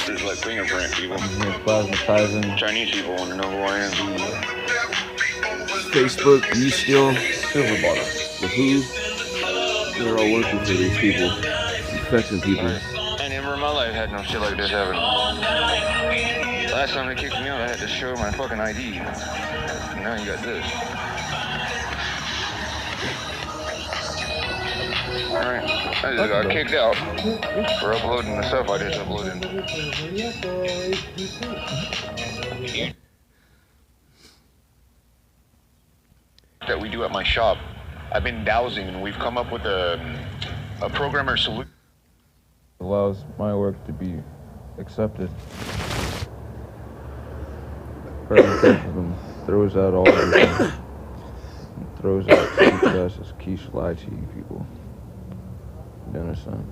Speaker 3: It's like fingerprint people.
Speaker 6: Plasmatizing.
Speaker 3: Chinese people want to know who I am.
Speaker 7: Facebook, you still silver bottle. The who? They're all working for these people, infecting people.
Speaker 3: I never in my life had no shit like this happen. Last time they kicked me out, I had to show my fucking ID. And now you got this. Alright, I just got kicked out for uploading the stuff I just uploaded. That we do at my shop. I've been dowsing and we've come up with a programmer solution.
Speaker 6: Allows my work to be accepted. Them throws out all everything. Throws out us as quiche lie to you people. You understand?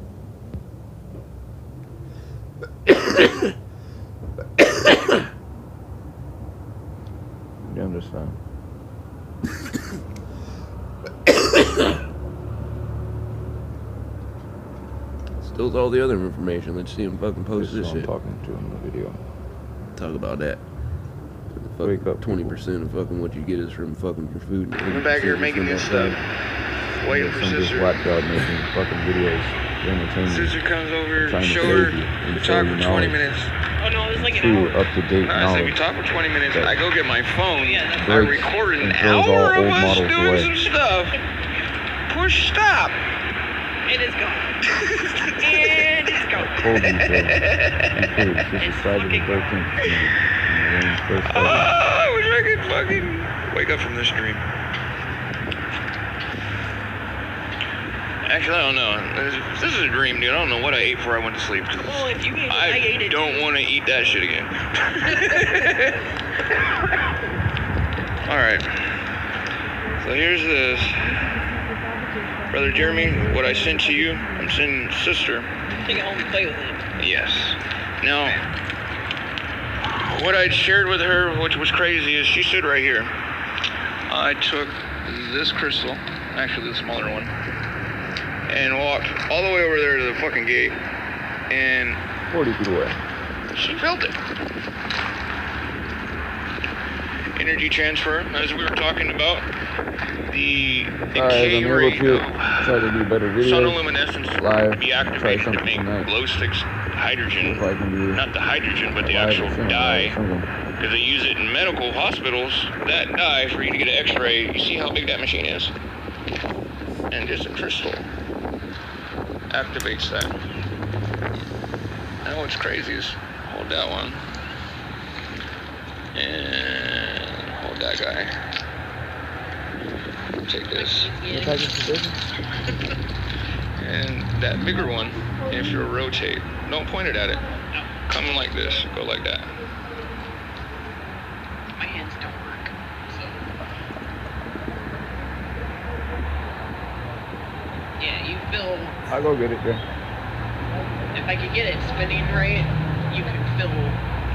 Speaker 6: You understand?
Speaker 7: Still all the other information. Let's see him fucking post this shit.
Speaker 6: I'm talking to in the video.
Speaker 7: Talk about that.
Speaker 3: Wake up. 20% of fucking what you get is from fucking your food.
Speaker 9: I'm back here making this stuff. Waiting for Sister.
Speaker 6: Black dog making fucking videos.
Speaker 9: Sister comes over, show her, we talk for 20 minutes.
Speaker 28: Oh no, it's like an
Speaker 6: true,
Speaker 28: hour.
Speaker 6: up-to-date
Speaker 9: No, I said
Speaker 6: knowledge.
Speaker 9: we talk for 20 minutes. I go get my phone. I
Speaker 6: Breaks
Speaker 9: recorded an
Speaker 6: and throws
Speaker 9: hour
Speaker 6: all
Speaker 9: of
Speaker 6: old
Speaker 9: us
Speaker 6: models
Speaker 9: doing
Speaker 6: away.
Speaker 9: some stuff. Push stop.
Speaker 28: It is gone. And it's gone.
Speaker 6: Told you so. You could. Just Friday the 13th.
Speaker 9: I wish I could fucking wake up from this dream. Actually, I don't know. This is a dream, dude. I don't know what I ate before I went to sleep.
Speaker 28: Well, if you ate it,
Speaker 9: I
Speaker 28: ate it.
Speaker 9: don't want to eat that shit again. Alright. So here's this. Brother Jeremy, what I sent to you, I'm sending Sister.
Speaker 28: Take it home and play with it.
Speaker 9: Yes. Now, what I'd shared with her, which was crazy, is she stood right here. I took this crystal, actually the smaller one, and walked all the way over there to the fucking gate, and
Speaker 6: 40 feet away.
Speaker 9: She felt it. Energy transfer, as we were talking about, the decay rate of
Speaker 6: try to do better videos.
Speaker 9: sonoluminescence
Speaker 6: Live.
Speaker 9: be activated to make glow sticks hydrogen, not the hydrogen, but the actual dye, because they use it in medical hospitals, that dye, for you to get an x-ray. You see how big that machine is? And just a crystal activates that. Now what's crazy is hold that one and hold that guy. Take this. And that bigger one, if you rotate, don't point it at it. Come like this, go like that.
Speaker 28: My hands don't work. So. Yeah, you feel.
Speaker 6: I'll go get it, yeah.
Speaker 28: If I could get it spinning right, you can feel.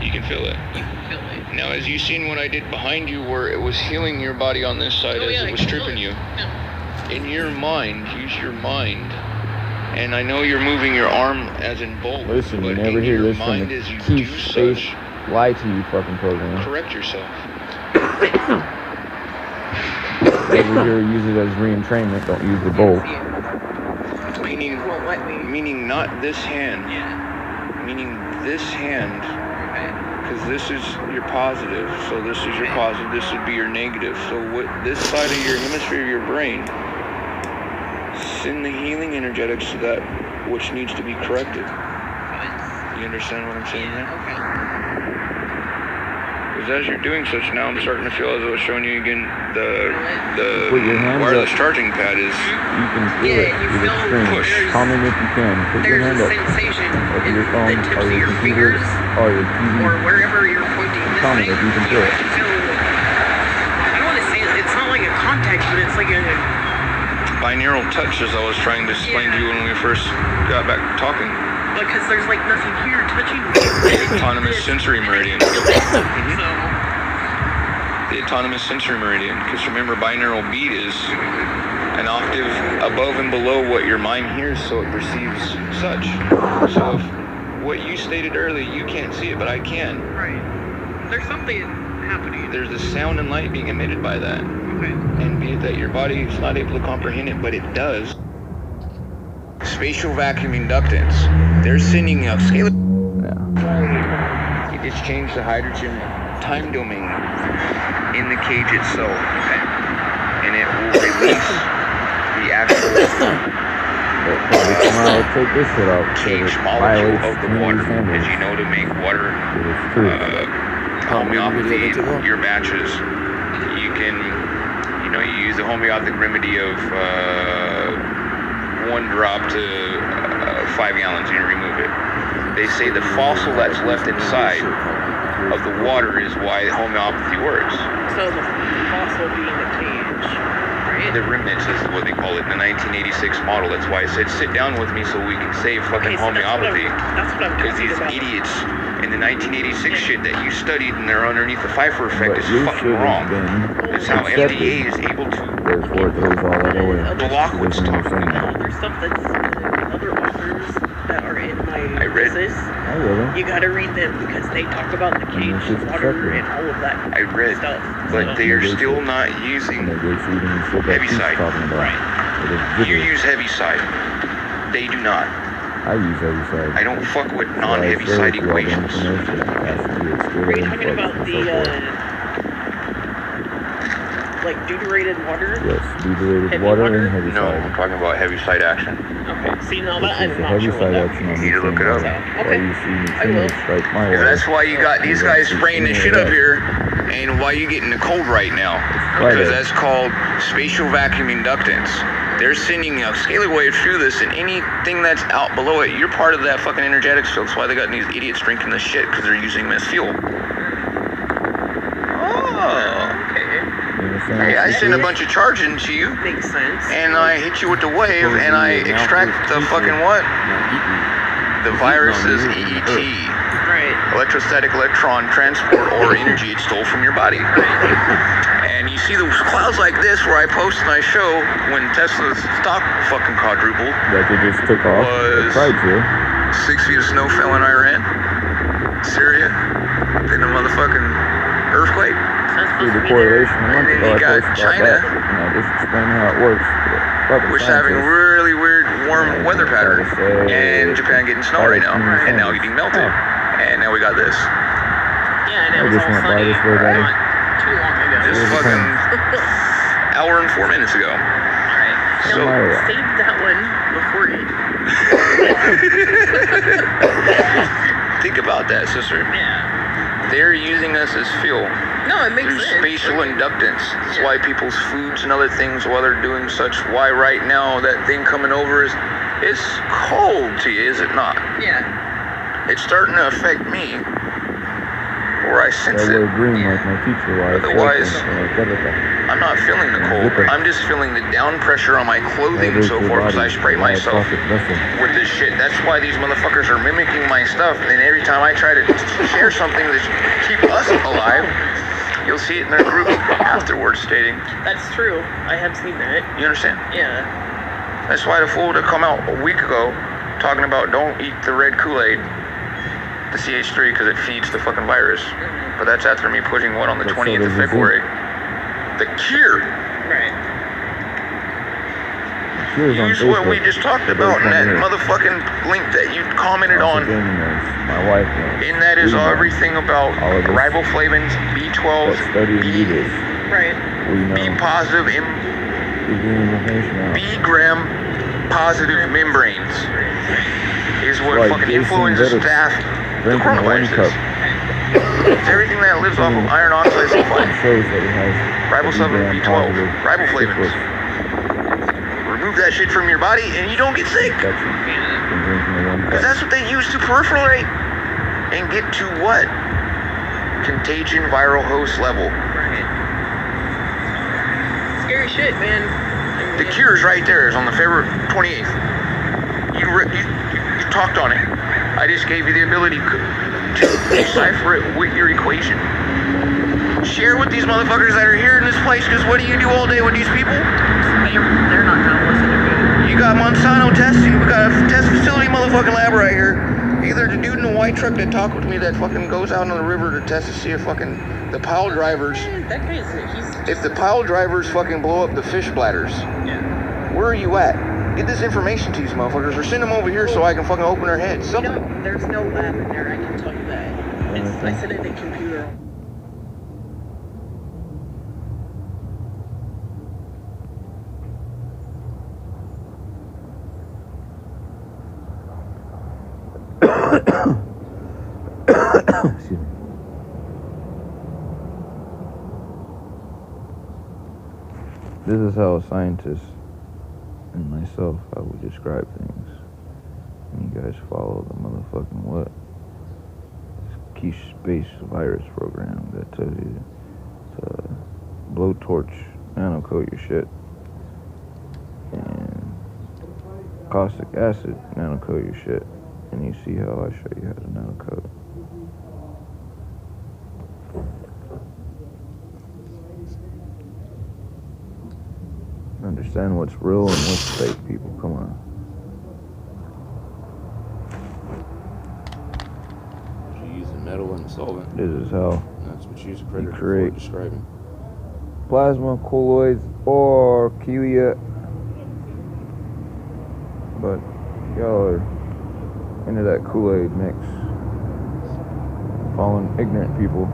Speaker 9: You can feel it.
Speaker 28: You can feel it.
Speaker 9: Now, as you seen what I did behind you, where it was healing your body on this side as it was stripping you. In your mind, use your mind. And I know you're moving your arm as in bolt.
Speaker 6: Listen, you
Speaker 9: but
Speaker 6: never
Speaker 9: in
Speaker 6: hear
Speaker 9: your
Speaker 6: this from
Speaker 9: mind
Speaker 6: the
Speaker 9: as you do
Speaker 6: Kfssi lie to you fucking program.
Speaker 9: correct yourself.
Speaker 6: Over here, use it as reentrainment. Don't use the bolt.
Speaker 9: Meaning not this hand. Meaning this hand. Because this is your positive. So this is your positive. This would be your negative. So what this side of your hemisphere of your brain, send the healing energetics to that which needs to be corrected. You understand what I'm saying there? Because as you're doing such now, I'm starting to feel as I was showing you again, the wireless charging pad is.
Speaker 6: You can feel it. You're extreme.
Speaker 9: Push.
Speaker 6: Comment if you can. Put your hand up. Up your phone, or your computer, or your TV.
Speaker 28: Or wherever you're pointing.
Speaker 6: Comment if you can feel it.
Speaker 28: I don't want to say it's not like a contact, but it's like a.
Speaker 9: Binaural touch, as I was trying to explain to you when we first got back talking.
Speaker 28: Because there's like nothing here touching me.
Speaker 9: Autonomous sensory meridian. The autonomous sensory meridian. Because remember, binaural beat is an octave above and below what your mind hears, so it perceives such. So if what you stated earlier, you can't see it, but I can.
Speaker 28: Right. There's something happening.
Speaker 9: There's a sound and light being emitted by that.
Speaker 28: Okay.
Speaker 9: And be it that your body is not able to comprehend it, but it does. Spatial vacuum inductance. They're sending a scalar. You just change the hydrogen time domain in the cage itself, and it will release the actual
Speaker 6: Take this shit out.
Speaker 9: cage molecule of the water, as you know, to make water homeopathy your batches. You can, you use a homeopathic remedy of 1 drop to 5 gallons and you remove it. They say the fossil that's left inside of the water is why homeopathy works.
Speaker 28: So the fossil being the cage, right?
Speaker 9: The remnants is what they call it, the 1986 model. That's why I said sit down with me so we can save fucking homeopathy.
Speaker 28: That's what I'm
Speaker 9: Because these idiots in the 1986 shit that you studied and they're underneath the Pfeiffer effect is fucking wrong. It's how FDA is able to block what's talking about.
Speaker 28: There's stuff that's other authors that are in my
Speaker 9: I read
Speaker 28: thesis
Speaker 10: You gotta read them because they talk about the cage, water, and all of that
Speaker 9: I read,
Speaker 10: stuff.
Speaker 9: but they are still not using Heaviside.
Speaker 10: Right.
Speaker 9: You use Heaviside. They do not.
Speaker 3: I use Heaviside.
Speaker 9: I don't fuck with non-Heaviside equations.
Speaker 10: Are you talking about the, like, deuterated water?
Speaker 3: Yes, deuterated water and Heaviside.
Speaker 9: No, I'm talking about Heaviside action.
Speaker 10: Okay, see, now that I'm not sure
Speaker 3: Heaviside
Speaker 10: what
Speaker 3: action on
Speaker 9: You need to look it up.
Speaker 10: Okay, I will.
Speaker 9: That's why you got these guys spraying this shit up here, and why you getting the cold right now. Because that's called spatial vacuum inductance. They're sending a scalar wave through this, and anything that's out below it, you're part of that fucking energetics field. That's why they got these idiots drinking this shit, because they're using them as fuel. Oh, okay. Hey, I send a bunch of charging to you.
Speaker 10: Makes sense.
Speaker 9: And I hit you with the wave, and I extract the fucking what? The virus's EET.
Speaker 10: Right.
Speaker 9: Electrostatic electron transport or energy it stole from your body. And you see those clouds like this where I post and I show when Tesla's stock fucking quadrupled.
Speaker 3: That they just took off.
Speaker 9: Was 6 feet of snow fell in Iran, Syria, then a motherfucking earthquake.
Speaker 3: See the correlation a month ago.
Speaker 9: You got China,
Speaker 3: and I just explained how it works.
Speaker 9: which is having really weird warm weather pattern, and Japan getting snow right now, and now getting melted, and now we got this.
Speaker 10: Yeah, and it was all sunny not too long ago.
Speaker 9: Just fucking hour and 4 minutes ago.
Speaker 10: Alright, so save that one before you...
Speaker 9: Think about that, sister.
Speaker 10: Yeah.
Speaker 9: They're using us as fuel.
Speaker 10: No, it makes
Speaker 9: through
Speaker 10: sense.
Speaker 9: Spatial inductance. That's why people's foods and other things, while they're doing such, why right now that thing coming over is, it's cold to you, is it not?
Speaker 10: Yeah.
Speaker 9: It's starting to affect me. Or I sense it.
Speaker 3: Green like my teacher was.
Speaker 9: Otherwise, I'm not feeling the cold. I'm just feeling the down pressure on my clothing and so forth because I spray myself with this shit. That's why these motherfuckers are mimicking my stuff. And every time I try to share something to keep us alive, you'll see it in their group afterwards stating.
Speaker 10: That's true. I have seen that.
Speaker 9: You understand?
Speaker 10: Yeah.
Speaker 9: That's why the fool to come out a week ago talking about don't eat the red Koolaid, the CH3, because it feeds the fucking virus. But that's after me putting one on the 20th of February. The cure.
Speaker 10: Right.
Speaker 9: Use what we just talked about in that motherfucking link that you commented on.
Speaker 3: My wife knows.
Speaker 9: And that is everything about riboflavins, B12s,
Speaker 10: right.
Speaker 9: B positive, B gram positive membranes is what fucking influenza staph, the coronavirus is. It's everything that lives off of iron oxide sulfide. Riboflavin, B12, riboflavins. Remove that shit from your body and you don't get sick. Because that's what they use to perforate and get to what? Contagion viral host level.
Speaker 10: Right. Scary shit, man.
Speaker 9: The cure's right there. It's on the February 28th. You talked on it. I just gave you the ability to decipher it with your equation. Share with these motherfuckers that are here in this place, because what do you do all day with these people?
Speaker 10: They're not gonna listen to me.
Speaker 9: You got Monsanto testing. We got a test facility motherfucking lab right here. Either the dude in the white truck that talked with me that fucking goes out on the river to test to see if fucking the pile drivers.
Speaker 10: That guy's
Speaker 9: if the pile drivers fucking blow up the fish bladders.
Speaker 10: Yeah.
Speaker 9: Where are you at? Get this information to these motherfuckers or send them over here so I can fucking open their heads. Something.
Speaker 10: There's no lab in there, I can tell you that. I sit at the computer.
Speaker 3: Excuse me. This is how a scientist and myself, I would describe things. And you guys follow the motherfucking what? Keshe space virus program that tells you to blowtorch nanocoat your shit. And caustic acid nanocoat your shit. And you see how I show you how to nanocoat. Understand what's real and what's fake, people. Come on. metal and solvent.
Speaker 6: This is how
Speaker 3: That's what you use a
Speaker 6: you
Speaker 3: predator for
Speaker 6: create
Speaker 3: describing.
Speaker 6: plasma, colloids, or keyionic. But y'all are into that Koolaid mix. Following ignorant people.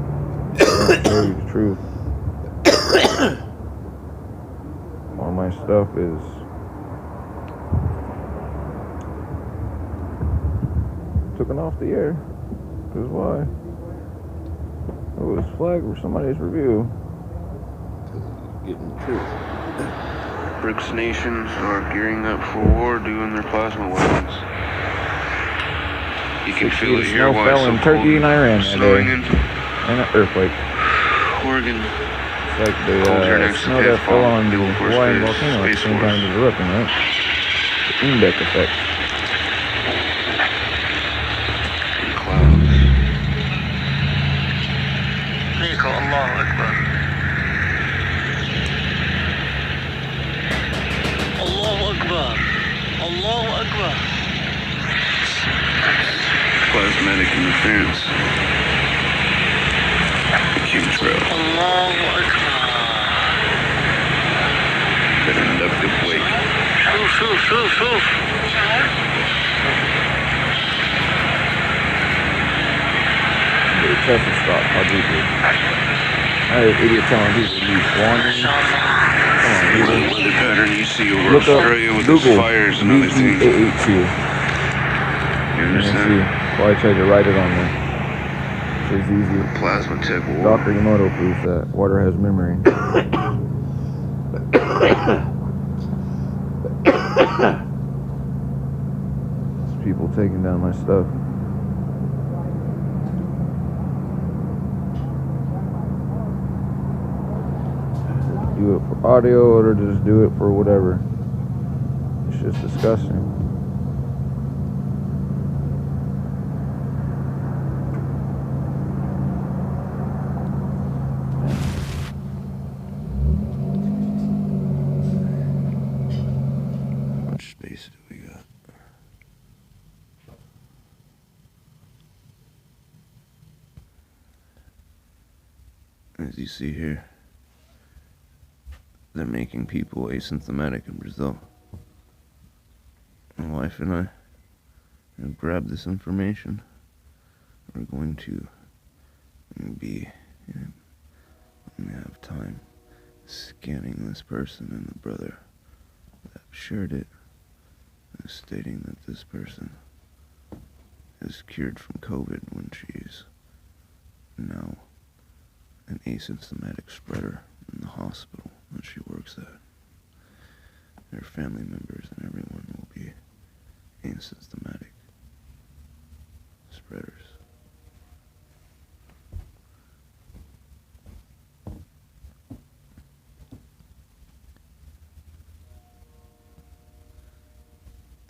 Speaker 6: They don't tell you the truth. All my stuff is taken off the air. Because why? It was flagged for somebody's review.
Speaker 3: Getting the truth.
Speaker 7: BRICS nations are gearing up for war, doing their plasma weapons. You can feel it here.
Speaker 6: Snow fell in Turkey and Iran
Speaker 7: snowing in
Speaker 6: and an earthquake.
Speaker 7: Oregon.
Speaker 6: It's like the snow that fell on the Hawaiian volcano at the same time as erupting, right? The Index effect.
Speaker 7: Clouds.
Speaker 10: Allahu Akbar. Allahu Akbar. Allahu Akbar.
Speaker 7: Plasmatic interference. Chemtrail.
Speaker 10: Allahu Akbar.
Speaker 7: An inductive wake.
Speaker 10: Shoof.
Speaker 6: The Tesla stop, how deep is it? I had an idiot telling people to use wandering. Come on,
Speaker 7: The weather pattern you see over
Speaker 6: look up
Speaker 7: Australia with
Speaker 6: Google
Speaker 7: its fires and other things.
Speaker 6: B.R.I.C.A.
Speaker 7: You understand?
Speaker 6: Well, I tried to write it on there. It's easy.
Speaker 7: Plasma tech war.
Speaker 6: Dr. Emoto proves that water has memory. It's people taking down my stuff. Do it for audio or just do it for whatever. It's just disgusting.
Speaker 3: How much space do we got? As you see here, they're making people asymptomatic in Brazil. My wife and I have grabbed this information. We're going to be, when we have time, scanning this person and the brother that shared it, stating that this person is cured from COVID when she's now an asymptomatic spreader in the hospital that she works at. Her family members and everyone will be asymptomatic spreaders.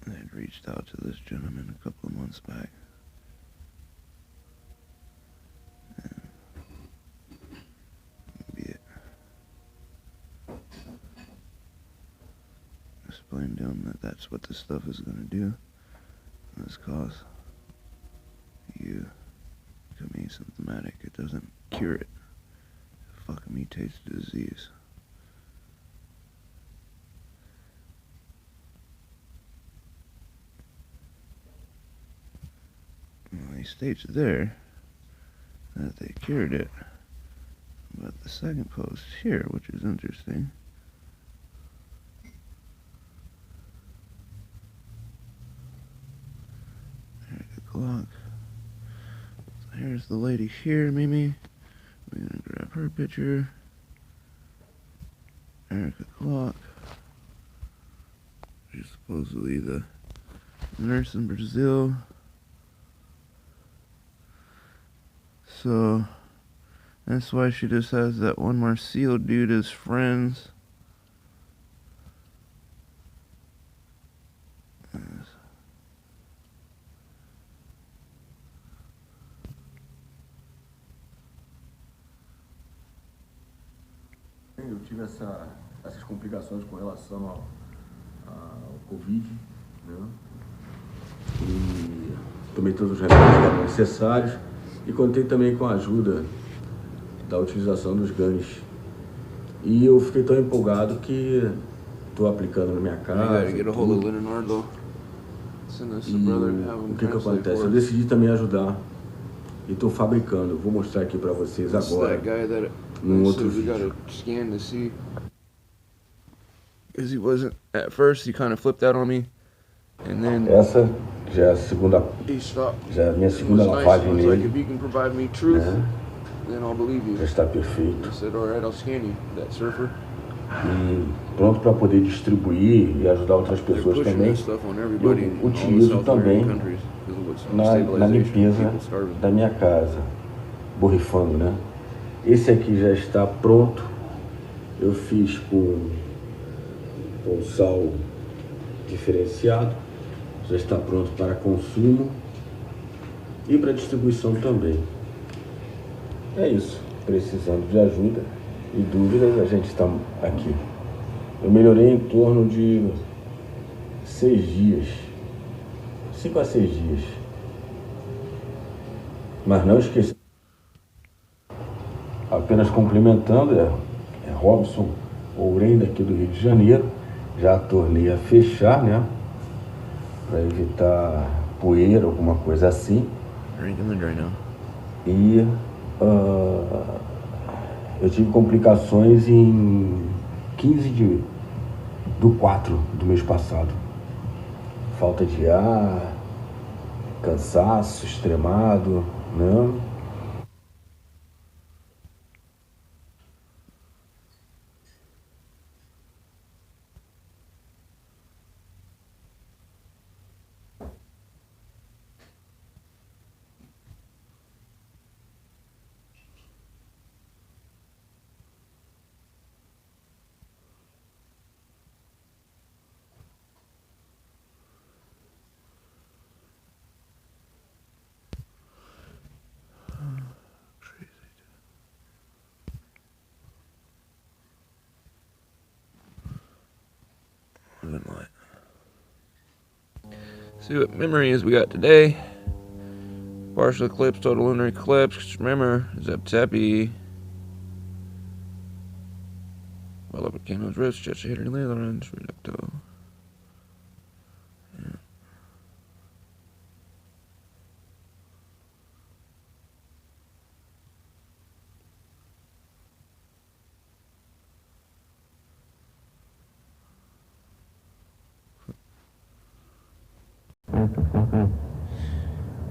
Speaker 3: I had reached out to this gentleman a couple of months back. Explained to him that that's what this stuff is going to do. This cause you become asymptomatic. It doesn't cure it. It fucking mutates the disease. Well, he states there that they cured it. But the second post here, which is interesting, clock. So here's the lady here, Mimi. We're gonna grab her picture. Erica Clock. She's supposedly the nurse in Brazil. So that's why she just has that one Marcio dude as friends.
Speaker 11: Eu tive essas complicações com relação ao Covid, né? E tomei todos os remédios que eram necessários.
Speaker 7: E contei também com a ajuda da utilização dos gans. E eu fiquei tão empolgado que estou aplicando na minha casa. E o que acontece? Eu decidi também ajudar. E estou fabricando. Vou mostrar aqui para vocês agora. Num outro vídeo.
Speaker 3: Because he wasn't, at first he kind of flipped out on me, and then
Speaker 7: essa já é a segunda, já é a minha segunda lavagem nele.
Speaker 3: Like, if you can provide me truth, then I'll believe you.
Speaker 7: Já está perfeito.
Speaker 3: I said, all right, I'll scan you, that surfer.
Speaker 7: E pronto para poder distribuir e ajudar outras pessoas também. Eu utilizo também na limpeza da minha casa, borrifando, né? Esse aqui já está pronto. Eu fiz com sal diferenciado, já está pronto para consumo e para distribuição também. É isso, precisando de ajuda e dúvidas, a gente está aqui. Eu melhorei em torno de 6 dias, 5 a 6 dias. Mas não esqueça, apenas complementando, é Robson Ourém daqui do Rio de Janeiro. Já tornei a fechar, né? Para evitar poeira, alguma coisa assim. E eu tive complicações em 15/4 do mês passado. Falta de ar, cansaço extremado, né?
Speaker 3: See what memories we got today. Partial eclipse, total lunar eclipse. Remember, Zeptepi. Well up at Cano's wrist, just a hitter in the orange, reducto.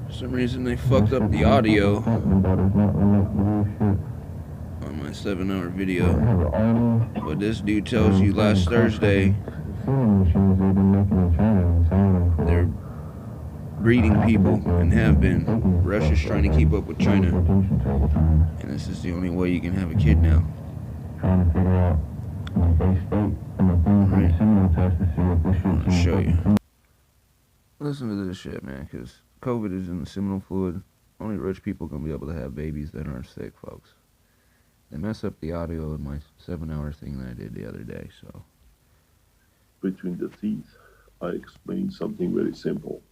Speaker 3: For some reason they fucked up the audio on my 7-hour video. But this dude tells you last Thursday they're breeding people and have been. Russia's trying to keep up with China. And this is the only way you can have a kid now. I'll show you. Listen to this shit, man, because COVID is in the seminal fluid. Only rich people gonna be able to have babies that aren't sick, folks. They mess up the audio of my 7-hour thing that I did the other day, so.
Speaker 23: Between the teeth, I explained something very simple.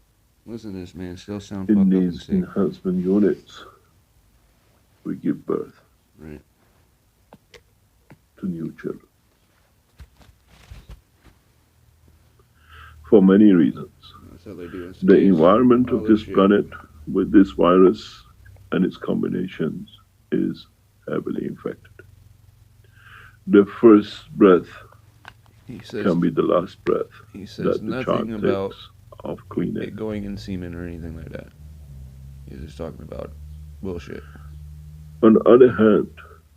Speaker 3: Listen to this, man. Still sound fucked up
Speaker 23: In
Speaker 3: and
Speaker 23: these
Speaker 3: sick.
Speaker 23: enhancement units, we give birth to new children. For many reasons.
Speaker 3: That's how they do it.
Speaker 23: The environment of this planet with this virus and its combinations is heavily infected. The first breath can be the last breath
Speaker 3: He says
Speaker 23: that the child
Speaker 3: nothing about
Speaker 23: takes of clean air.
Speaker 3: it going in semen or anything like that. He's just talking about bullshit.
Speaker 23: On the other hand,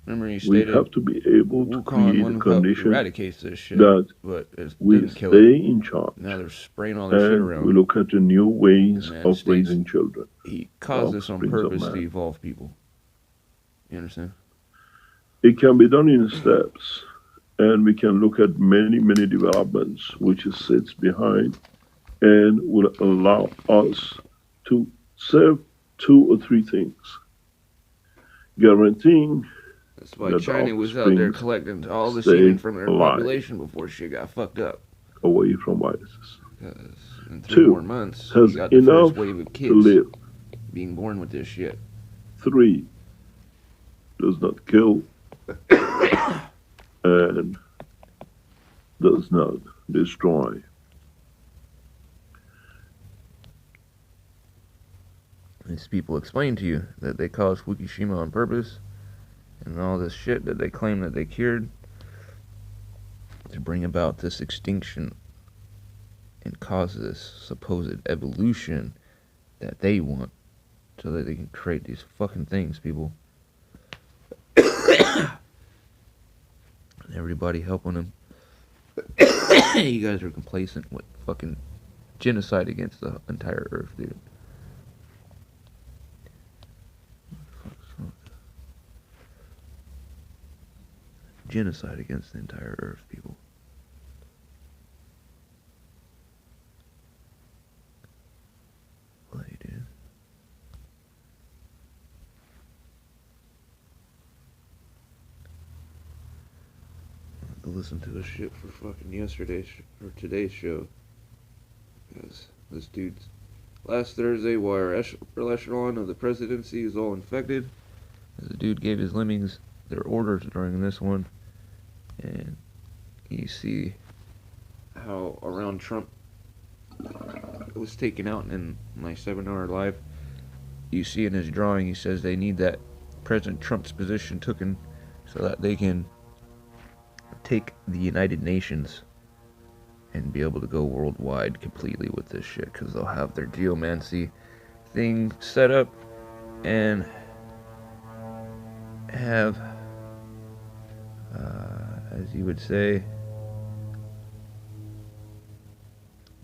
Speaker 3: Remember, he
Speaker 23: we
Speaker 3: stated
Speaker 23: have to be able to create a condition
Speaker 3: eradicates this shit,
Speaker 23: that
Speaker 3: but it
Speaker 23: we
Speaker 3: doesn't kill
Speaker 23: stay
Speaker 3: it.
Speaker 23: in charge.
Speaker 3: Now they're spraying all this shit
Speaker 23: And
Speaker 3: around.
Speaker 23: we look at the new ways
Speaker 3: United
Speaker 23: of
Speaker 3: States.
Speaker 23: raising children.
Speaker 3: He caused this on
Speaker 23: offsprings of
Speaker 3: purpose to
Speaker 23: man.
Speaker 3: evolve people. You understand?
Speaker 23: It can be done in steps, and we can look at many, many developments which sits behind and will allow us to serve 2 or 3 things. Guaranteeing
Speaker 3: That's why
Speaker 23: that
Speaker 3: China was out there
Speaker 23: offsprings
Speaker 3: collecting all the
Speaker 23: stay
Speaker 3: semen from their
Speaker 23: alive,
Speaker 3: population before shit got fucked up.
Speaker 23: away from viruses.
Speaker 3: Because in 3
Speaker 23: 2,
Speaker 3: more months,
Speaker 23: has
Speaker 3: you got the
Speaker 23: enough
Speaker 3: first wave of
Speaker 23: to
Speaker 3: kids
Speaker 23: live.
Speaker 3: being born with this shit.
Speaker 12: 3 does not kill and does not destroy.
Speaker 3: These people explain to you that they caused Fukushima on purpose and all this shit that they claim that they cured to bring about this extinction and cause this supposed evolution that they want so that they can create these fucking things, people. And everybody helping them. You guys are complacent with fucking genocide against the entire earth, dude. Genocide against the entire earth, people. Play, dude. I have to listen to this shit for fucking yesterday's or today's show. Because this dude's last Thursday, while our echelon of the presidency is all infected, the dude gave his lemmings their orders during this one. And you see how around Trump was taken out in my 7-hour live. You see in his drawing, he says they need that President Trump's position taken so that they can take the United Nations and be able to go worldwide completely with this shit, because they'll have their geomancy thing set up and have as you would say,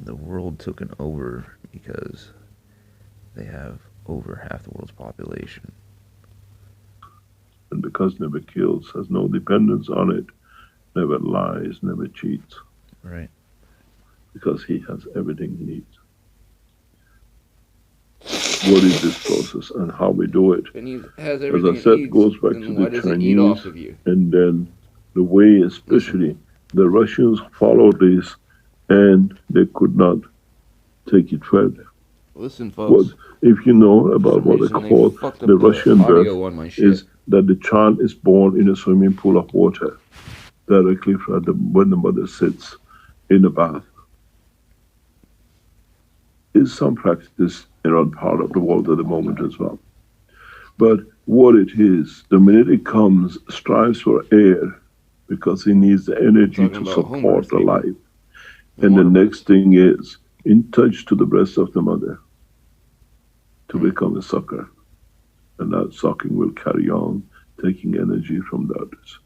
Speaker 3: the world taken over because they have over half the world's population.
Speaker 12: And because never kills, has no dependence on it, never lies, never cheats.
Speaker 3: Right.
Speaker 12: Because he has everything he needs. What is this process and how we do it?
Speaker 3: And he has
Speaker 12: as I said, goes back to the Chinese, and then the way, especially the Russians followed this, and they could not take it further.
Speaker 3: Listen, folks.
Speaker 12: What, if you know about what they call the Russian birth, is that the child is born in a swimming pool of water, directly when the mother sits in a bath. Is some practice around part of the world at the moment as well. But what it is, the minute it comes, strives for air, because he needs the energy to support the life. And the next thing is, in touch to the breast of the mother, to become a sucker. And that sucking will carry on, taking energy from the others.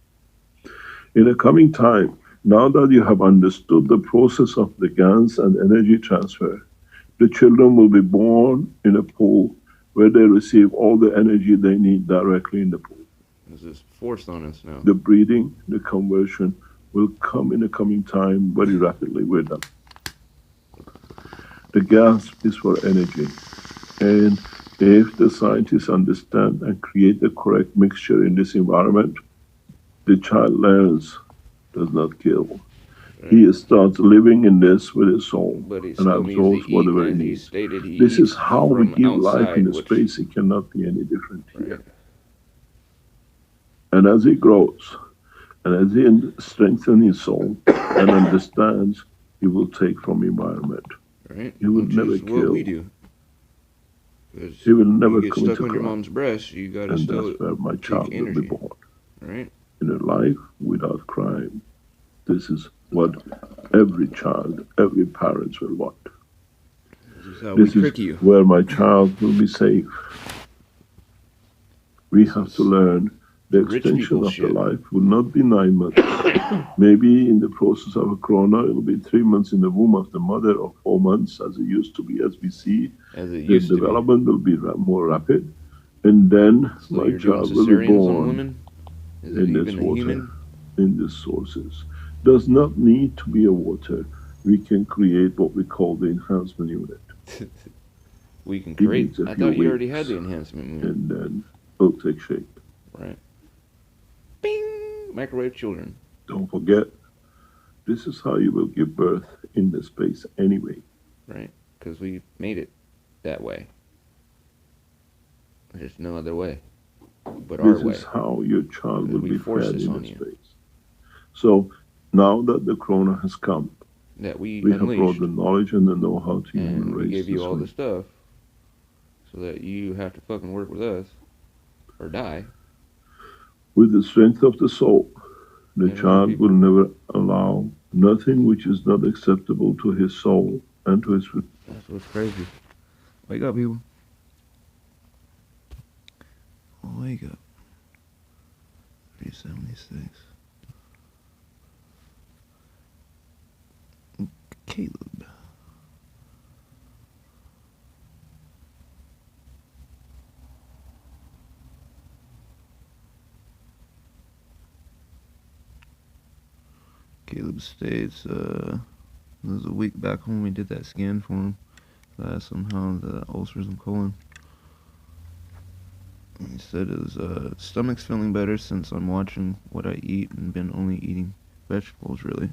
Speaker 12: In a coming time, now that you have understood the process of the gans and energy transfer, the children will be born in a pool where they receive all the energy they need directly in the pool.
Speaker 3: This is forced on us now.
Speaker 12: The breeding, the conversion will come in a coming time very rapidly with them. The gas is for energy. And if the scientists understand and create the correct mixture in this environment, the child learns, does not kill. He starts living in this with his soul and absorbs whatever he needs. This is how we give life in a space. It cannot be any different here. And as he grows, and as he strengthens his soul and understands, he will take from environment. He will never kill. He will never commit a crime.
Speaker 3: Your mom's breast, you gotta
Speaker 12: and
Speaker 3: still
Speaker 12: that's where my child will be born.
Speaker 3: Right?
Speaker 12: In a life without crime. This is what every child, every parent will want. This is where my child will be safe. We have to learn the extension of the life will not be 9 months. Maybe in the process of a corona, it will be 3 months in the womb of the mother or 4 months, as it used to be, as we see. The development will be more rapid. And then my child will be born in this water, in these sources. Does not need to be a water. We can create what we call the enhancement unit.
Speaker 3: We can create. I thought you already had the enhancement unit.
Speaker 12: And then it'll take shape.
Speaker 3: Right. Bing! Microwave children.
Speaker 12: Don't forget, this is how you will give birth in the space anyway.
Speaker 3: Right. Because we made it that way.
Speaker 6: There's no other way but
Speaker 12: this
Speaker 6: our way.
Speaker 12: Is how your child will be
Speaker 6: force
Speaker 12: fed
Speaker 6: this
Speaker 12: in
Speaker 6: on
Speaker 12: this
Speaker 6: you.
Speaker 12: space. So now that the corona has come,
Speaker 6: That we
Speaker 12: have brought the knowledge and the know-how to human
Speaker 6: and
Speaker 12: race.
Speaker 6: we give you all
Speaker 12: way.
Speaker 6: the stuff so that you have to fucking work with us or die.
Speaker 12: With the strength of the soul, the child will never allow nothing which is not acceptable to his soul and to his...
Speaker 6: That's what's crazy. Wake up, people. Wake up. 376. Caleb. Caleb states, it was a week back home we did that scan for him. I asked him how the ulcers and colon. He said his stomach's feeling better since I'm watching what I eat and been only eating vegetables, really.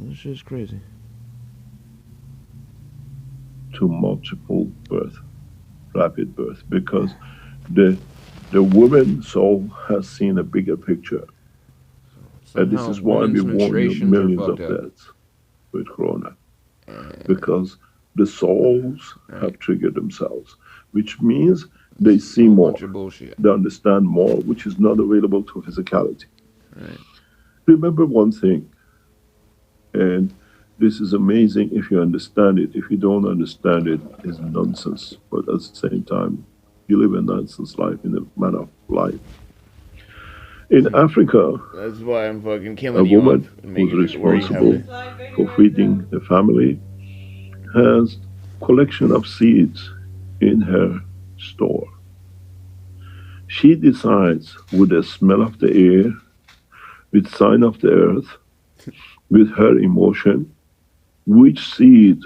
Speaker 6: This shit's crazy.
Speaker 12: To multiple birth, rapid birth, because the woman's soul has seen a bigger picture. And this is why we warn you millions of deaths with corona. Because the souls have triggered themselves, which means they see more, they understand more, which is not available to physicality.
Speaker 6: Right.
Speaker 12: Remember one thing, and this is amazing if you understand it. If you don't understand it, it's nonsense. But at the same time, you live a nonsense life in a manner of life. In Africa,
Speaker 6: that's why I'm fucking
Speaker 12: a
Speaker 6: killing you.
Speaker 12: woman who's responsible for feeding the family has collection of seeds in her store. She decides with the smell of the air, with sign of the earth, with her emotion, which seed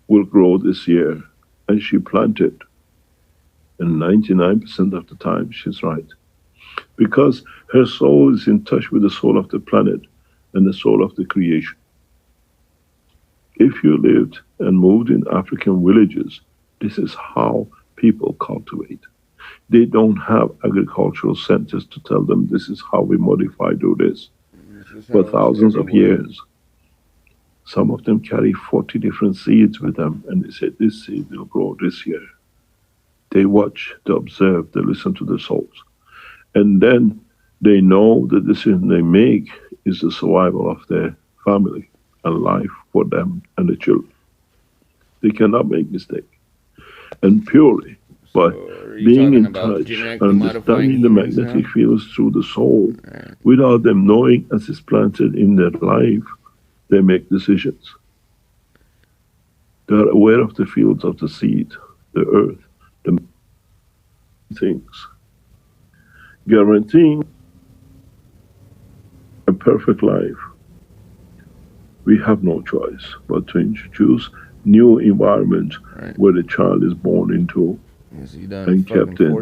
Speaker 12: will grow this year, and she planted. And 99% of the time, she's right. Because her soul is in touch with the soul of the planet and the soul of the creation. If you lived and moved in African villages, this is how people cultivate. They don't have agricultural centers to tell them this is how we modify, do this. For thousands of years, some of them carry 40 different seeds with them, and they say, this seed will grow this year. They watch, they observe, they listen to the souls. And then they know the decision they make is the survival of their family and life for them and the children. They cannot make mistake. And purely by being in touch, understanding the magnetic fields through the soul, without them knowing as it's planted in their life, they make decisions. They are aware of the fields of the seed, the earth, the things, guaranteeing a perfect life. We have no choice but to introduce new environments where the child is born into and kept in,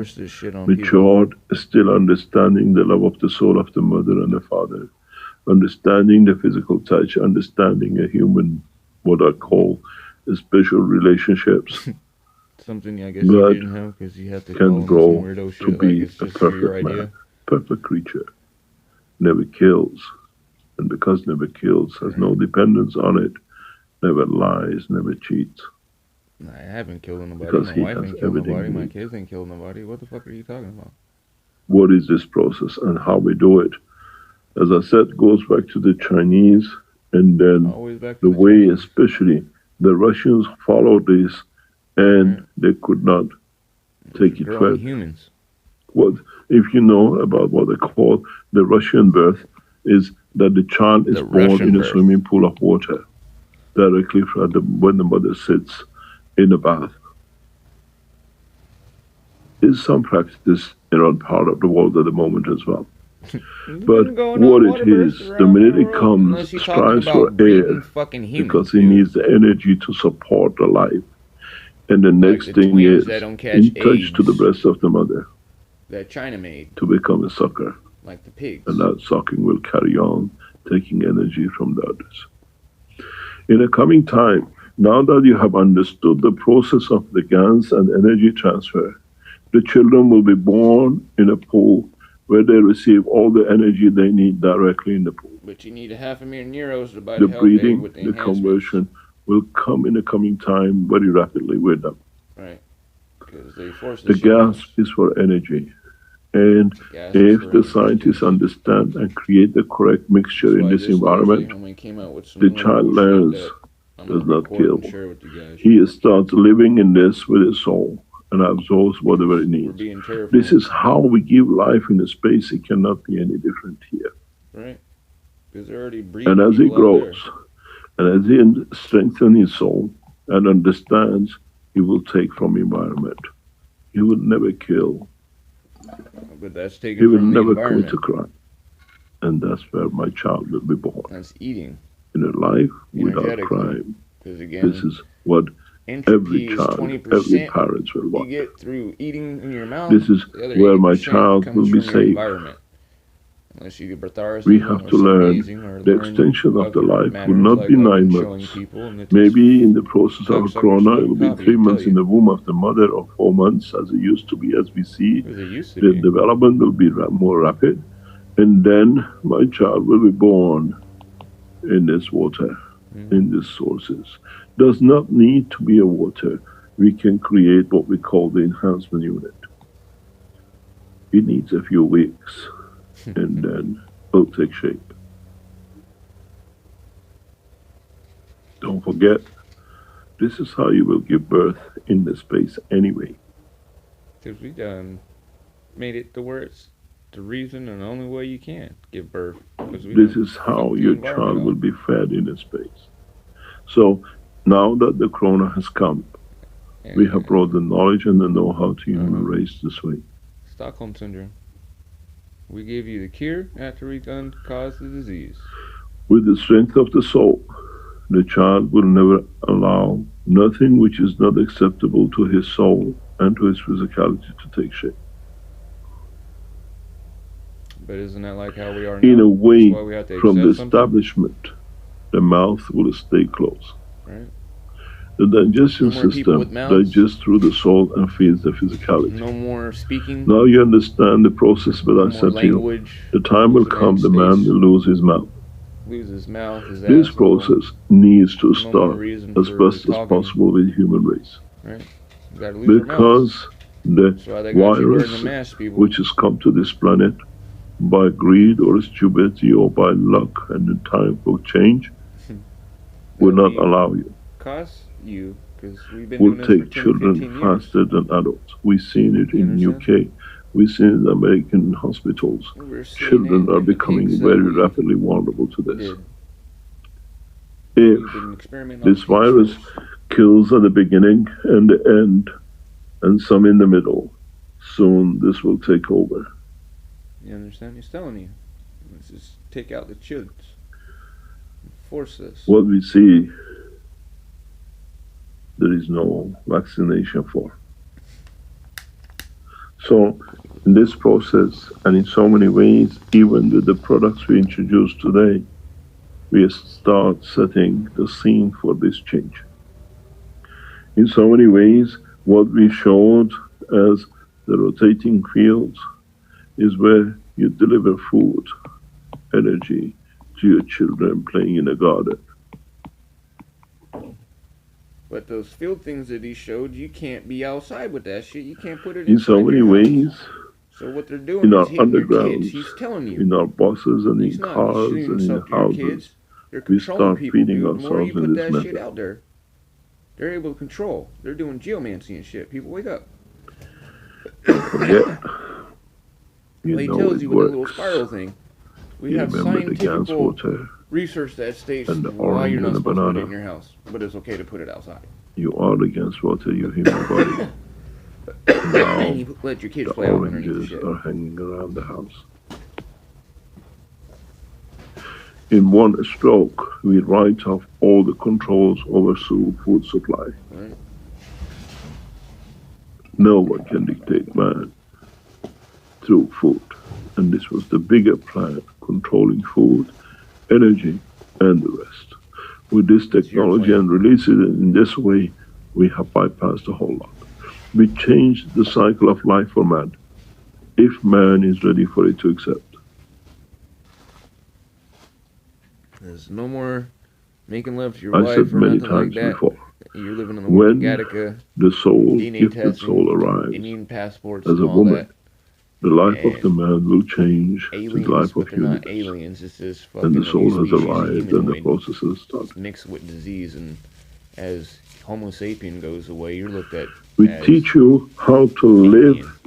Speaker 12: matured, still understanding the love of the soul of the mother and the father, understanding the physical touch, understanding a human, what I call special relationships.
Speaker 6: Something I guess you didn't have because you had to
Speaker 12: can grow
Speaker 6: shit,
Speaker 12: to be a perfect man, perfect creature, never kills, and because never kills, has no dependence on it, never lies, never cheats.
Speaker 6: I haven't killed nobody.
Speaker 12: Because
Speaker 6: my
Speaker 12: he
Speaker 6: wife
Speaker 12: has
Speaker 6: ain't killed nobody.
Speaker 12: everything
Speaker 6: My
Speaker 12: he
Speaker 6: kids ain't killed nobody. What the fuck are you talking about?
Speaker 12: What is this process and how we do it? As I said, goes back to the Chinese, and then the way especially the Russians followed this, and they could not take it further.
Speaker 6: Humans.
Speaker 12: What if you know about what they call the Russian birth is that the child is born in a swimming pool of water directly from when the mother sits in a bath. Is some practice in our part of the world at the moment as well. But what it is, the minute it comes, strives for air because it needs the energy to support the life. And the next thing is, in touch to the breast of the mother,
Speaker 3: that China made,
Speaker 12: to become a sucker.
Speaker 3: Like the pigs.
Speaker 12: And that sucking will carry on, taking energy from the others. In a coming time, now that you have understood the process of the gans and energy transfer, the children will be born in a pool where they receive all the energy they need directly in the pool.
Speaker 3: But you need €500,000 to buy
Speaker 12: the
Speaker 3: HealthEgg
Speaker 12: breeding,
Speaker 3: with
Speaker 12: the conversion will come in a coming time very rapidly with them.
Speaker 3: Right. Because they force
Speaker 12: the gas is for energy. And if the scientists understand and create the correct mixture in this environment, the child learns, does not kill. He starts living in this with his soul and absorbs whatever it needs. This is how we give life in a space. It cannot be any different here.
Speaker 3: Right. Because they're already breeding.
Speaker 12: And as he grows, and as he strengthens his soul and understands, he will take from environment. He will never kill.
Speaker 3: But that's taken
Speaker 12: he will
Speaker 3: from
Speaker 12: never
Speaker 3: the environment.
Speaker 12: commit a crime. And that's where my child will be born.
Speaker 3: That's eating.
Speaker 12: In a life without crime.
Speaker 3: Again,
Speaker 12: this is what every child, every parent will want.
Speaker 3: You get through eating in your mouth.
Speaker 12: This is where my child will be safe.
Speaker 3: Unless you get
Speaker 12: we have to learn the extension of the life will not be 9 months. Maybe in the process of corona, it will be 3 months in the womb of the mother or 4 months, as it used to be, as we see. The development will be more rapid. And then my child will be born in this water, in these sources. Does not need to be a water. We can create what we call the enhancement unit. It needs a few weeks. And then it'll take shape. Don't forget, this is how you will give birth in the space anyway.
Speaker 3: Because we done made it to where it's the reason and the only way you can give birth.
Speaker 12: This is how your child will be fed in a space. So now that the corona has come, we have brought the knowledge and the know-how to human race this way.
Speaker 3: Stockholm Syndrome. We give you the cure after we've done cause the disease.
Speaker 12: With the strength of the soul, the child will never allow nothing which is not acceptable to his soul and to his physicality to take shape.
Speaker 3: But isn't that like how we are now?
Speaker 12: In a way,
Speaker 3: we have to
Speaker 12: from the
Speaker 3: something?
Speaker 12: establishment, the mouth will stay closed.
Speaker 3: Right.
Speaker 12: The digestion system digests through the soul and feeds the physicality.
Speaker 3: No more speaking.
Speaker 12: Now you understand the process that I said to you. The time will come, the man will lose his mouth.
Speaker 3: Lose his mouth, his
Speaker 12: this
Speaker 3: asshole.
Speaker 12: process needs to
Speaker 3: No
Speaker 12: start as best as possible with the human race.
Speaker 3: Right.
Speaker 12: Because the virus, which has come to this planet by greed or stupidity or by luck and the time for change, will not allow you.
Speaker 3: Cost you, because we've been
Speaker 12: will
Speaker 3: doing
Speaker 12: take
Speaker 3: this for 10,
Speaker 12: children
Speaker 3: 15 years.
Speaker 12: faster than adults. We've seen it in UK. We've seen it in American hospitals. Children are becoming very rapidly vulnerable to this. If this virus kills at the beginning and the end, and some in the middle, soon this will take over.
Speaker 3: You understand? He's telling you. Let's just take out the children. Force this.
Speaker 12: What we see, there is no vaccination for. So, in this process, and in so many ways, even with the products we introduce today, we start setting the scene for this change. In so many ways, what we showed as the rotating fields is where you deliver food, energy to your children playing in a garden.
Speaker 3: But those field things that he showed, you can't be outside with that shit. You can't put it
Speaker 12: in so many ways.
Speaker 3: So what they're doing
Speaker 12: in
Speaker 3: is
Speaker 12: our
Speaker 3: hitting your
Speaker 12: undergrounds,
Speaker 3: kids. He's telling you.
Speaker 12: in our buses and in cars and in houses, we start feeding
Speaker 3: The more you
Speaker 12: ourselves in
Speaker 3: put
Speaker 12: this
Speaker 3: that shit
Speaker 12: method.
Speaker 3: out there, they're able to control. They're doing geomancy and shit. People, wake up.
Speaker 12: Forget. You
Speaker 3: Well, he
Speaker 12: know
Speaker 3: tells
Speaker 12: it
Speaker 3: you with a little
Speaker 12: works.
Speaker 3: spiral thing. We have scientific research that states why you're not supposed to put it in your house, but it's okay to put it outside.
Speaker 12: You are against water, you human body. Now,
Speaker 3: and you let your kids
Speaker 12: the
Speaker 3: play out
Speaker 12: oranges are hanging around the house. In one stroke, we write off all the controls over food supply.
Speaker 3: Right.
Speaker 12: No one can dictate man through food. And this was the bigger plan, controlling food, energy, and the rest. With this technology and releasing it in this way, we have bypassed a whole lot. We changed the cycle of life for man, if man is ready for it to accept.
Speaker 3: There's no more making love to your
Speaker 12: I
Speaker 3: wife
Speaker 12: said
Speaker 3: or
Speaker 12: many
Speaker 3: nothing
Speaker 12: times
Speaker 3: like that.
Speaker 12: before,
Speaker 3: You're living in the world
Speaker 12: when
Speaker 3: of Gattaca,
Speaker 12: the soul,
Speaker 3: DNA
Speaker 12: if the
Speaker 3: testing,
Speaker 12: soul arrives
Speaker 3: immune passports
Speaker 12: as a
Speaker 3: and all
Speaker 12: woman,
Speaker 3: that.
Speaker 12: the life of the man will change to the life of
Speaker 3: But they're not
Speaker 12: universe.
Speaker 3: aliens. This is
Speaker 12: And
Speaker 3: fucking
Speaker 12: the soul
Speaker 3: a new
Speaker 12: has
Speaker 3: species of
Speaker 12: arrived and the
Speaker 3: humanoid
Speaker 12: process has started.
Speaker 3: mixed with disease, and as Homo sapien goes away, you're looked at
Speaker 12: We
Speaker 3: as
Speaker 12: teach you how to live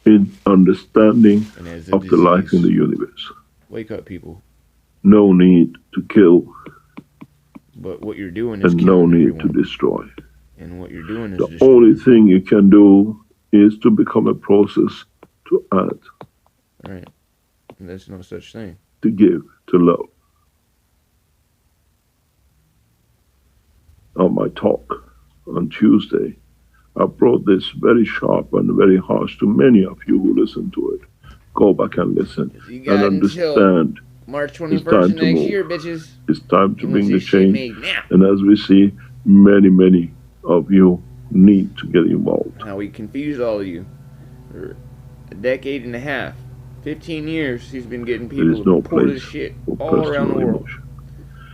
Speaker 12: in understanding of the life in the universe.
Speaker 3: wake up, people.
Speaker 12: No need to kill
Speaker 3: But what you're doing is
Speaker 12: and no
Speaker 3: killing
Speaker 12: need
Speaker 3: everyone.
Speaker 12: to destroy.
Speaker 3: And what you're doing is
Speaker 12: The
Speaker 3: destroying.
Speaker 12: only thing you can do is to become a process to add,
Speaker 3: Right. And there's no such thing.
Speaker 12: to give, to love. On my talk on Tuesday, I brought this very sharp and very harsh to many of you who listen to it. Go back and listen
Speaker 3: You
Speaker 12: and
Speaker 3: got
Speaker 12: understand.
Speaker 3: March
Speaker 12: It's
Speaker 3: 21st
Speaker 12: time to
Speaker 3: next
Speaker 12: move.
Speaker 3: year, bitches.
Speaker 12: It's time to
Speaker 3: You
Speaker 12: bring
Speaker 3: want
Speaker 12: the
Speaker 3: this shit
Speaker 12: change.
Speaker 3: made now.
Speaker 12: And as we see, many of you need to get involved.
Speaker 3: How we confused all of you. For a decade and a half, 15 years, he's been getting
Speaker 12: There is
Speaker 3: people
Speaker 12: no
Speaker 3: to pour this
Speaker 12: place
Speaker 3: shit
Speaker 12: for
Speaker 3: all around the
Speaker 12: personal
Speaker 3: world
Speaker 12: emotion.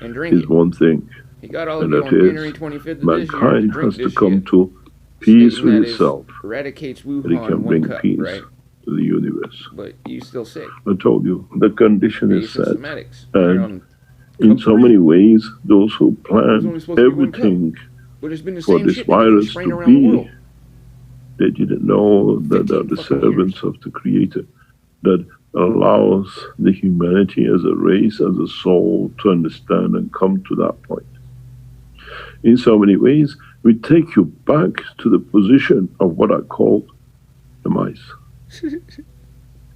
Speaker 3: and drink
Speaker 12: Is
Speaker 3: it.
Speaker 12: one thing,
Speaker 3: He got all of
Speaker 12: and
Speaker 3: you
Speaker 12: that
Speaker 3: on January
Speaker 12: is
Speaker 3: 25th of this year to
Speaker 12: mankind
Speaker 3: drink
Speaker 12: has to
Speaker 3: this
Speaker 12: come
Speaker 3: shit,
Speaker 12: to peace
Speaker 3: stating
Speaker 12: with
Speaker 3: that
Speaker 12: itself,
Speaker 3: it eradicates
Speaker 12: that it
Speaker 3: Wuhan
Speaker 12: can
Speaker 3: in one
Speaker 12: bring
Speaker 3: cup,
Speaker 12: peace
Speaker 3: right?
Speaker 12: to the universe.
Speaker 3: But you still sick.
Speaker 12: I told you, the condition
Speaker 3: You're
Speaker 12: is set,
Speaker 3: symptomatics. You're
Speaker 12: and
Speaker 3: on
Speaker 12: in so many ways, those who
Speaker 3: only
Speaker 12: planned
Speaker 3: supposed to be one cup.
Speaker 12: everything
Speaker 3: But it's been the
Speaker 12: for
Speaker 3: same
Speaker 12: this
Speaker 3: shit that keeps
Speaker 12: virus
Speaker 3: spraying
Speaker 12: to
Speaker 3: around the
Speaker 12: be,
Speaker 3: world.
Speaker 12: they didn't know that they are the servants of the Creator, that allows the humanity as a race, as a soul, to understand and come to that point. In so many ways, we take you back to the position of what I called the mice.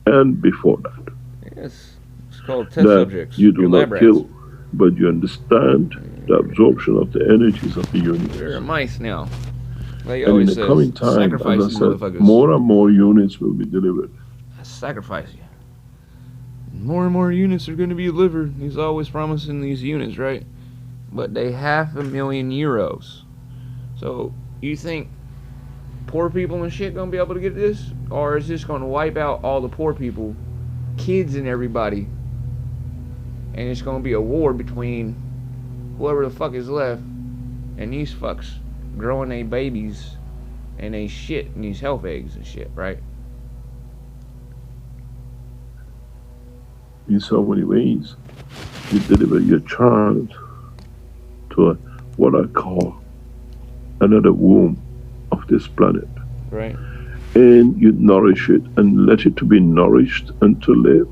Speaker 12: And before that,
Speaker 3: Yes. It's called test
Speaker 12: that
Speaker 3: subjects.
Speaker 12: you do
Speaker 3: Your lab
Speaker 12: not
Speaker 3: rats.
Speaker 12: kill, but you understand the absorption of the energies of the universe.
Speaker 3: They're mice now. Like
Speaker 12: And in
Speaker 3: always
Speaker 12: the
Speaker 3: says,
Speaker 12: coming time,
Speaker 3: sacrifice
Speaker 12: as I
Speaker 3: these
Speaker 12: said,
Speaker 3: motherfuckers.
Speaker 12: more and more units will be delivered.
Speaker 3: Sacrifice you. More and more units are going to be delivered. He's always promising these units, right? But they €500,000. So you think poor people and shit gonna be able to get this, or is this gonna wipe out all the poor people, kids and everybody, and it's gonna be a war between whoever the fuck is left and these fucks growing their babies and they shit and these health eggs and shit, right?
Speaker 12: In so many ways, you deliver your child to what I call another womb of this planet.
Speaker 3: Right.
Speaker 12: And you nourish it and let it to be nourished and to live.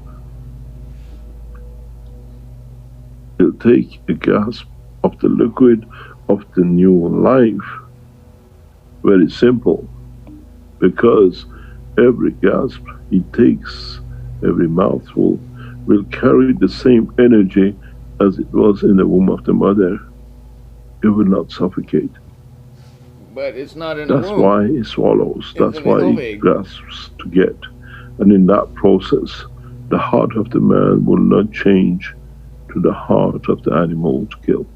Speaker 12: You'll take a gasp of the liquid of the new life. Very simple. Because every gasp he takes, every mouthful, will carry the same energy as it was in the womb of the mother. It will not suffocate.
Speaker 3: But it's not in the
Speaker 12: That's
Speaker 3: womb.
Speaker 12: why he swallows. That's
Speaker 3: in the
Speaker 12: why
Speaker 3: health
Speaker 12: he
Speaker 3: egg.
Speaker 12: grasps to get. And in that process, the heart of the man will not change to the heart of the animal to kill.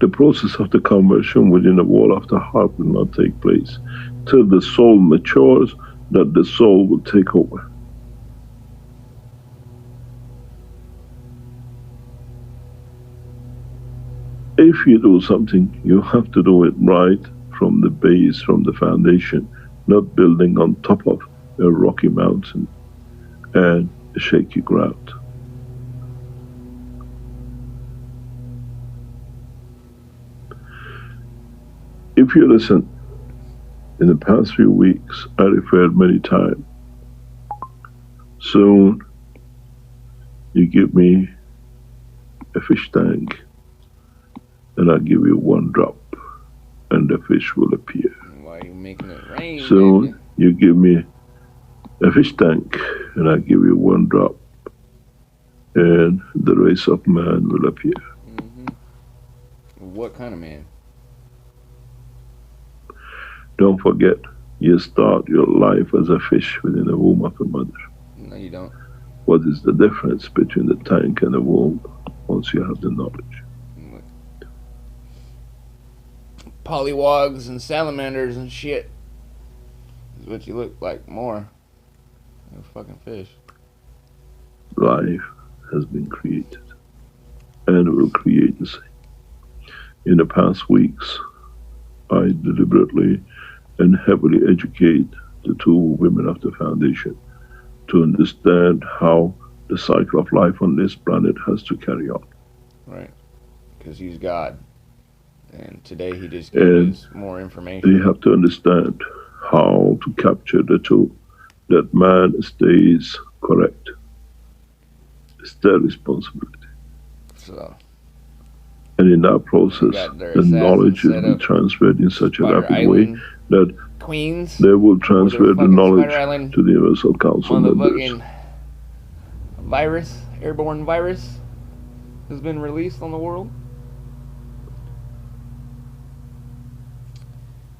Speaker 12: The process of the conversion within the wall of the heart will not take place till the soul matures, that the soul will take over. If you do something, you have to do it right from the base, from the foundation, not building on top of a rocky mountain and a shaky ground. If you listen, in the past few weeks, I referred many times, Soon, you give me a fish tank, and I'll give you 1 drop, and the fish will appear.
Speaker 3: Why are you making it rain,
Speaker 12: Soon,
Speaker 3: baby?
Speaker 12: you give me a fish tank, and I'll give you 1 drop, and the race of man will appear.
Speaker 3: What kind of man?
Speaker 12: Don't forget, you start your life as a fish within the womb of a mother.
Speaker 3: No, you don't.
Speaker 12: What is the difference between the tank and the womb once you have the knowledge?
Speaker 3: Pollywogs and salamanders and shit is what you look like more. You're a fucking fish.
Speaker 12: Life has been created and will create the same. In the past weeks, I deliberately and heavily educate the 2 women of the foundation to understand how the cycle of life on this planet has to carry on.
Speaker 3: Right. Because he's God. And today he just gave us more information.
Speaker 12: They have to understand how to capture the 2, that man stays correct. It's their responsibility.
Speaker 3: So,
Speaker 12: and in that process, the knowledge will be transferred in such a rapid way that they will transfer the knowledge to the Universal Council members.
Speaker 3: Virus, airborne virus, has been released on the world.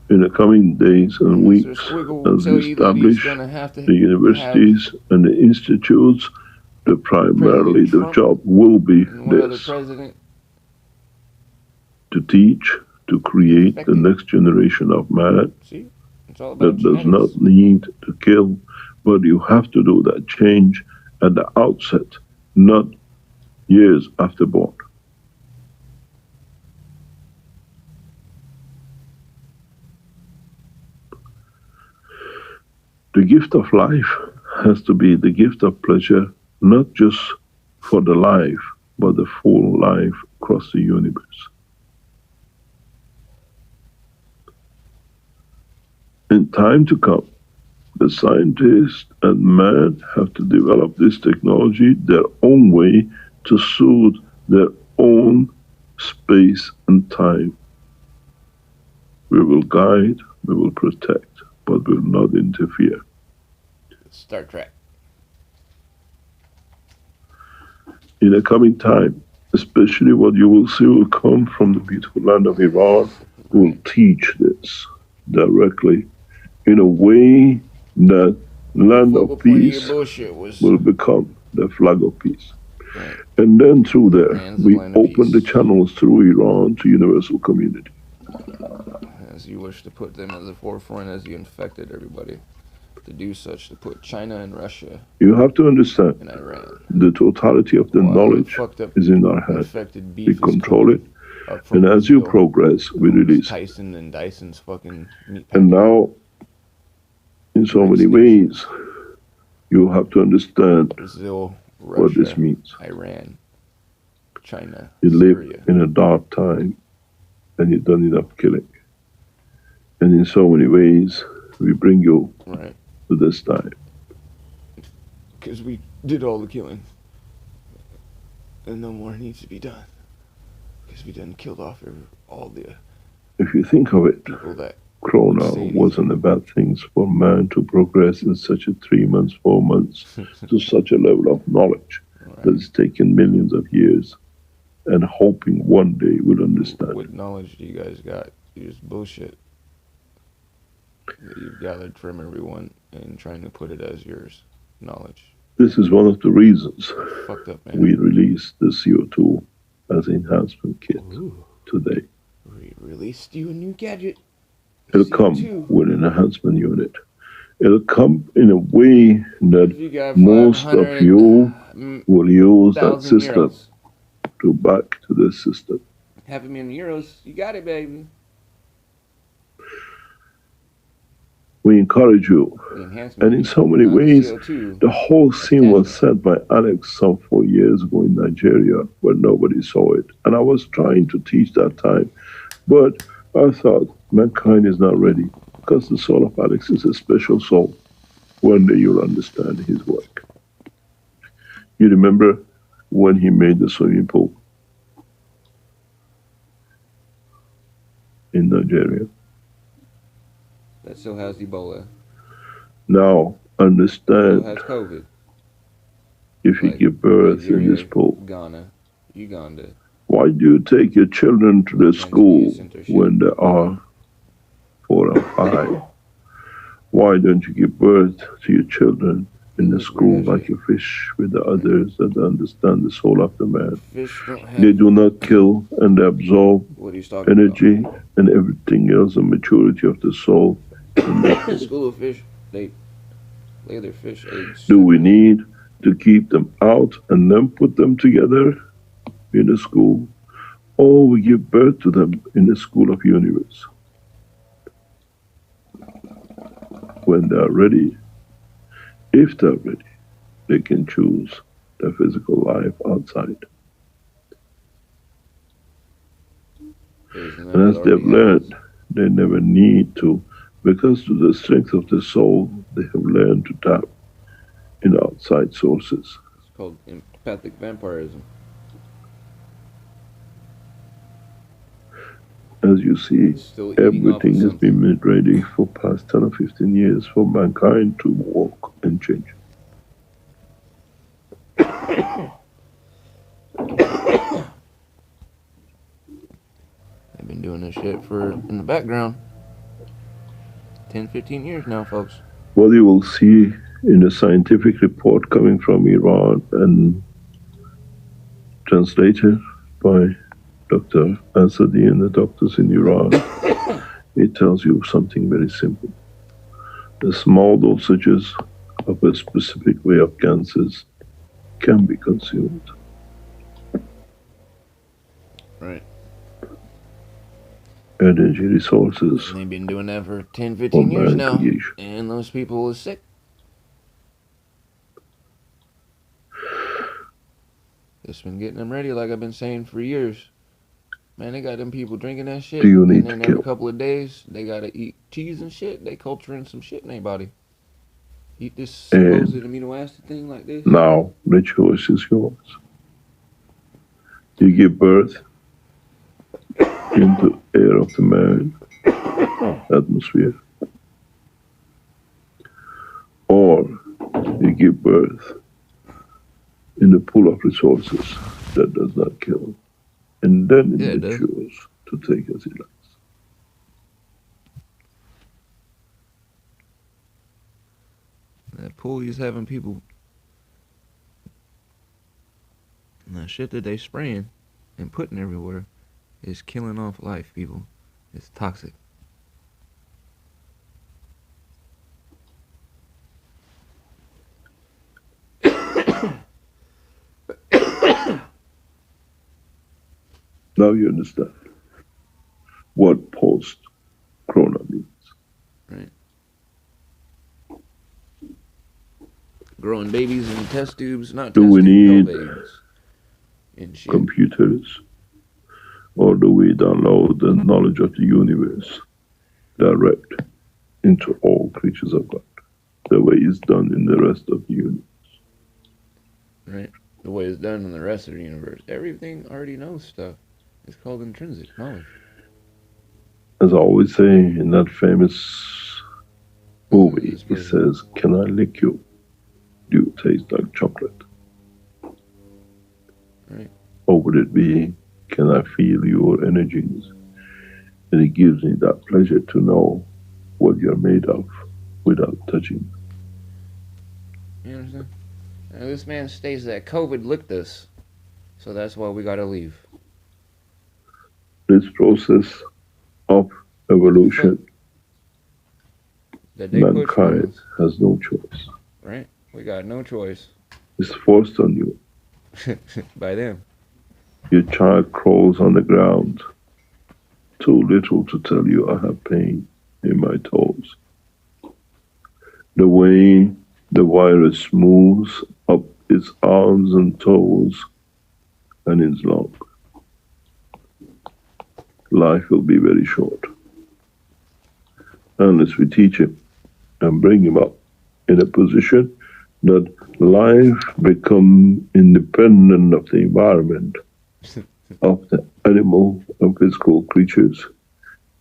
Speaker 12: In the coming days and weeks, as we establish the universities and the institutes, primarily the job will be this: to teach, to create the next generation of man that does not need to kill, but you have to do that change at the outset, not years after born. The gift of life has to be the gift of pleasure, not just for the life, but the full life across the universe. In time to come, the scientists and man have to develop this technology their own way to suit their own space and time. We will guide, we will protect, but will not interfere.
Speaker 3: Star Trek.
Speaker 12: In the coming time, especially what you will see will come from the beautiful land of Iran, will teach this directly in a way that land of peace will become the flag of peace. Right. And then through there, we open the channels through Iran to universal community.
Speaker 3: As you wish to put them at the forefront as you infected everybody. To do such, to put China and Russia.
Speaker 12: You have to understand the totality of the knowledge is in our hands. We control it, and as you progress, we release.
Speaker 3: Tyson and Dyson's fucking meat.
Speaker 12: And now, in so many ways, you have to understand
Speaker 3: Brazil, Russia,
Speaker 12: what this means.
Speaker 3: Iran, China,
Speaker 12: you live in a dark time, and you've done enough killing. And in so many ways, we bring you to this time.
Speaker 3: Because we did all the killing. And no more needs to be done. Because we done killed off all the
Speaker 12: If you think of it, Corona wasn't a bad thing for man to progress in such a 3 months, 4 months to such a level of knowledge that it's taken millions of years and hoping one day we'll understand.
Speaker 3: What knowledge do you guys got? You just bullshit that you've gathered from everyone and trying to put it as yours knowledge.
Speaker 12: This is one of the reasons
Speaker 3: Fucked up, man.
Speaker 12: we released the CO2 as an enhancement kit today.
Speaker 3: We released you a new gadget.
Speaker 12: It'll come with an enhancement unit. It'll come in a way that most of you will use that system to back to this system.
Speaker 3: €500,000, you got it, baby.
Speaker 12: We encourage you. And in so many ways, the whole scene was set by Alex some 4 years ago in Nigeria, where nobody saw it. And I was trying to teach that time. But I thought, mankind is not ready, because the soul of Alex is a special soul. One day you'll understand his work. You remember when he made the swimming pool in Nigeria?
Speaker 6: That still has Ebola.
Speaker 12: Now, understand,
Speaker 6: still has COVID.
Speaker 12: If you give birth
Speaker 6: Nigeria,
Speaker 12: in this pool,
Speaker 6: Ghana, Uganda.
Speaker 12: why do you take your children to the school when they are 4 or 5? Why don't you give birth to your children in the school like a fish with the others that understand the soul of the man? They do not kill and they absorb energy and everything else, the maturity of the soul.
Speaker 6: The school of fish, they lay their fish eggs.
Speaker 12: Do we need to keep them out and then put them together in a school, or we give birth to them in the school of universe? When they are ready, if they're ready, they can choose their physical life outside. And as they've learned, they never need to, because to the strength of the soul, they have learned to tap in outside sources.
Speaker 6: It's called empathic vampirism.
Speaker 12: As you see, everything has been made ready for past 10 or 15 years for mankind to walk and change.
Speaker 6: I've been doing this shit in the background 10, 15 years now, folks.
Speaker 12: What you will see in a scientific report coming from Iran and translated by Dr. Asadi and the doctors in Iran, it tells you something very simple. The small dosages of a specific way of gases can be consumed.
Speaker 6: Right.
Speaker 12: Energy resources.
Speaker 6: They've been doing that for 10, 15 years now. Creation. And those people are sick. It's been getting them ready, like I've been saying for years. Man, they got them people drinking that shit.
Speaker 12: Do you need
Speaker 6: and then every couple of days, they gotta eat cheese and shit. They culturing some shit in their body. Eat this supposed amino acid thing like this.
Speaker 12: Now, the choice is yours. You give birth into air of the man, atmosphere, or you give birth in the pool of resources that does not kill, and then it choose to take as it likes.
Speaker 6: That pool is having people, and that shit that they spraying and putting everywhere is killing off life, people. It's toxic.
Speaker 12: Now you understand what post-corona means.
Speaker 6: Right. Growing babies in test tubes, not
Speaker 12: do
Speaker 6: test
Speaker 12: we need
Speaker 6: babies. In shit.
Speaker 12: Computers, or do we download the knowledge of the universe direct into all creatures of God, the way it's done in the rest of the universe?
Speaker 6: Right. The way it's done in the rest of the universe. Everything already knows stuff. It's called intrinsic knowledge.
Speaker 12: As I always say in that famous movie, it says, "Can I lick you? Do you taste like chocolate?"
Speaker 6: Right.
Speaker 12: Or would it be, "Can I feel your energies?" And it gives me that pleasure to know what you're made of without touching.
Speaker 6: You understand? Now, this man states that COVID licked us, so that's why we gotta leave.
Speaker 12: This process of evolution, mankind has no choice.
Speaker 6: Right? We got no choice.
Speaker 12: It's forced on you.
Speaker 6: By them.
Speaker 12: Your child crawls on the ground, too little to tell you I have pain in my toes. The way the virus moves up its arms and toes and its long. Life will be very short unless we teach him and bring him up in a position that life become independent of the environment, of the animal and physical creatures,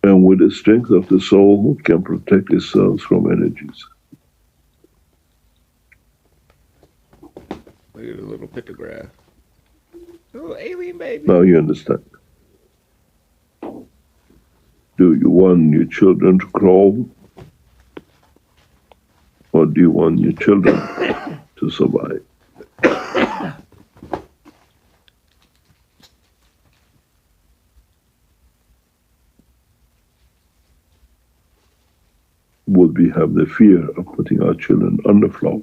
Speaker 12: and with the strength of the soul can protect itself from energies.
Speaker 3: Look at a little pictograph. Little alien baby.
Speaker 12: Now you understand. Do you want your children to crawl? Or do you want your children to survive? Would we have the fear of putting our children on the floor?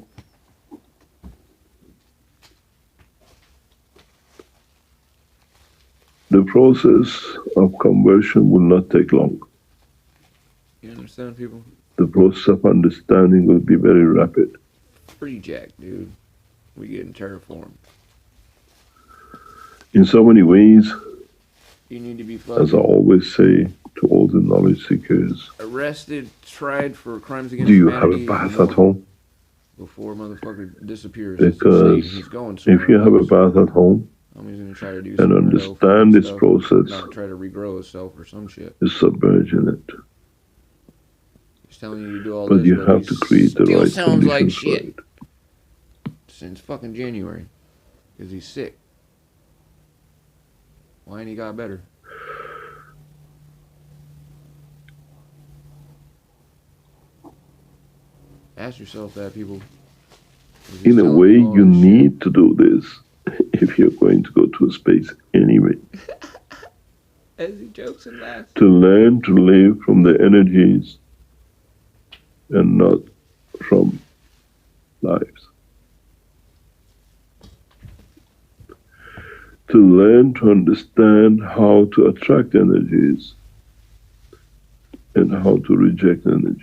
Speaker 12: The process of conversion will not take long.
Speaker 3: You understand, people?
Speaker 12: The process of understanding will be very rapid.
Speaker 3: Free jack, dude. We getting terraformed.
Speaker 12: In so many ways,
Speaker 3: You need to be
Speaker 12: as I always say to all the knowledge seekers,
Speaker 3: arrested, tried for crimes against
Speaker 12: do you have a
Speaker 3: humanity
Speaker 12: bath at home?
Speaker 3: before motherfucker disappears.
Speaker 12: Because
Speaker 3: He's going
Speaker 12: if you have a bath at home
Speaker 3: he's gonna try to do
Speaker 12: and understand this
Speaker 3: stuff,
Speaker 12: process,
Speaker 3: not try to regrow himself or some shit.
Speaker 12: is submerging it.
Speaker 3: He's telling you to do all
Speaker 12: But
Speaker 3: this,
Speaker 12: you have to create the
Speaker 3: still
Speaker 12: right
Speaker 3: sounds like
Speaker 12: conditions for
Speaker 3: shit.
Speaker 12: it.
Speaker 3: Since fucking January, because he's sick. Why ain't he got better? Ask yourself that, people.
Speaker 12: In a way, you need to do this if you're going to go to space anyway.
Speaker 3: As he jokes and laughs.
Speaker 12: To learn to live from the energies and not from lives. To learn to understand how to attract energies and how to reject energies.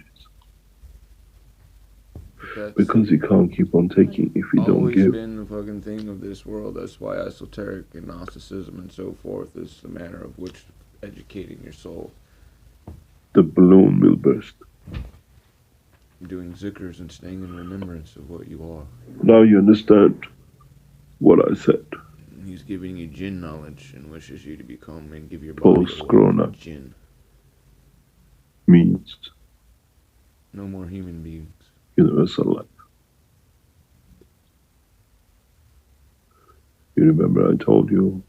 Speaker 12: Because you can't keep on taking if you don't
Speaker 3: Always
Speaker 12: give.
Speaker 3: been the fucking thing of this world. That's why esoteric and Gnosticism and so forth is the manner of which educating your soul.
Speaker 12: The balloon will burst.
Speaker 3: Doing zikrs and staying in remembrance of what you are.
Speaker 12: Now you understand what I said.
Speaker 3: He's giving you jinn knowledge and wishes you to become and give your body
Speaker 12: Post-corona
Speaker 3: jinn.
Speaker 12: means
Speaker 3: No more human beings.
Speaker 12: universal life. You remember I told you,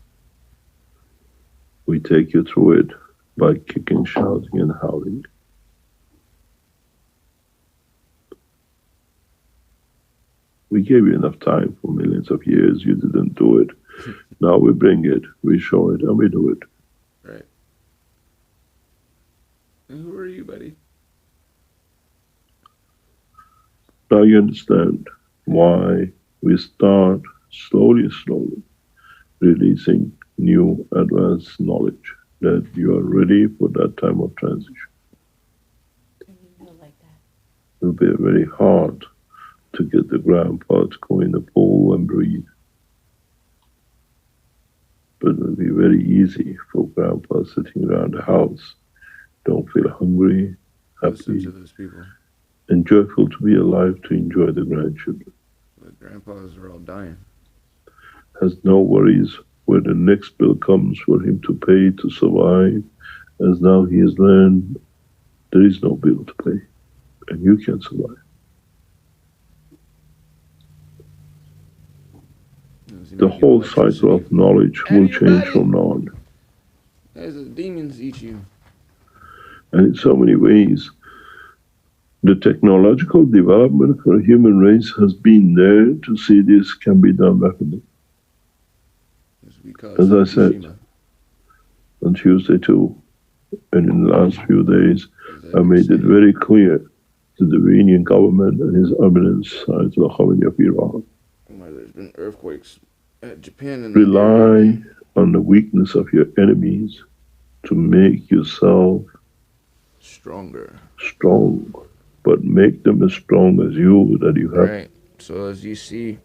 Speaker 12: we take you through it by kicking, shouting, and howling. We gave you enough time for millions of years. You didn't do it. Now we bring it, we show it, and we do it.
Speaker 3: Right. And who are you, buddy?
Speaker 12: Now you understand why we start slowly releasing new advanced knowledge, that you are ready for that time of transition. It will be very hard to get the grandpa to go in the pool and breathe. But it will be very easy for grandpa sitting around the house, don't feel hungry,
Speaker 3: Listen
Speaker 12: happy,
Speaker 3: to those people.
Speaker 12: and joyful to be alive to enjoy the grandchildren.
Speaker 3: The grandpas are all dying.
Speaker 12: Has no worries where the next bill comes for him to pay to survive, as now he has learned there is no bill to pay, and you can survive. The whole cycle of knowledge will change from now on.
Speaker 3: As the demons eat you.
Speaker 12: And in so many ways, the technological development for the human race has been there to see this can be done rapidly. As I said, on Tuesday too, and in the last few days, I made it very clear to the Iranian government and his eminence, Ayatollah Khamenei of Iran.
Speaker 3: There's been earthquakes at Japan and
Speaker 12: Rely on the weakness of your enemies to make yourself
Speaker 3: stronger.
Speaker 12: Strong, but make them as strong as you that you have.
Speaker 3: Right. So as you see,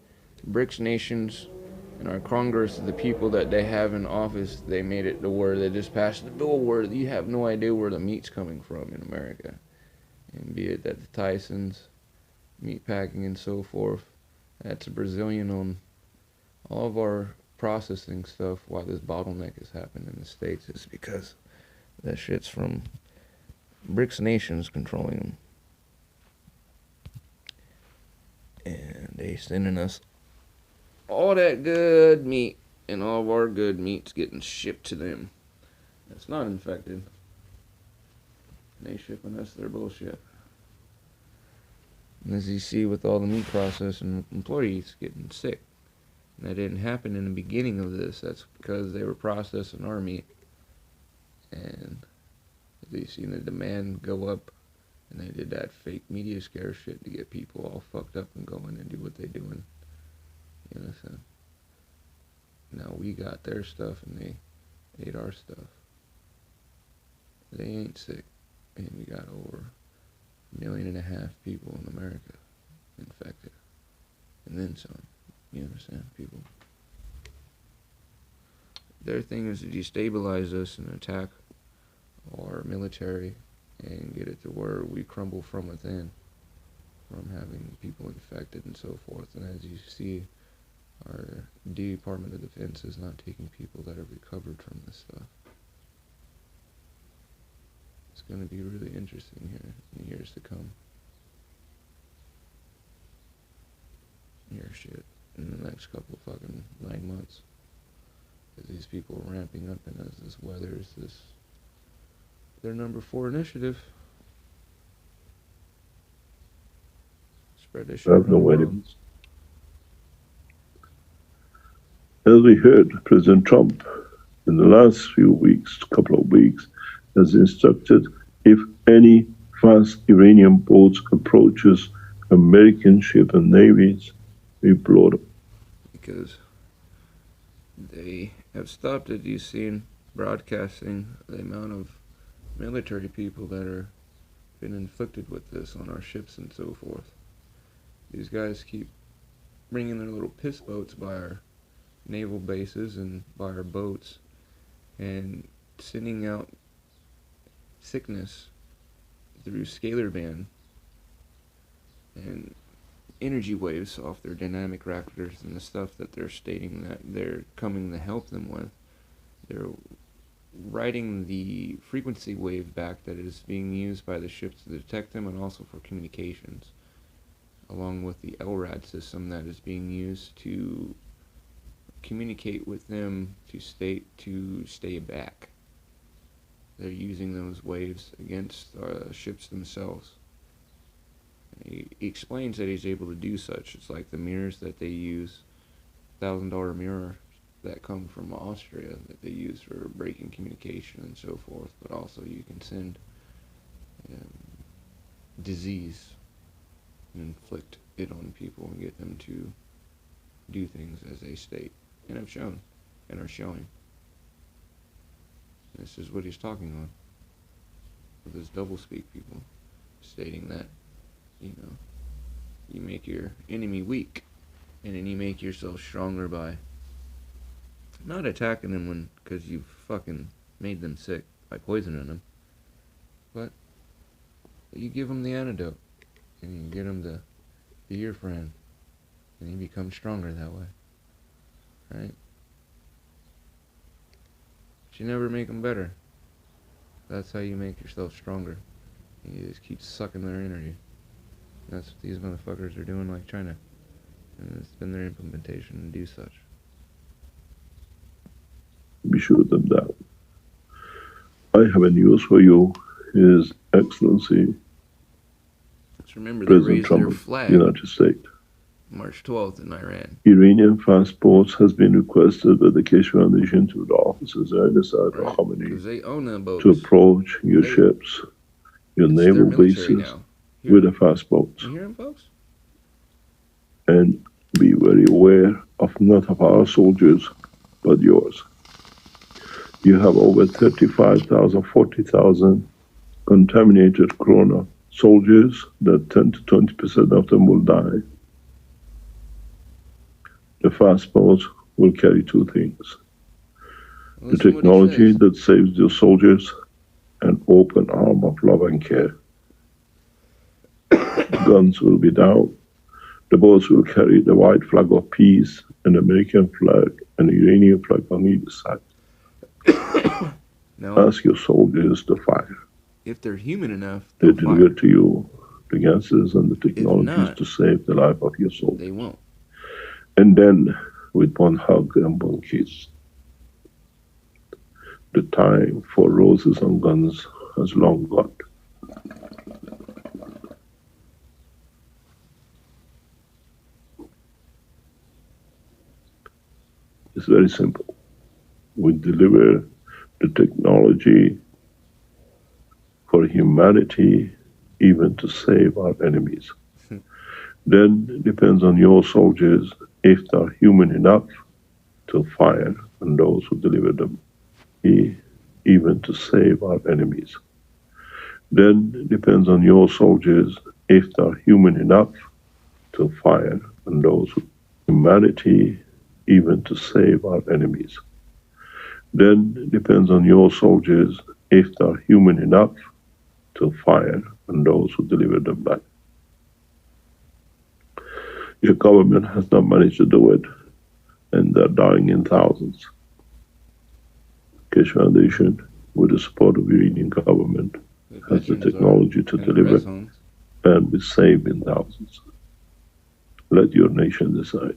Speaker 3: BRICS nations and our Congress, the people that they have in office, they made it to where they just passed the bill where you have no idea where the meat's coming from in America. And be it that the Tyson's, meat packing and so forth, That's a Brazilian on all of our processing stuff. Why this bottleneck has happened in the States is because that shit's from B.R.I.C.S nations controlling them. And they sending us all that good meat, and all of our good meat's getting shipped to them. It's not infected. They shipping us their bullshit. And as you see with all the meat processing employees getting sick. And that didn't happen in the beginning of this. That's because they were processing our meat. And they seen the demand go up. And they did that fake media scare shit to get people all fucked up and going and do what they doing. You know what I'm saying? Now we got their stuff and they ate our stuff. They ain't sick. And we got over 1.5 million people in America infected. And then some. You understand, people? Their thing is to destabilize us and attack our military and get it to where we crumble from within, from having people infected and so forth. And as you see, our Department of Defense is not taking people that have recovered from this stuff. It's going to be really interesting here in the years to come. Your shit in the next couple of fucking 9 months. As these people are ramping up and as this weather is this their number 4 initiative. Spread this shit around the world.
Speaker 12: As we heard, President Trump in the last couple of weeks, has instructed if any fast Iranian boats approaches American ships and navies, we blow them.
Speaker 3: Because they have stopped it. You've seen broadcasting the amount of military people that are been inflicted with this on our ships and so forth. These guys keep bringing their little piss boats by our naval bases and by our boats and sending out sickness through scalar band and energy waves off their dynamic reactors and the stuff that they're stating that they're coming to help them with. They're writing the frequency wave back that is being used by the ships to detect them and also for communications, along with the LRAD system that is being used to communicate with them to stay back. They're using those waves against ships themselves. He explains that he's able to do such. It's like the mirrors that they use, $1,000 mirror that come from Austria that they use for breaking communication and so forth. But also you can send disease and inflict it on people and get them to do things as they state and have shown and are showing. This is what he's talking on with his doublespeak people, stating that, you know, you make your enemy weak and then you make yourself stronger by not attacking them because you fucking made them sick by poisoning them, but you give them the antidote and you get them to be your friend and you become stronger that way, right? But you never make them better. That's how you make yourself stronger. You just keep sucking their energy. That's what these motherfuckers are doing, like China. And it's been their implementation to do such.
Speaker 12: We shoot them down. I have a news for you. His Excellency
Speaker 3: Let's remember they
Speaker 12: President
Speaker 3: raised
Speaker 12: Trump
Speaker 3: their
Speaker 12: of the
Speaker 3: flag
Speaker 12: United States.
Speaker 3: March 12th in Iran.
Speaker 12: Iranian fast boats has been requested by the Keshe Foundation to the officers of
Speaker 3: Because they own them boats.
Speaker 12: to approach your ships, your naval bases with the fast boats.
Speaker 3: You hear them, folks?
Speaker 12: And be very aware of not of our soldiers, but yours. You have over 35,000, 40,000 contaminated corona soldiers that 10 to 20% of them will die. The fast boats will carry 2 things. The technology that saves your soldiers and open arm of love and care. Guns will be down. The boats will carry the white flag of peace, an American flag, and an Iranian flag on either side.
Speaker 3: No.
Speaker 12: Ask your soldiers to fire.
Speaker 3: If they're human enough,
Speaker 12: they deliver to you the gases and the technologies to save the life of your soldiers.
Speaker 3: They won't.
Speaker 12: And then, with one hug and one kiss, the time for roses and guns has long gone. It's very simple. We deliver the technology for humanity, even to save our enemies. Then it depends on your soldiers if they're human enough to fire on those who deliver them, even to save our enemies. Then it depends on your soldiers if they're human enough to fire on those who humanity, even to save our enemies. Then it depends on your soldiers if they're human enough to fire on those who deliver them back. Your government has not managed to do it, and they're dying in thousands. Keshe Foundation, with the support of the Iranian government, has the technology to deliver, and we save in thousands. Let your nation decide.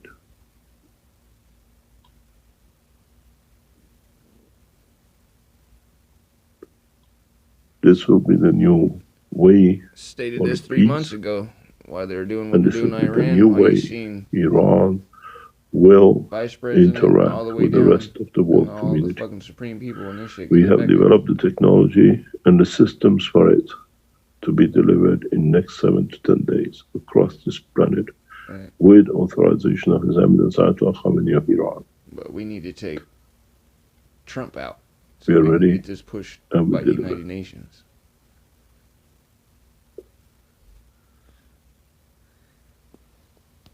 Speaker 12: This will be the new way.
Speaker 3: Stated this 3 months ago. Why they're doing what
Speaker 12: And
Speaker 3: they're
Speaker 12: this will
Speaker 3: doing
Speaker 12: be
Speaker 3: in
Speaker 12: the
Speaker 3: Iran.
Speaker 12: new
Speaker 3: Why you
Speaker 12: way
Speaker 3: seen
Speaker 12: Iran will
Speaker 3: Vice President all the
Speaker 12: interact
Speaker 3: way
Speaker 12: with the
Speaker 3: down
Speaker 12: rest of the world
Speaker 3: and all
Speaker 12: community.
Speaker 3: the fucking supreme people and this shit.
Speaker 12: We
Speaker 3: get
Speaker 12: have
Speaker 3: affected.
Speaker 12: developed the technology and the systems for it to be delivered in next 7 to 10 days across this planet,
Speaker 3: Right.
Speaker 12: with authorization of His Eminence Ayatollah Khamenei of Iran.
Speaker 3: But we need to take Trump out.
Speaker 12: We are
Speaker 3: can
Speaker 12: ready,
Speaker 3: get this pushed
Speaker 12: and we
Speaker 3: by the
Speaker 12: deliver.
Speaker 3: United Nations.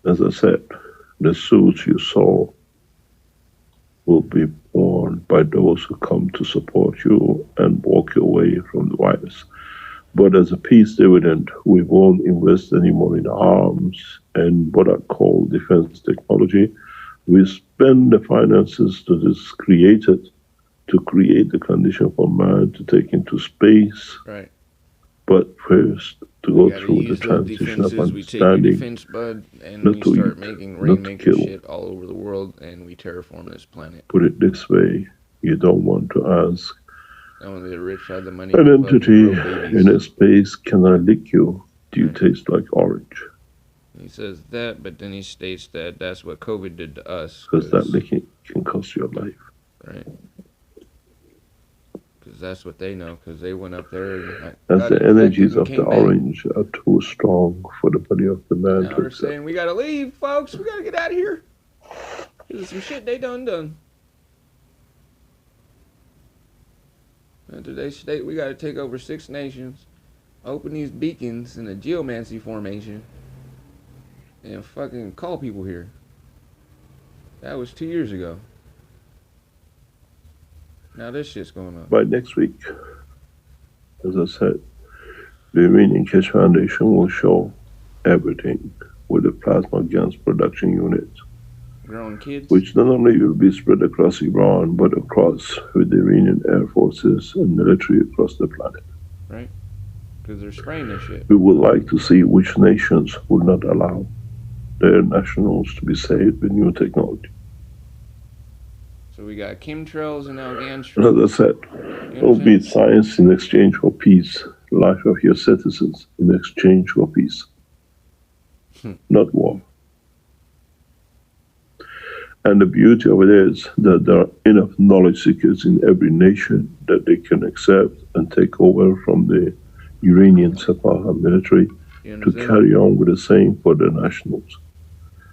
Speaker 12: As I said, the suits you saw will be worn by those who come to support you and walk your way from the virus. But as a peace dividend, we won't invest anymore in arms and what I call defense technology. We spend the finances that is created to create the condition for man to take into space.
Speaker 3: Right.
Speaker 12: But first, to
Speaker 3: We
Speaker 12: go
Speaker 3: gotta
Speaker 12: through the
Speaker 3: use those
Speaker 12: transition of
Speaker 3: defenses. We take your
Speaker 12: understanding,
Speaker 3: defense, bud, and
Speaker 12: not
Speaker 3: we
Speaker 12: to
Speaker 3: start
Speaker 12: eat,
Speaker 3: making
Speaker 12: not to
Speaker 3: rainmaker
Speaker 12: kill.
Speaker 3: shit all over the world, and we terraform this planet.
Speaker 12: Put it this way, you don't want to ask
Speaker 3: Only the rich have the money
Speaker 12: an
Speaker 3: to fucking
Speaker 12: entity
Speaker 3: grow babies.
Speaker 12: in a space, can I lick you? Do you taste like orange?
Speaker 3: He says that, but then he states that that's what COVID did to us.
Speaker 12: Because that licking can cost your life.
Speaker 3: Right. Because that's what they know, because they went up there and
Speaker 12: As
Speaker 3: got
Speaker 12: the
Speaker 3: infected
Speaker 12: energies
Speaker 3: and
Speaker 12: of the
Speaker 3: came back.
Speaker 12: orange are too strong for the body of the man
Speaker 3: Now
Speaker 12: to
Speaker 3: they're
Speaker 12: accept.
Speaker 3: saying, we gotta leave, folks. We gotta get out of here. This is some shit they done. And today state we gotta take over 6 nations, open these beacons in a geomancy formation, and fucking call people here. That was 2 years ago. Now this shit's going on.
Speaker 12: By next week, as I said, the Iranian Keshe Foundation will show everything with the plasma gans production unit,
Speaker 3: Growing kids.
Speaker 12: which not only will be spread across Iran, but across with the Iranian air forces and military across the planet.
Speaker 3: Right? Because they're spraying this shit.
Speaker 12: We would like to see which nations would not allow their nationals to be saved with new technology.
Speaker 3: So we got chemtrails and now gans.
Speaker 12: And as I said, albeit science in exchange for peace, life of your citizens in exchange for peace, not war. And the beauty of it is that there are enough knowledge seekers in every nation that they can accept and take over from the Iranian Sepah military to carry on with the same for their nationals.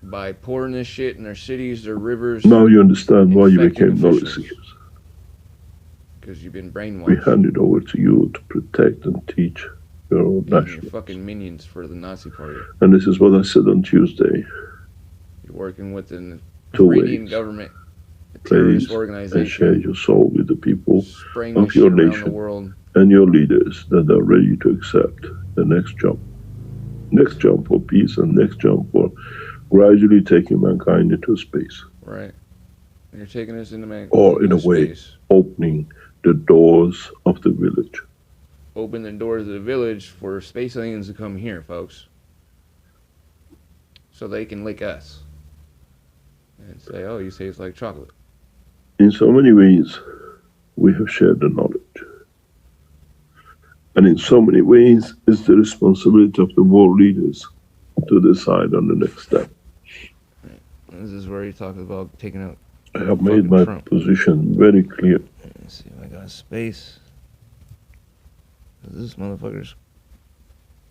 Speaker 3: By pouring this shit in their cities, their rivers.
Speaker 12: Now you understand why you
Speaker 3: infecting
Speaker 12: became knowledge
Speaker 3: officials.
Speaker 12: seekers.
Speaker 3: Because you've been
Speaker 12: We
Speaker 3: brainwashed.
Speaker 12: hand it over to you to protect and teach your own
Speaker 3: And your
Speaker 12: nationals.
Speaker 3: fucking minions for the Nazi party.
Speaker 12: And this is what I said on Tuesday.
Speaker 3: You're working with an
Speaker 12: 2
Speaker 3: Iranian
Speaker 12: ways.
Speaker 3: government, a
Speaker 12: Please
Speaker 3: terrorist
Speaker 12: and
Speaker 3: organization,
Speaker 12: share your soul with the people
Speaker 3: spraying
Speaker 12: of
Speaker 3: this shit
Speaker 12: your
Speaker 3: around the
Speaker 12: nation
Speaker 3: world.
Speaker 12: and your leaders that are ready to accept the next jump. Next jump for peace and next jump for gradually taking mankind into space.
Speaker 3: Right. And you're taking us into
Speaker 12: or in a way, opening the doors of the village.
Speaker 3: Open the doors of the village for space aliens to come here, folks. So they can lick us. And say, oh, you taste like chocolate.
Speaker 12: In so many ways, we have shared the knowledge. And in so many ways, it's the responsibility of the world leaders to decide on the next step.
Speaker 3: Right. This is where he talks about taking out
Speaker 12: I have made my position very clear.
Speaker 3: Let's see if I got space. This motherfucker's...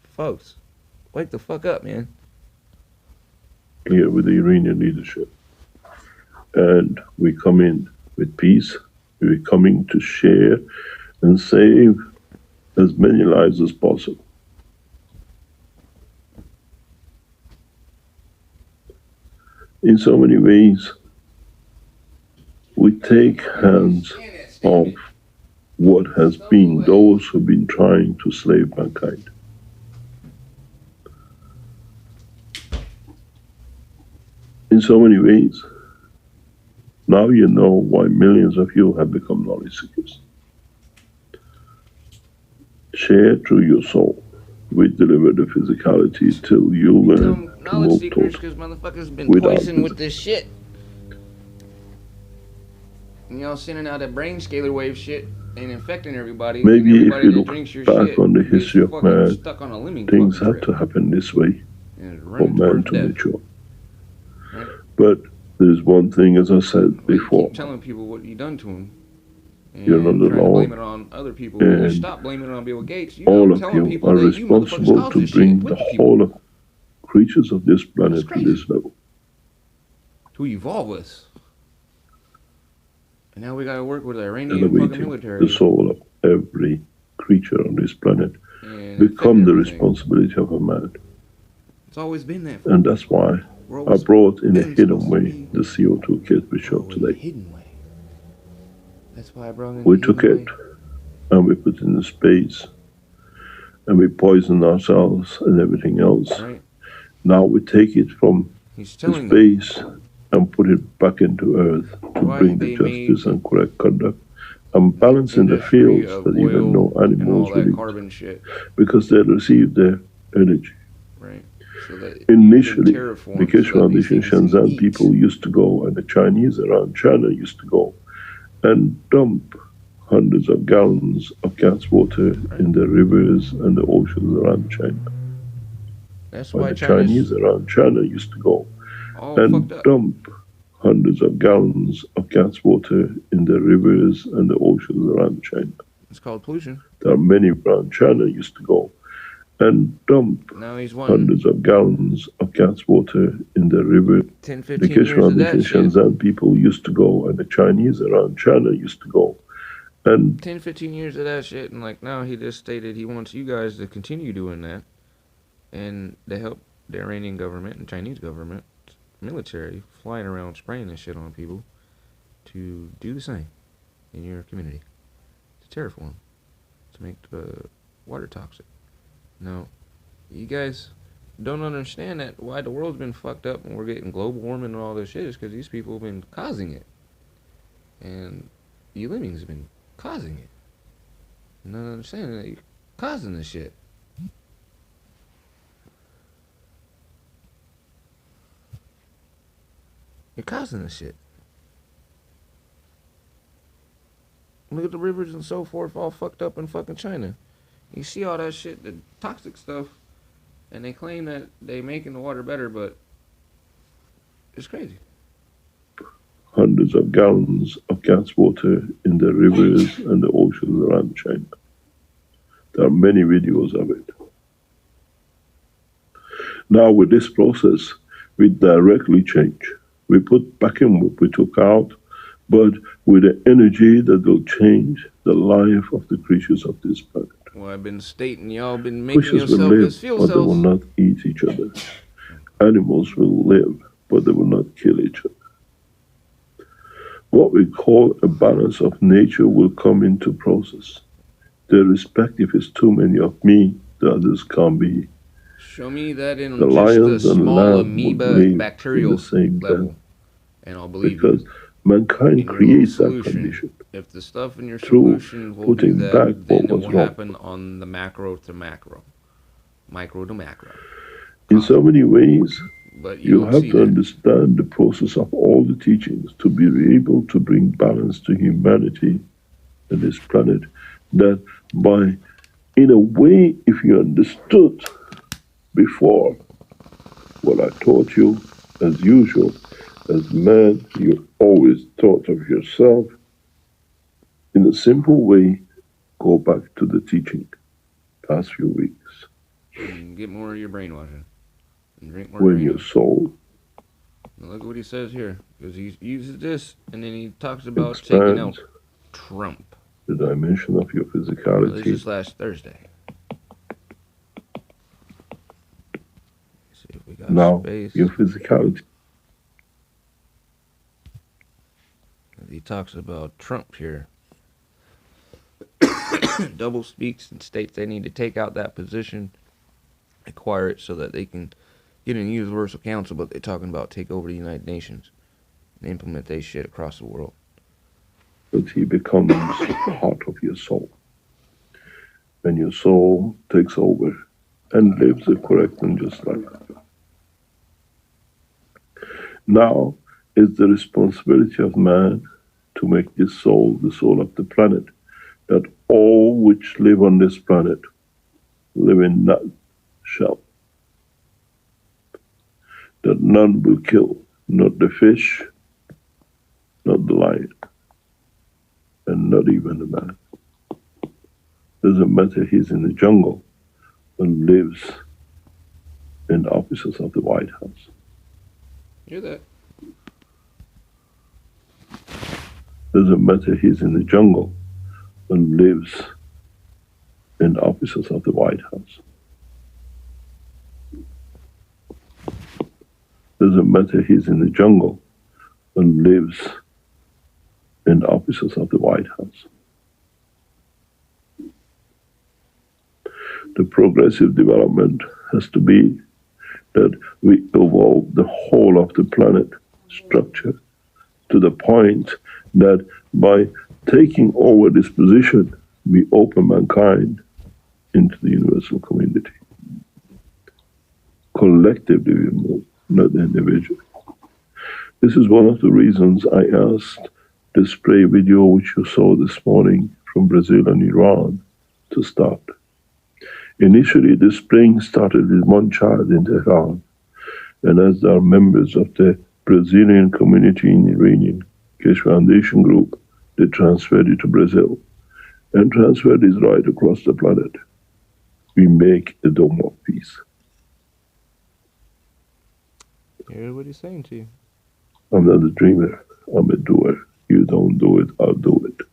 Speaker 3: Folks, wake the fuck up, man.
Speaker 12: Clear with the Iranian leadership. And we come in with peace. We're coming to share and save as many lives as possible. In so many ways, we take hands off what has been those who've been trying to slave mankind. In so many ways, now you know why millions of you have become knowledge seekers. Share through your soul. We deliver the physicality till you learn to move
Speaker 3: seekers because motherfuckers been poisoned with this shit. And y'all sending out that brain scalar wave shit and infecting everybody.
Speaker 12: Maybe
Speaker 3: everybody
Speaker 12: if you look back on the history of man, things had to happen this way for man to mature.
Speaker 3: Right.
Speaker 12: But there's one thing, as I said before.
Speaker 3: Keep telling people what you done to them.
Speaker 12: You're not alone.
Speaker 3: Blame it on other people. You stop blaming it on Bill Gates. You
Speaker 12: all of you are responsible to bring the whole of creatures of this planet to this level.
Speaker 3: To evolve us. And now we gotta work with the Iranian fucking military.
Speaker 12: The soul of every creature on this planet become the responsibility of a man.
Speaker 3: It's always been that.
Speaker 12: And that's why I brought in a hidden way the CO2 kit we showed today.
Speaker 3: Hidden way. That's why I brought in
Speaker 12: we took it and we put it in the space and we poisoned ourselves and everything else.
Speaker 3: Right.
Speaker 12: Now we take it from the space and put it back into Earth to bring the justice and correct conduct and balance in the fields that even no animals will eat because they receive their energy.
Speaker 3: Right. So that
Speaker 12: initially, the Keshe Foundation Shenzhen people used to go and the Chinese around China used to go and dump hundreds of gallons of gas water in the rivers and the oceans around China.
Speaker 3: That's why
Speaker 12: the Chinese around China used to go and dump hundreds of gallons of gas water in the rivers and the oceans around China.
Speaker 3: It's called pollution.
Speaker 12: There are many around China used to go and dump hundreds of gallons of gas water in the river.
Speaker 3: 10, 15
Speaker 12: the Keshe Foundation Shenzhen people used to go and the Chinese around China used to go. And
Speaker 3: 10, 15 years of that shit, and like now he just stated he wants you guys to continue doing that and to help the Iranian government and Chinese government, military, flying around spraying this shit on people to do the same in your community, to terraform, to make the water toxic. No, you guys don't understand that why the world's been fucked up and we're getting global warming and all this shit is because these people have been causing it. And you Lemmings have been causing it. You not understanding that you're causing this shit. You're causing this shit. Look at the rivers and so forth all fucked up in fucking China. You see all that shit, the toxic stuff, and they claim that they making the water better, but it's crazy.
Speaker 12: Hundreds of gallons of gas water in the rivers and the oceans around China. There are many videos of it. Now with this process, we directly change. We put back in what we took out, but with the energy that will change the life of the creatures of this planet.
Speaker 3: Well, I've been stating y'all been making
Speaker 12: Creatures
Speaker 3: yourself
Speaker 12: will live,
Speaker 3: as fuel
Speaker 12: but they will
Speaker 3: cells.
Speaker 12: not eat each other. Animals will live, but they will not kill each other. What we call a balance of nature will come into process. The respect, if it's too many of me, the others can't be
Speaker 3: Show me that in
Speaker 12: the
Speaker 3: just
Speaker 12: lions
Speaker 3: the
Speaker 12: and
Speaker 3: small
Speaker 12: lambs would
Speaker 3: amoeba
Speaker 12: live in
Speaker 3: bacterial
Speaker 12: the same
Speaker 3: level,
Speaker 12: pen,
Speaker 3: and I'll believe
Speaker 12: because
Speaker 3: you.
Speaker 12: mankind
Speaker 3: In your little
Speaker 12: creates that
Speaker 3: solution,
Speaker 12: condition
Speaker 3: if the stuff in your
Speaker 12: through
Speaker 3: solution will do
Speaker 12: putting
Speaker 3: that,
Speaker 12: back
Speaker 3: then
Speaker 12: what
Speaker 3: it
Speaker 12: was
Speaker 3: will
Speaker 12: wrong.
Speaker 3: happen on the macro to macro, micro to macro.
Speaker 12: In so many ways,
Speaker 3: But
Speaker 12: you
Speaker 3: don't
Speaker 12: have
Speaker 3: see
Speaker 12: to
Speaker 3: that.
Speaker 12: understand the process of all the teachings to be able to bring balance to humanity and this planet. That by, in a way, if you understood before what I taught you, as usual, as man, you always thought of yourself in a simple way. Go back to the teaching past few weeks.
Speaker 3: And get more of your brainwashing. And drink more
Speaker 12: When
Speaker 3: Drano.
Speaker 12: your soul
Speaker 3: Now look at what he says here. Because he uses this, and then he talks about taking out
Speaker 12: expands
Speaker 3: Trump.
Speaker 12: the dimension of your
Speaker 3: Well, this
Speaker 12: physicality,
Speaker 3: is last Thursday. Let's see if we got
Speaker 12: now
Speaker 3: space.
Speaker 12: your physicality.
Speaker 3: He talks about Trump here. Double speaks and states they need to take out that position, acquire it so that they can get in universal council, but they're talking about take over the United Nations and implement that shit across the world.
Speaker 12: But he becomes part of your soul. And your soul takes over and lives a correct and just life. Now is the responsibility of man to make this soul the soul of the planet, that all which live on this planet live in none shall. That none will kill, not the fish, not the lion, and not even the man. Doesn't matter he's in the jungle and lives in the offices of the White House.
Speaker 3: Hear that?
Speaker 12: Doesn't matter he's in the jungle and lives in the offices of the White House. Doesn't matter he's in the jungle and lives in the offices of the White House. The progressive development has to be that we evolve the whole of the planet structure to the point that by taking over this position, we open mankind into the universal community. Collectively we move, not individually. This is one of the reasons I asked the spray video which you saw this morning from Brazil and Iran to start. Initially, the spraying started with one child in Tehran, and as there are members of the Brazilian community in Iranian Keshe Foundation group, they transferred it to Brazil, and transferred it right across the planet. We make a dome of peace.
Speaker 3: Hear what he's saying to you.
Speaker 12: I'm not a dreamer, I'm a doer. You don't do it, I'll do it.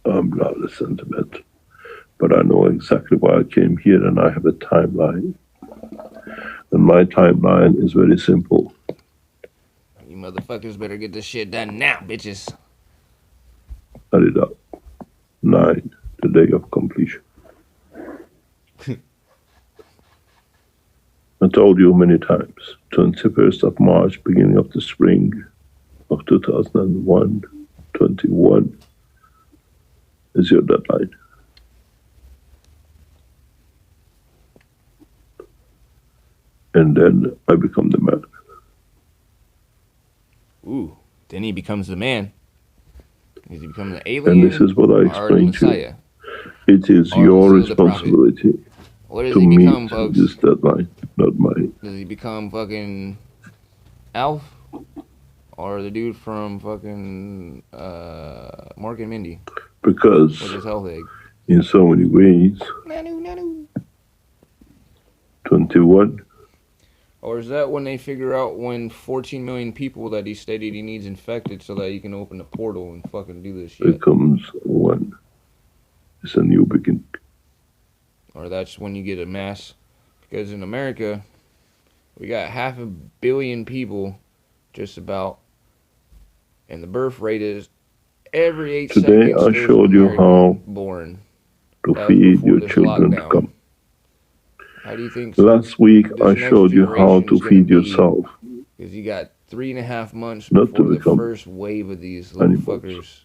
Speaker 12: I'm not a sentiment, but I know exactly why I came here, and I have a timeline. And my timeline is very simple.
Speaker 3: You motherfuckers better get this shit done now, bitches.
Speaker 12: Add it up. 9, the day of completion. I told you many times, 21st of March, beginning of the spring of 2001, 21 is your deadline. And then I become the man.
Speaker 3: Ooh, then he becomes the man. Does he become the alien?
Speaker 12: And this is what I explained to you. It is your responsibility to meet this deadline, not mine.
Speaker 3: Does he become fucking Alf? Or the dude from fucking Mork and Mindy?
Speaker 12: Because
Speaker 3: with his HealthEgg.
Speaker 12: In so many ways, 21.
Speaker 3: Or is that when they figure out when 14 million people that he stated he needs infected so that he can open the portal and fucking do this shit?
Speaker 12: Becomes 1. It's a new beginning.
Speaker 3: Or that's when you get a mass. Because in America, we got 500 million people just about
Speaker 6: And the birth rate is every 8
Speaker 12: Today
Speaker 6: seconds
Speaker 12: I
Speaker 6: there's
Speaker 12: showed
Speaker 6: an
Speaker 12: you
Speaker 6: American
Speaker 12: how
Speaker 6: born.
Speaker 12: to
Speaker 6: That was
Speaker 12: feed
Speaker 6: before
Speaker 12: your
Speaker 6: this
Speaker 12: children to
Speaker 6: lockdown.
Speaker 12: come.
Speaker 6: How do you think
Speaker 12: Last week
Speaker 6: this
Speaker 12: I
Speaker 6: next
Speaker 12: showed you how
Speaker 6: generation
Speaker 12: to
Speaker 6: is going to
Speaker 12: feed
Speaker 6: be?
Speaker 12: yourself,
Speaker 6: Because you got 3.5 months
Speaker 12: not to
Speaker 6: before the
Speaker 12: become
Speaker 6: first wave of these little
Speaker 12: animals.
Speaker 6: fuckers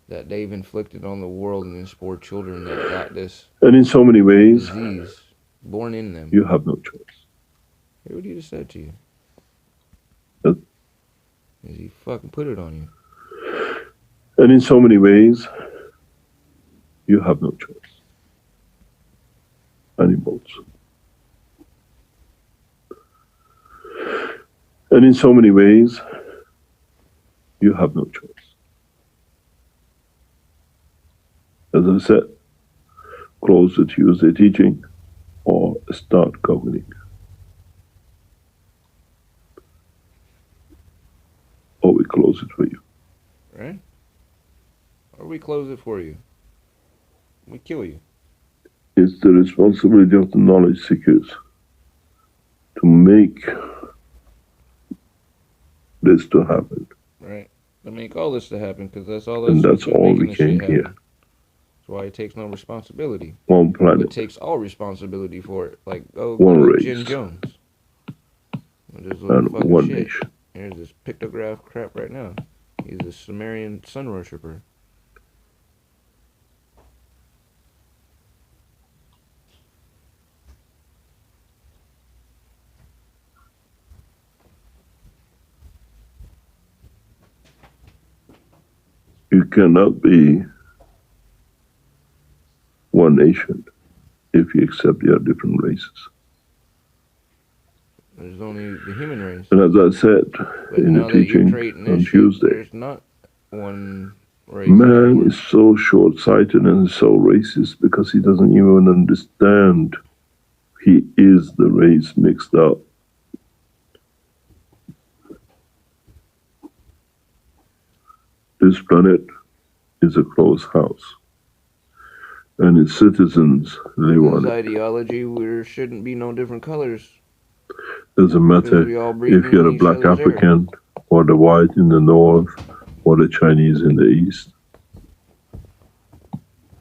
Speaker 6: that they've inflicted on the world and these poor children that got this
Speaker 12: And in so many ways,
Speaker 6: disease born in them.
Speaker 12: you have no choice.
Speaker 6: Hey, what did he just say to you?
Speaker 12: Yes.
Speaker 6: Is he fucking put it on you?
Speaker 12: And in so many ways, you have no choice. Animals. And in so many ways, you have no choice. As I said, close the Tuesday teaching or start governing. Or we close it for you.
Speaker 6: Right? Or we close it for you. We kill you.
Speaker 12: It's the responsibility of the knowledge seekers to make this to happen.
Speaker 6: Right? To make all this to happen, because that's all
Speaker 12: And
Speaker 6: that's
Speaker 12: that's all
Speaker 6: making
Speaker 12: we
Speaker 6: this
Speaker 12: came
Speaker 6: shit
Speaker 12: here.
Speaker 6: happen. That's why it takes no responsibility.
Speaker 12: One
Speaker 6: But
Speaker 12: planet,
Speaker 6: it takes all responsibility for it. Like, oh,
Speaker 12: one
Speaker 6: good old
Speaker 12: race,
Speaker 6: Jim Jones. This little
Speaker 12: and
Speaker 6: fucking
Speaker 12: one
Speaker 6: shit.
Speaker 12: nation.
Speaker 6: Here's this pictograph crap right now. He's a Sumerian sun worshipper.
Speaker 12: You cannot be one nation if you accept there are different races.
Speaker 6: There's only the human race.
Speaker 12: And as I said
Speaker 6: But
Speaker 12: in the
Speaker 6: now that you're
Speaker 12: teaching
Speaker 6: trading
Speaker 12: on
Speaker 6: this shit,
Speaker 12: Tuesday,
Speaker 6: there's not one race
Speaker 12: man
Speaker 6: anymore.
Speaker 12: is so short-sighted and so racist because he doesn't even understand he is the race mixed up. This planet is a closed house, and its citizens live on
Speaker 6: His
Speaker 12: it.
Speaker 6: ideology, there shouldn't be no different colors.
Speaker 12: Doesn't matter
Speaker 6: we all breathe
Speaker 12: if you're
Speaker 6: in
Speaker 12: a
Speaker 6: each
Speaker 12: black
Speaker 6: other's air.
Speaker 12: African, or the white in the north, or the Chinese in the east.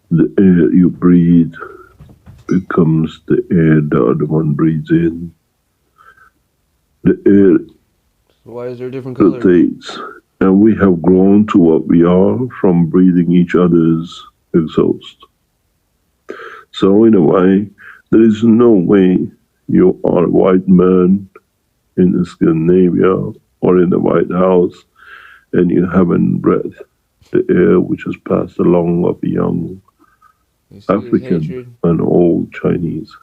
Speaker 12: The air you breathe becomes the air the other one breathes in. The air
Speaker 6: So why is there different colors?
Speaker 12: rotates, and we have grown to what we are from breathing each other's exhaust. So in a way, there is no way you are a white man in Scandinavia or in the White House and you haven't breathed the air which is passed along of a young African and old Chinese.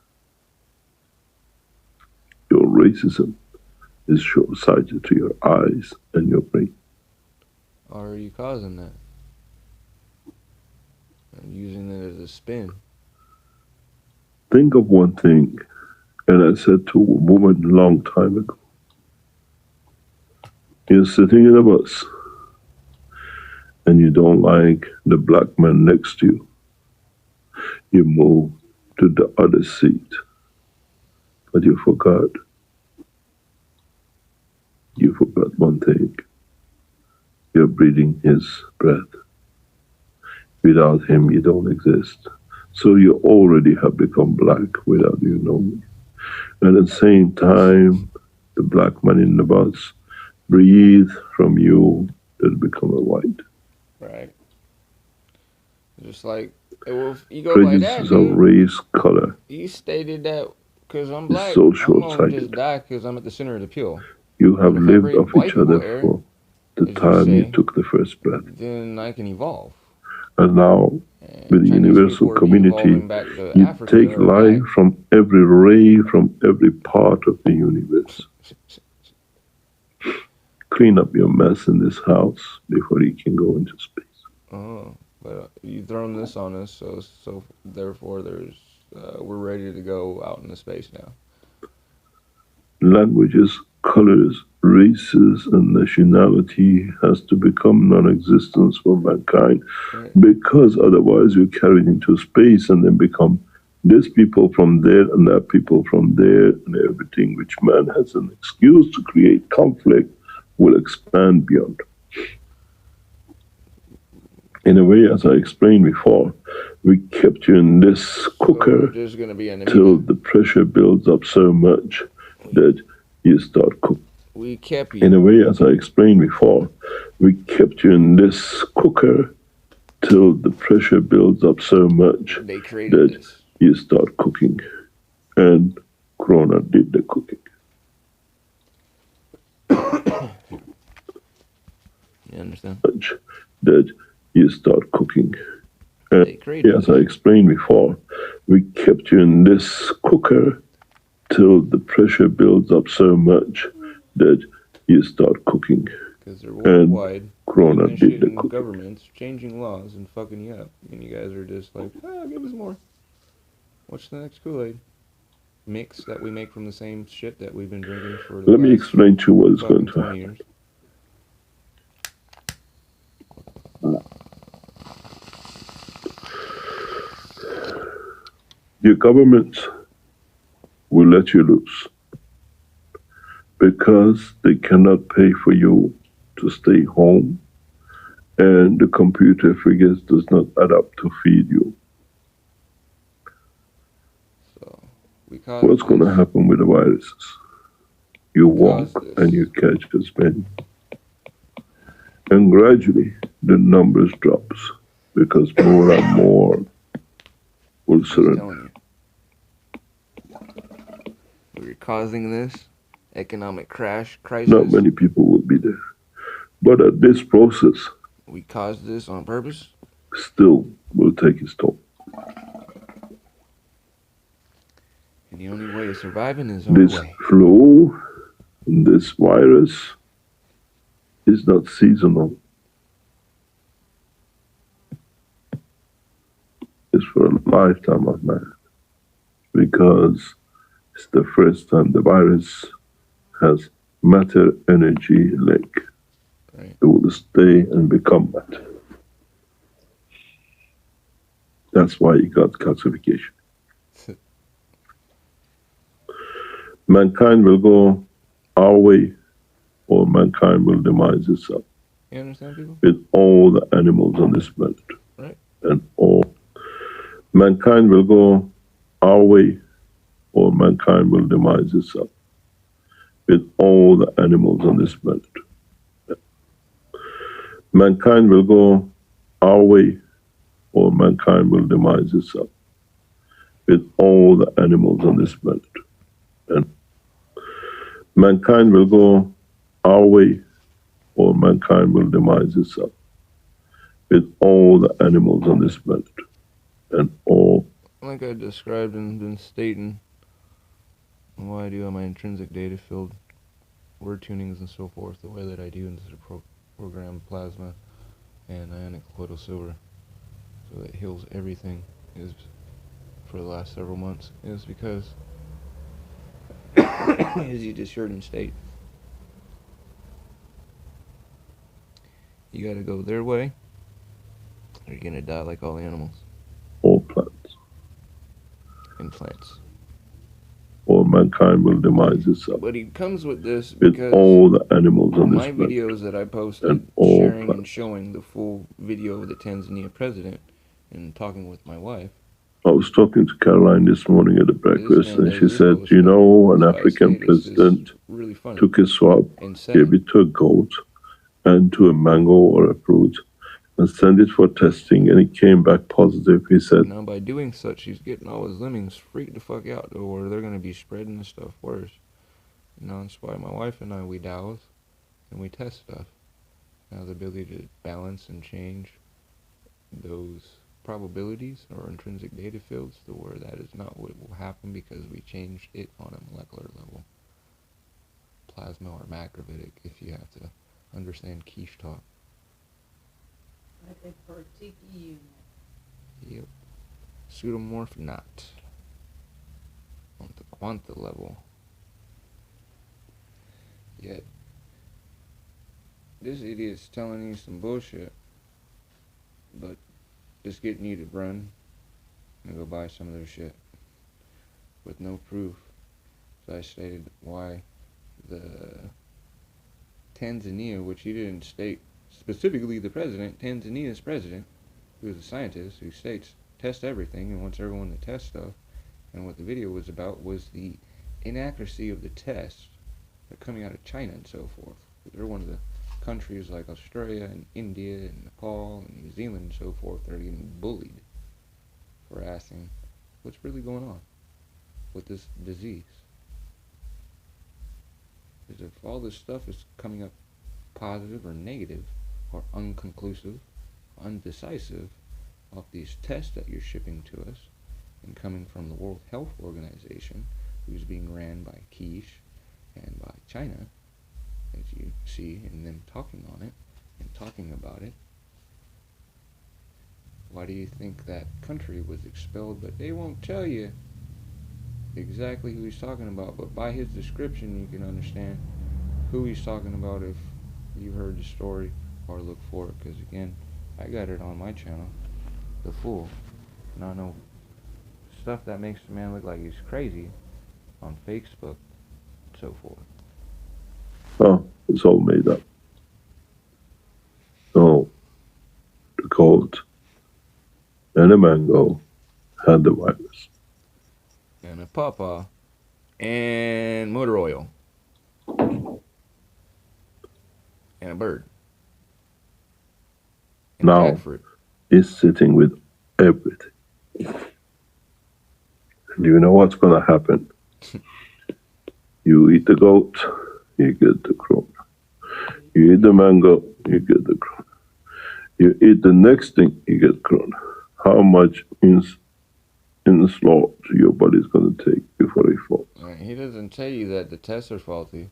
Speaker 12: Your racism is short-sighted to your eyes and your brain.
Speaker 6: Or are you causing that? And using it as a spin.
Speaker 12: Think of one thing, and I said to a woman a long time ago. You're sitting in a bus, and you don't like the black man next to you. You move to the other seat, but you forgot. You forgot one thing. You're breathing his breath. Without him, you don't exist. So you already have become black without you knowing. And at the same time, the black man in the bus breathe from you to become a white.
Speaker 6: Right. Just like, well, if you go
Speaker 12: Prejudice
Speaker 6: by that,
Speaker 12: is of
Speaker 6: dude,
Speaker 12: race, color.
Speaker 6: you stated that because I'm black,
Speaker 12: so
Speaker 6: I'm going to
Speaker 12: short-sighted.
Speaker 6: just die because I'm at the center of the pill.
Speaker 12: You have
Speaker 6: But if I
Speaker 12: lived
Speaker 6: breathe
Speaker 12: off
Speaker 6: white
Speaker 12: each
Speaker 6: people
Speaker 12: other
Speaker 6: air,
Speaker 12: for the
Speaker 6: as
Speaker 12: time you
Speaker 6: say,
Speaker 12: took the first breath.
Speaker 6: then I can evolve.
Speaker 12: And now, with the universal community, you take life from every ray, from every part of the universe. Clean up your mess in this house before you can go into space.
Speaker 6: Oh, but you thrown this on us, so therefore we're ready to go out into space now.
Speaker 12: Languages, colors, races, and nationality has to become non-existence for mankind, because otherwise you're carried into space and then become this people from there and that people from there, and everything which man has an excuse to create conflict will expand beyond. In a way, as I explained before, we kept you in this cooker till the pressure builds up so much that you start cooking.
Speaker 6: We kept you.
Speaker 12: In a way, as I explained before, we kept you in this cooker till the pressure builds up so much that you start cooking. And Corona did the cooking.
Speaker 6: You understand?
Speaker 12: That you start cooking. And as I explained before, we kept you in this cooker till the pressure builds up so much that you start cooking.
Speaker 6: Because they're worldwide.
Speaker 12: Corona did the cooking.
Speaker 6: Governments changing laws and fucking you up. And you guys are just like, give us more. What's the next Kool-Aid mix that we make from the same shit that we've been drinking for the
Speaker 12: Let me explain to you what is going to
Speaker 6: 20
Speaker 12: happen.
Speaker 6: years.
Speaker 12: Your government will let you loose because they cannot pay for you to stay home, and the computer figures does not add up to feed you. What's going to happen with the viruses? You walk and you catch as many. And gradually the numbers drops because more and more will surrender.
Speaker 6: We're causing this economic crisis.
Speaker 12: Not many people will be there. But at this process,
Speaker 6: we caused this on purpose?
Speaker 12: Still will take its toll.
Speaker 6: And the only way of surviving is our
Speaker 12: This
Speaker 6: way.
Speaker 12: flu, this virus, is not seasonal. It's for a lifetime of man. Because it's the first time the virus has matter energy link.
Speaker 6: Right.
Speaker 12: It will stay and become matter. That's why you got calcification. Mankind will go our way, or mankind will demise itself.
Speaker 6: You understand, people?
Speaker 12: With all the animals on this planet.
Speaker 6: Right.
Speaker 12: And all. Mankind will go our way, or mankind will demise itself. With all the animals on this planet. Mankind will go our way, or mankind will demise itself. With all the animals on this planet. And mankind will go our way, or mankind will demise itself. With all the animals on this planet. And all.
Speaker 6: Like I described and been stating, why I do on my intrinsic data field word tunings and so forth, the way that I do into the program plasma and ionic colloidal silver, so that heals everything, is for the last several months, is because as you just heard in state, you gotta go their way or you're gonna die like all the animals.
Speaker 12: All plants.
Speaker 6: And plants.
Speaker 12: Or mankind will demise itself.
Speaker 6: But he comes with this
Speaker 12: with
Speaker 6: because
Speaker 12: all the animals on this
Speaker 6: my
Speaker 12: planet.
Speaker 6: videos that I posted
Speaker 12: And all
Speaker 6: sharing
Speaker 12: plants.
Speaker 6: and showing the full video of the Tanzania president and talking with my wife.
Speaker 12: I was talking to Caroline this morning at the breakfast, and she said, you know, an African president
Speaker 6: really
Speaker 12: took a swab, gave it to a goat and to a mango or a fruit, and sent it for testing, and it came back positive. He said,
Speaker 6: Now by doing such, he's getting all his lemmings freaked the fuck out, or they're going to be spreading this stuff worse. You know, that's why my wife and I, we dowse and we test stuff. Now the ability to balance and change those probabilities or intrinsic data fields to where that is not what will happen because we changed it on a molecular level. Plasma or macrovitic, if you have to understand quiche talk.
Speaker 13: Like a particular.
Speaker 6: Yep. Pseudomorph not. On the quanta level. Yet, this idiot's telling you some bullshit, but just getting you to run and go buy some of their shit with no proof. So I stated why the Tanzania, which he didn't state
Speaker 3: specifically the president, Tanzania's president, who is a scientist who states test everything and wants everyone to test stuff. And what the video was about was the inaccuracy of the tests that are coming out of China and so forth. They're one of the countries like Australia and India and Nepal and New Zealand and so forth that are getting bullied for asking what's really going on with this disease. Because if all this stuff is coming up positive or negative or unconclusive, undecisive of these tests that you're shipping to us and coming from the World Health Organization, who's being ran by Keshe and by China, as you see in them talking on it and talking about it, why do you think that country was expelled? But they won't tell you exactly who he's talking about, but by his description you can understand who he's talking about if you heard the story or look for it, because again, I got it on my channel, The Fool, and I know stuff that makes the man look like he's crazy on Facebook and so forth.
Speaker 12: Oh, it's all made up. No, the goat and the mango had the virus.
Speaker 3: And a pawpaw and motor oil and a bird and
Speaker 12: Now
Speaker 3: jackfruit.
Speaker 12: It's sitting with everything. Do you know what's going to happen? You eat the goat, you get the corona. You eat the mango, you get the corona. You eat the next thing, you get corona. How much in the slot your body's going to take before it falls?
Speaker 3: He doesn't tell you that the tests are faulty,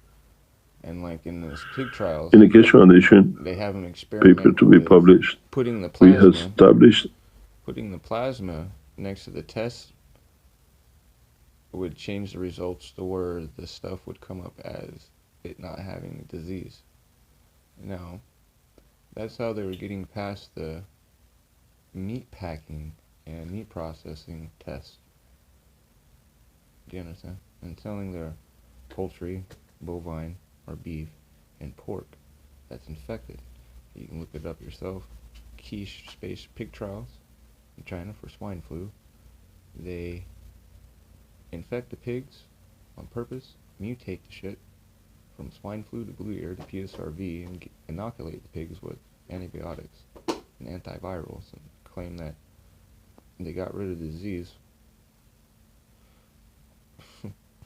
Speaker 3: and like in this pig trials,
Speaker 12: In the Keshe Foundation,
Speaker 3: they have an experiment
Speaker 12: paper to be published,
Speaker 3: putting the
Speaker 12: we
Speaker 3: plasma,
Speaker 12: established
Speaker 3: next to the test would change the results to where the stuff would come up as it not having the disease. Now, that's how they were getting past the meat packing and meat processing tests. Do you understand? And telling their poultry, bovine, or beef, and pork that's infected. You can look it up yourself. Keshe space pig trials in China for swine flu. They infect the pigs on purpose, mutate the shit from swine flu to blue ear to PSRV, and inoculate the pigs with antibiotics and antivirals, and claim that they got rid of the disease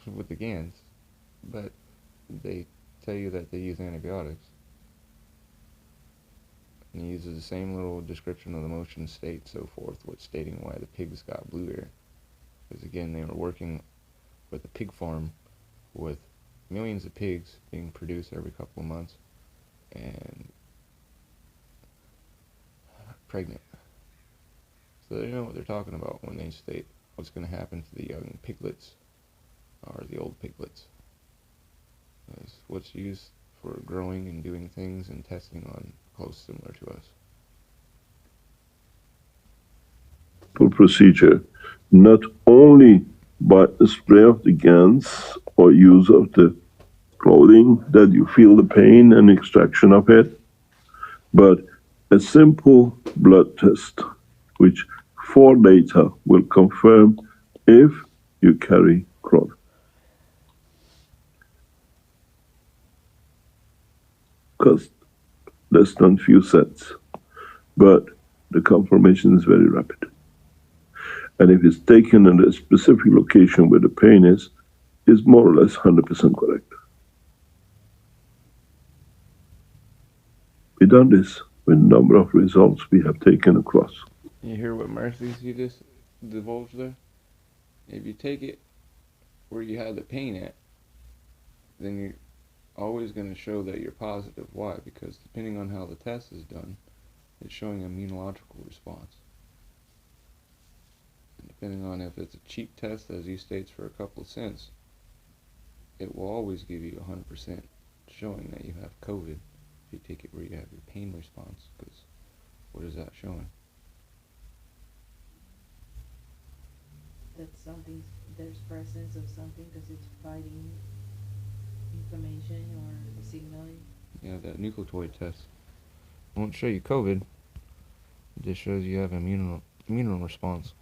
Speaker 3: with the gans, but they tell you that they use antibiotics. And he uses the same little description of the motion state, so forth, with stating why the pigs got blue ear. Because again, they were working with a pig farm with millions of pigs being produced every couple of months and pregnant. So they know what they're talking about when they state what's going to happen to the young piglets or the old piglets. It's what's used for growing and doing things and testing on close similar to us.
Speaker 12: Procedure, not only by the spray of the gans or use of the clothing that you feel the pain and extraction of it, but a simple blood test, which for data will confirm if you carry corona. Costs less than few cents, but the confirmation is very rapid. And if it's taken in a specific location where the pain is more or less 100% correct. We've done this with a number of results we have taken across.
Speaker 3: You hear what Mercy just divulged there? If you take it where you have the pain at, then you're always going to show that you're positive. Why? Because depending on how the test is done, it's showing an immunological response. And depending on if it's a cheap test, as he states, for a couple of cents, it will always give you 100% showing that you have COVID if you take it where you have your pain response, because what is that showing?
Speaker 13: That something, there's presence of something because it's fighting inflammation or signaling.
Speaker 3: Yeah, that nucleotide test.
Speaker 6: Won't show you COVID. It just shows you have immune response.